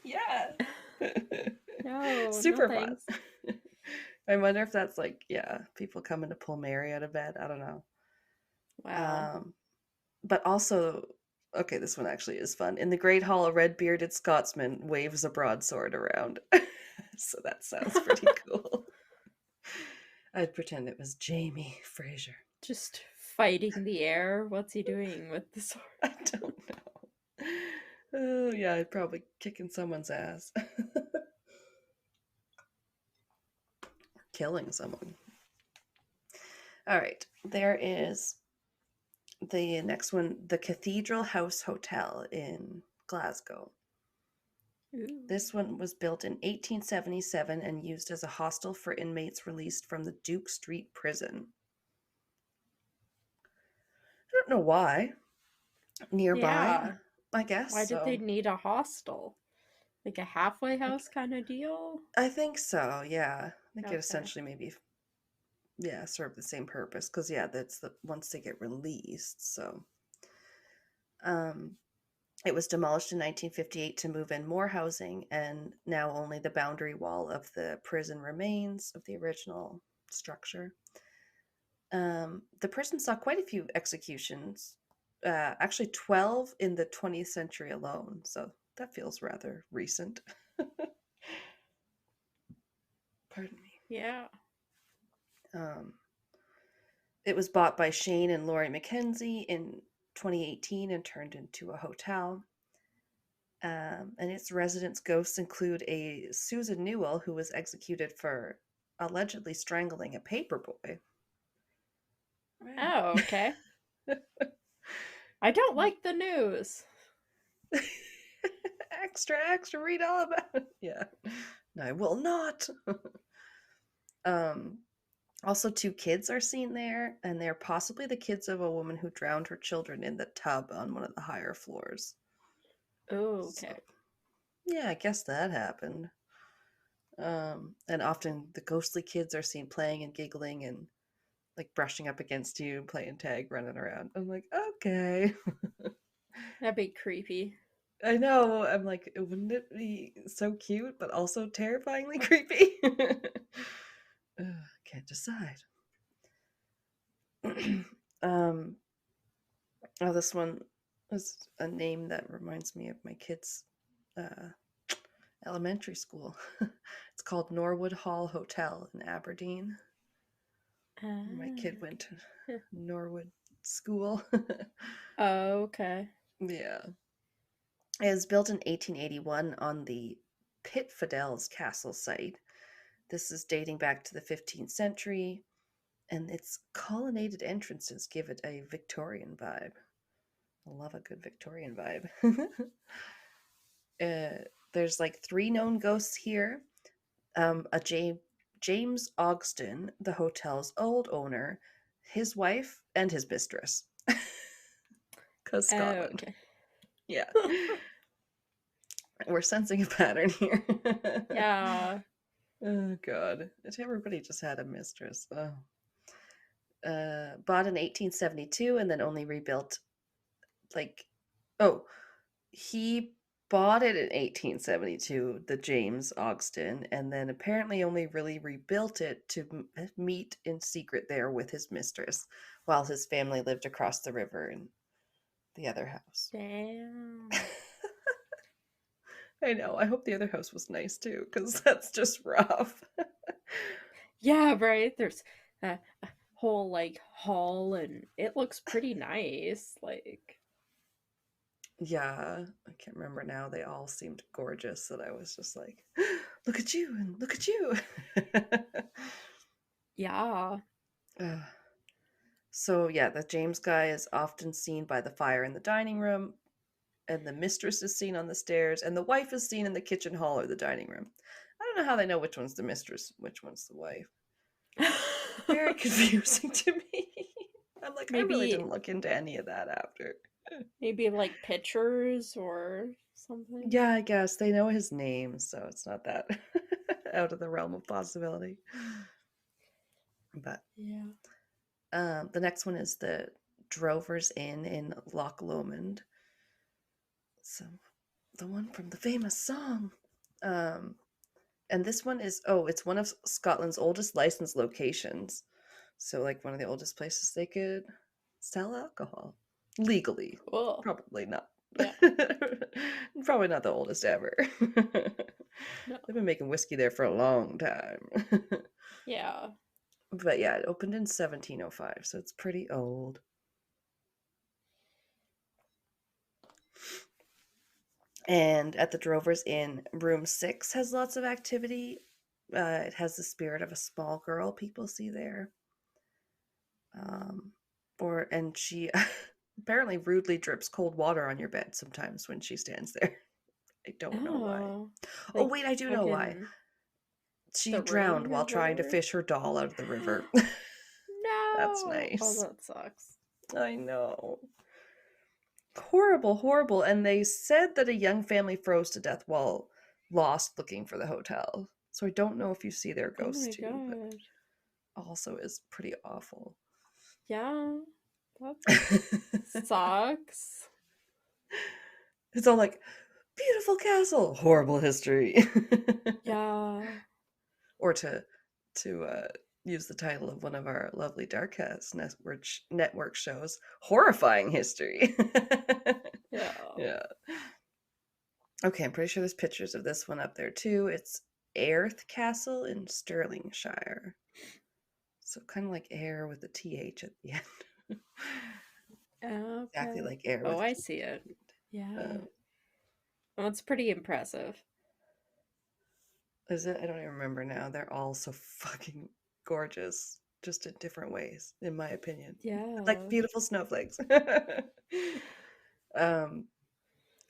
Yeah. No, Super no fun. thanks. I wonder if that's like, yeah, people coming to pull Mary out of bed. I don't know. Wow. But also, okay, this one actually is fun. In the Great Hall, a red-bearded Scotsman waves a broadsword around. So that sounds pretty cool. I'd pretend it was Jamie Fraser. Just fighting the air. What's he doing with the sword? I don't know. Oh, yeah, I'd probably kicking someone's ass. Killing someone. All right, there is the next one, the Cathedral House Hotel in Glasgow. Ooh. This one was built in 1877 and used as a hostel for inmates released from the Duke Street prison. I don't know why. Nearby, Yeah. I guess. Why did so. they need a hostel? Like a halfway house kind of deal? I think so, yeah. I think it Okay. essentially maybe, yeah, served the same purpose. Because, yeah, that's the once they get released, so. It was demolished in 1958 to move in more housing, and now only the boundary wall of the prison remains of the original structure. The prison saw quite a few executions, actually 12 in the 20th century alone, so that feels rather recent. Pardon me. Yeah. It was bought by Shane and Laurie McKenzie in 2018 and turned into a hotel. And its residents' ghosts include a Susan Newell, who was executed for allegedly strangling a paperboy. Oh, okay. I don't like the news. Extra, read all about it. Yeah. No, I will not. Also, 2 kids are seen there, and they're possibly the kids of a woman who drowned her children in the tub on one of the higher floors. Oh, So, okay. yeah, I guess that happened. And often the ghostly kids are seen playing and giggling and like brushing up against you, playing tag, running around. I'm like, okay. That'd be creepy. I know. I'm like, wouldn't it be so cute, but also terrifyingly creepy? Can't decide. Oh, this one is a name that reminds me of my kids' elementary school. It's called Norwood Hall Hotel in Aberdeen. My kid went to Norwood School. Oh, okay. Yeah. It was built in 1881 on the Pitfidels Castle site. This is dating back to the 15th century, and its colonnaded entrances give it a Victorian vibe. I love a good Victorian vibe. There's like 3 known ghosts here. James Ogston, the hotel's old owner, his wife, and his mistress. Because Oh, Scotland. okay. Yeah. We're sensing a pattern here. Yeah. Oh, God. Everybody just had a mistress. Oh. Bought in 1872 and then only rebuilt he bought it in 1872, the James Ogston, and then apparently only really rebuilt it to meet in secret there with his mistress while his family lived across the river in the other house. Damn. I know. I hope the other house was nice too, because that's just rough. Yeah, right. There's a whole like hall, and it looks pretty nice. Like, Yeah, I can't remember now. They all seemed gorgeous that I was just like, look at you and look at you. yeah. So, yeah, the James guy is often seen by the fire in the dining room, and the mistress is seen on the stairs, and the wife is seen in the kitchen hall or the dining room. I don't know how they know which one's the mistress, which one's the wife. Very confusing to me. I'm like, I really Maybe didn't look into any of that after. maybe like pictures or something. Yeah, I guess they know his name, so it's not that. out of the realm of possibility. But Yeah. the next one is the Drover's Inn in Loch Lomond. So the one from the famous song. And this one is, it's one of Scotland's oldest licensed locations. So like one of the oldest places they could sell alcohol legally. Cool. Probably not. Yeah. Probably not the oldest ever. No. They've been making whiskey there for a long time. Yeah. But yeah, it opened in 1705, so it's pretty old. And at the Drover's Inn, room 6 has lots of activity. It has the spirit of a small girl people see there. And she apparently rudely drips cold water on your bed sometimes when she stands there. I don't know why. Oh, Like wait, I do know why. fucking She the drowned rain while or trying to whatever? fish her doll out of the river. No. That's Oh, nice. that sucks. I know. Horrible, horrible. And they said that a young family froze to death while lost looking for the hotel. So I don't know if you see their Oh ghosts my too, but god. also is pretty awful. Yeah. That sucks. It's all like, beautiful castle, horrible history. Yeah. Or to use the title of one of our lovely Darkcast network shows, horrifying history. Yeah. Yeah. Okay, I'm pretty sure there's pictures of this one up there too. It's Airth Castle in Stirlingshire. So kind of like air with a TH at the end. Okay. Exactly like air. Oh, with I see it. Yeah. Um, Well, it's pretty impressive. is it? I don't even remember now. They're all so fucking gorgeous, just in different ways, in my opinion. Yeah. Like beautiful snowflakes.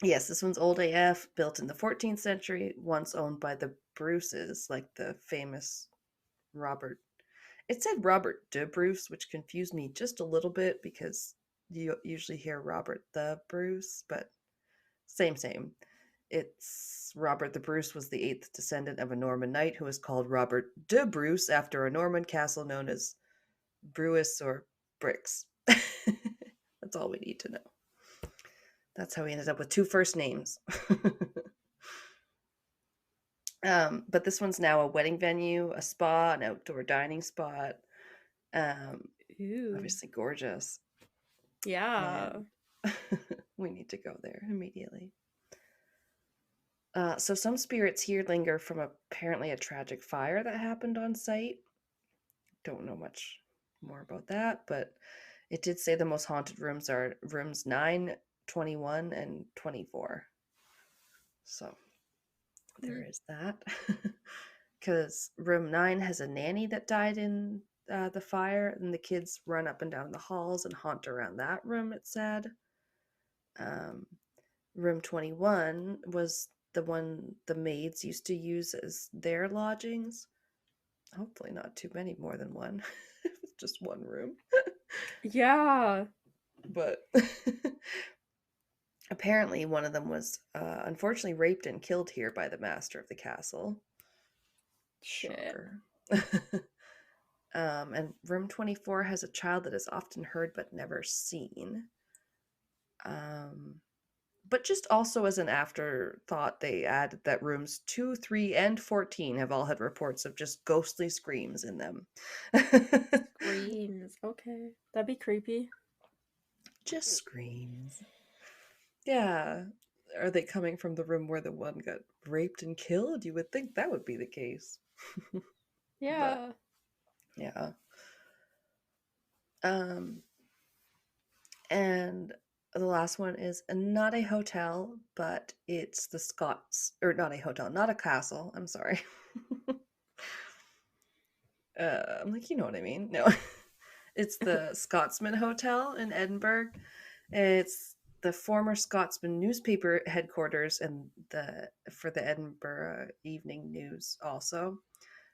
Yes, this one's old AF, built in the 14th century, once owned by the Bruces, like the famous Robert. It said Robert de Bruce, which confused me just a little bit because you usually hear Robert the Bruce, but same. It's Robert the Bruce was the 8th descendant of a Norman knight who was called Robert de Bruce after a Norman castle known as Bruis or Brix. That's all we need to know. That's how we ended up with 2 first names. But this one's now a wedding venue, a spa, an outdoor dining spot. Ooh. Obviously gorgeous. Yeah. And we need to go there immediately. So some spirits here linger from apparently a tragic fire that happened on site. Don't know much more about that, but it did say the most haunted rooms are rooms 9, 21, and 24. So there is that. Because room 9 has a nanny that died in the fire, and the kids run up and down the halls and haunt around that room, it said. Room 21 was the one the maids used to use as their lodgings. Hopefully not too many more than one. Just one room. Yeah. But apparently one of them was unfortunately raped and killed here by the master of the castle. Shit. Shocker. And room 24 has a child that is often heard but never seen. But just also as an afterthought, they added that rooms 2, 3, and 14 have all had reports of just ghostly screams in them. Screams. Okay. That'd be creepy. Just screams. Yeah. Are they coming from the room where the one got raped and killed? You would think that would be the case. Yeah. But, yeah. And the last one is not a hotel, but it's the Scots, or not a hotel, not a castle. I'm sorry. I'm like, you know what I mean? No, it's the Scotsman Hotel in Edinburgh. It's the former Scotsman newspaper headquarters and for the Edinburgh Evening News also.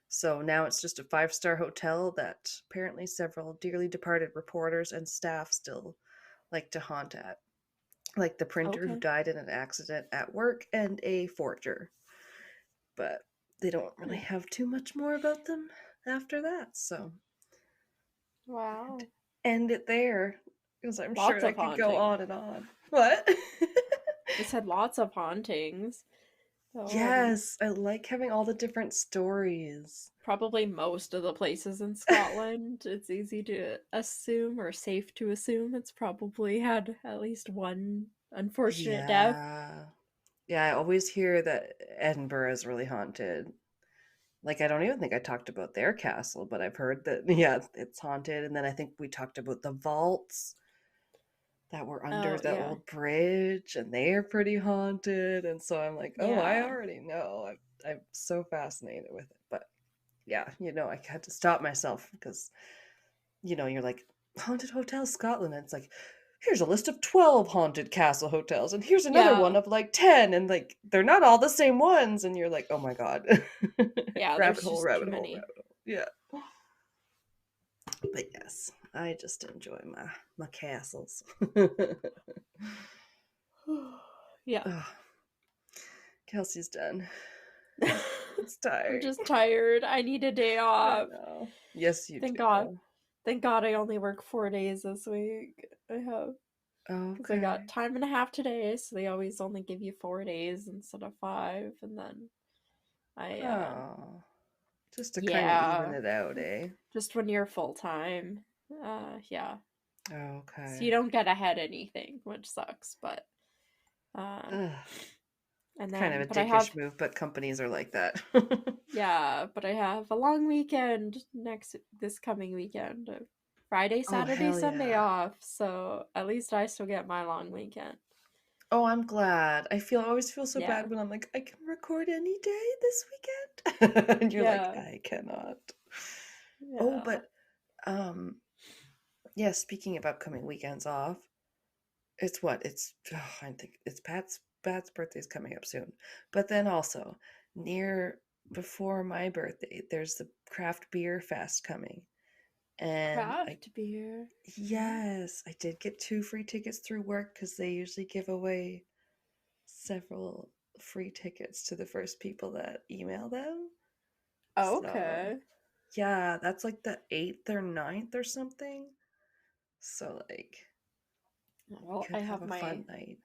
So now it's just a 5-star hotel that apparently several dearly departed reporters and staff still like to haunt at. Like the printer who Okay. died in an accident at work and a forger. But they don't really have too much more about them after that. So Wow. end it there, because I'm Lots sure I of could go haunting. on and on. What? I said lots of hauntings. So, Yes, I like having all the different stories. probably most of the places in Scotland, it's easy to assume or safe to assume it's probably had at least one unfortunate death. Yeah, I always hear that Edinburgh is really haunted. Like, I don't even think I talked about their castle, but I've heard that, yeah, it's haunted. And then I think we talked about the vaults that were under Oh, the yeah. old bridge, and they're pretty haunted. And so I'm like, oh, I Yeah. already know. I'm so fascinated with it. But yeah, I had to stop myself because, you're like, haunted hotel Scotland. And it's like, here's a list of 12 haunted castle hotels, and here's another Yeah. one of like 10. And like, they're not all the same ones. And you're like, oh my God. Yeah, rabbit there's hole, just rabbit too hole, many. rabbit hole. Yeah. But yes, I just enjoy my castles. Yeah. Ugh, Kelsey's done. It's I'm tired. just tired. I need a day I off. know. Yes, you Thank do. God. Thank God I only work 4 days this week. I have. Because I got Okay. time and a half today, so they always only give you 4 days instead of 5. And then Oh, just to kind of even yeah, it out, eh? just when you're full time. Yeah. So Okay. you don't get ahead anything, which sucks, but Ugh. and Kind then of a but I have dickish move, but companies are like that. yeah, but I have a long weekend this coming weekend. Friday, Oh, Saturday, hell Sunday yeah. off, so at least I still get my long weekend. Oh, I'm glad. Always feel so Yeah. bad when I'm like, I can record any day this weekend. And you're like, Yeah. I cannot. Oh, Yeah. but yeah, speaking of upcoming weekends off, I think it's Pat's birthday's coming up soon. But then also near before my birthday, there's the craft beer fest coming. And Craft beer. yes, I did get 2 free tickets through work because they usually give away several free tickets to the first people that email them. Oh, So okay. yeah, that's like the 8th or 9th or something. So like, Well, could have a fun night.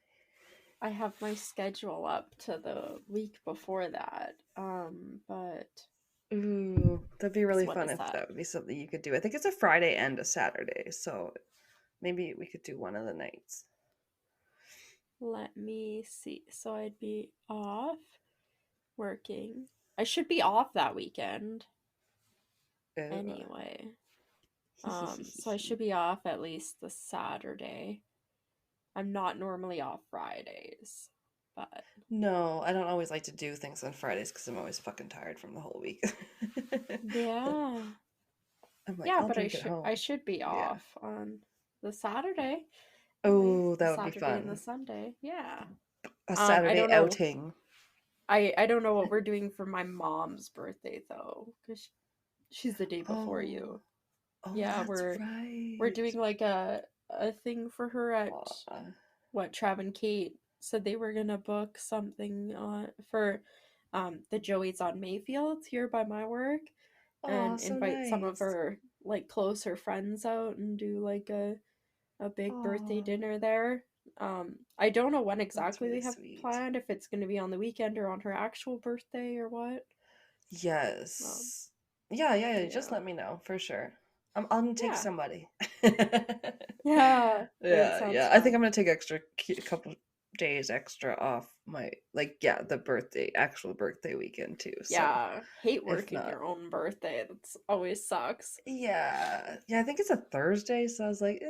I have my schedule up to the week before that. But Ooh, that'd be really when fun is if that? that would be something you could do. I think it's a Friday and a Saturday, so maybe we could do one of the nights. Let me see. So I'd be off working. I should be off that weekend Ooh. anyway. So I should be off at least the Saturday. I'm not normally off Fridays, but No, I don't always like to do things on Fridays because I'm always fucking tired from the whole week. yeah. I'm like, Yeah, I'll but drink at home. I should be Yeah. off on the Saturday. Oh, The that would be Saturday and the fun. Sunday. Yeah. A I Saturday don't know. outing. I don't know what we're doing for my mom's birthday though, because she's the day before Oh, you. oh, Yeah, that's we're right. doing like a thing for her at Aw. what Trav and Kate said they were gonna book something for the Joey's on Mayfield here by my work Aw, and so invite some of nice. her like closer friends out and do like a big birthday Aw, dinner there. I don't know when that's exactly really they have sweet. planned, if it's going to be on the weekend or on her actual birthday or what. Yes. Yeah. Just Yeah. let me know for sure. I'm gonna take Yeah. somebody. Yeah. It sounds Yeah. I think fun. I'm gonna take a couple days extra off the actual birthday weekend too. So Yeah. Hate if working not, your own birthday. That's always sucks. yeah, I think it's a Thursday, so I was like,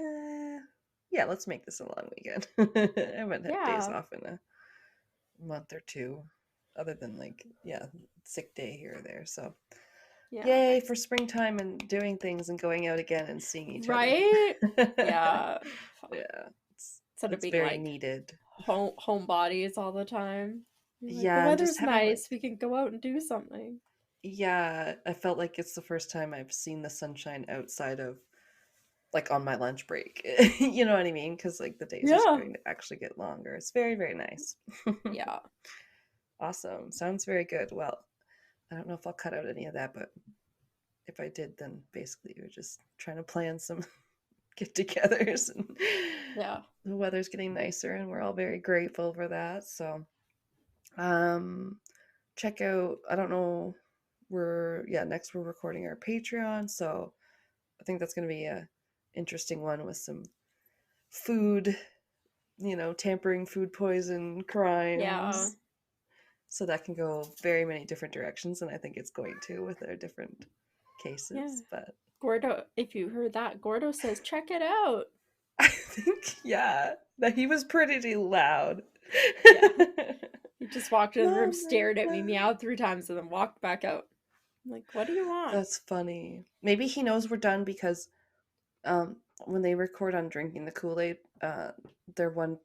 yeah, let's make this a long weekend. I haven't had days Yeah. off in a month or two, other than like, yeah, sick day here or there. So Yeah. yay for springtime and doing things and going out again and seeing each Right? other. Yeah. Yeah, Instead of it's being very like needed. homebodies all the time. You're like, the Yeah, and just weather's having like, nice. We can go out and do something. yeah, I felt like it's the first time I've seen the sunshine outside of like on my lunch break. You know what I mean? Because like the days are Yeah. starting to actually get longer. It's very, very nice. Yeah. Awesome. Sounds very good. Well, I don't know if I'll cut out any of that, but if I did, then basically we're just trying to plan some get-togethers, and Yeah. the weather's getting nicer, and we're all very grateful for that. So, check out. I don't know. Next we're recording our Patreon, so I think that's going to be a interesting one with some food, tampering, food poison crimes. Yeah. So that can go very many different directions, and I think it's going to with our different cases. Yeah. But Gordo, if you heard that, Gordo says, check it out. I think, that he was pretty loud. Yeah. He just walked in the room, stared at me, meowed 3 times, and then walked back out. I'm like, what do you want? That's funny. Maybe he knows we're done because when they record on Drinking the Kool-Aid, the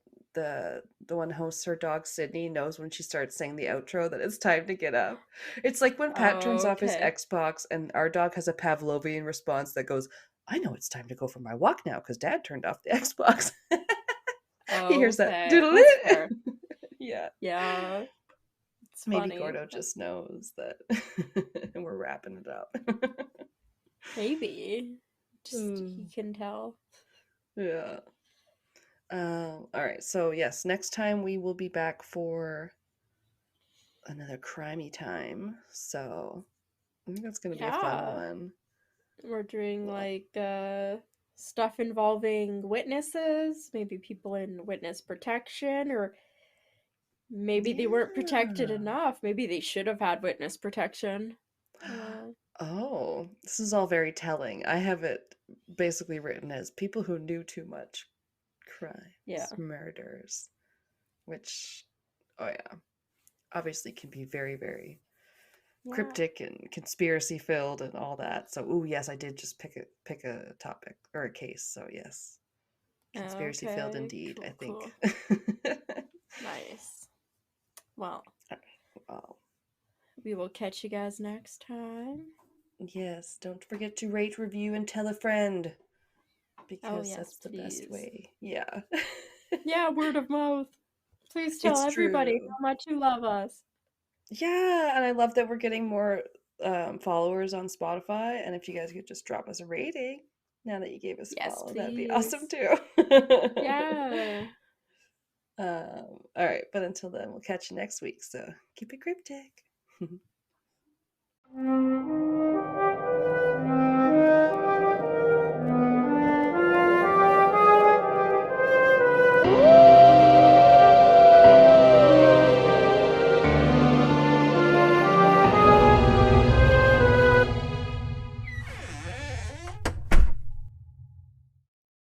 one host, her dog Sydney, knows when she starts saying the outro that it's time to get up. It's like when Pat turns off his Okay. Xbox and our dog has a Pavlovian response that goes, I know it's time to go for my walk now because Dad turned off the Xbox. He hears that. Okay. Doodle That's it. fair. Yeah. Yeah. It's Maybe funny. Gordo just knows that and we're wrapping it up. Maybe. Just he can tell. Yeah. All right. So yes, next time we will be back for another crimey time. So I think that's gonna be a fun one. We're doing like stuff involving witnesses, maybe people in witness protection, or maybe they weren't protected Yeah. enough. Maybe they should have had witness protection. Oh, this is all very telling. I have it basically written as people who knew too much crimes, murders, which, obviously can be very, very cryptic and conspiracy filled and all that. So, yes, I did just pick a topic or a case. So, yes, conspiracy filled indeed. I think. Cool. Nice. Well, we will catch you guys next time. Yes, don't forget to rate, review, and tell a friend, because that's the best way. Yeah. Yeah, word of mouth. Please tell everybody how much you love us. Yeah, and I love that we're getting more followers on Spotify, and if you guys could just drop us a rating now that you gave us a follow, that'd be awesome too. Yeah. All right, but until then, we'll catch you next week, so keep it cryptic.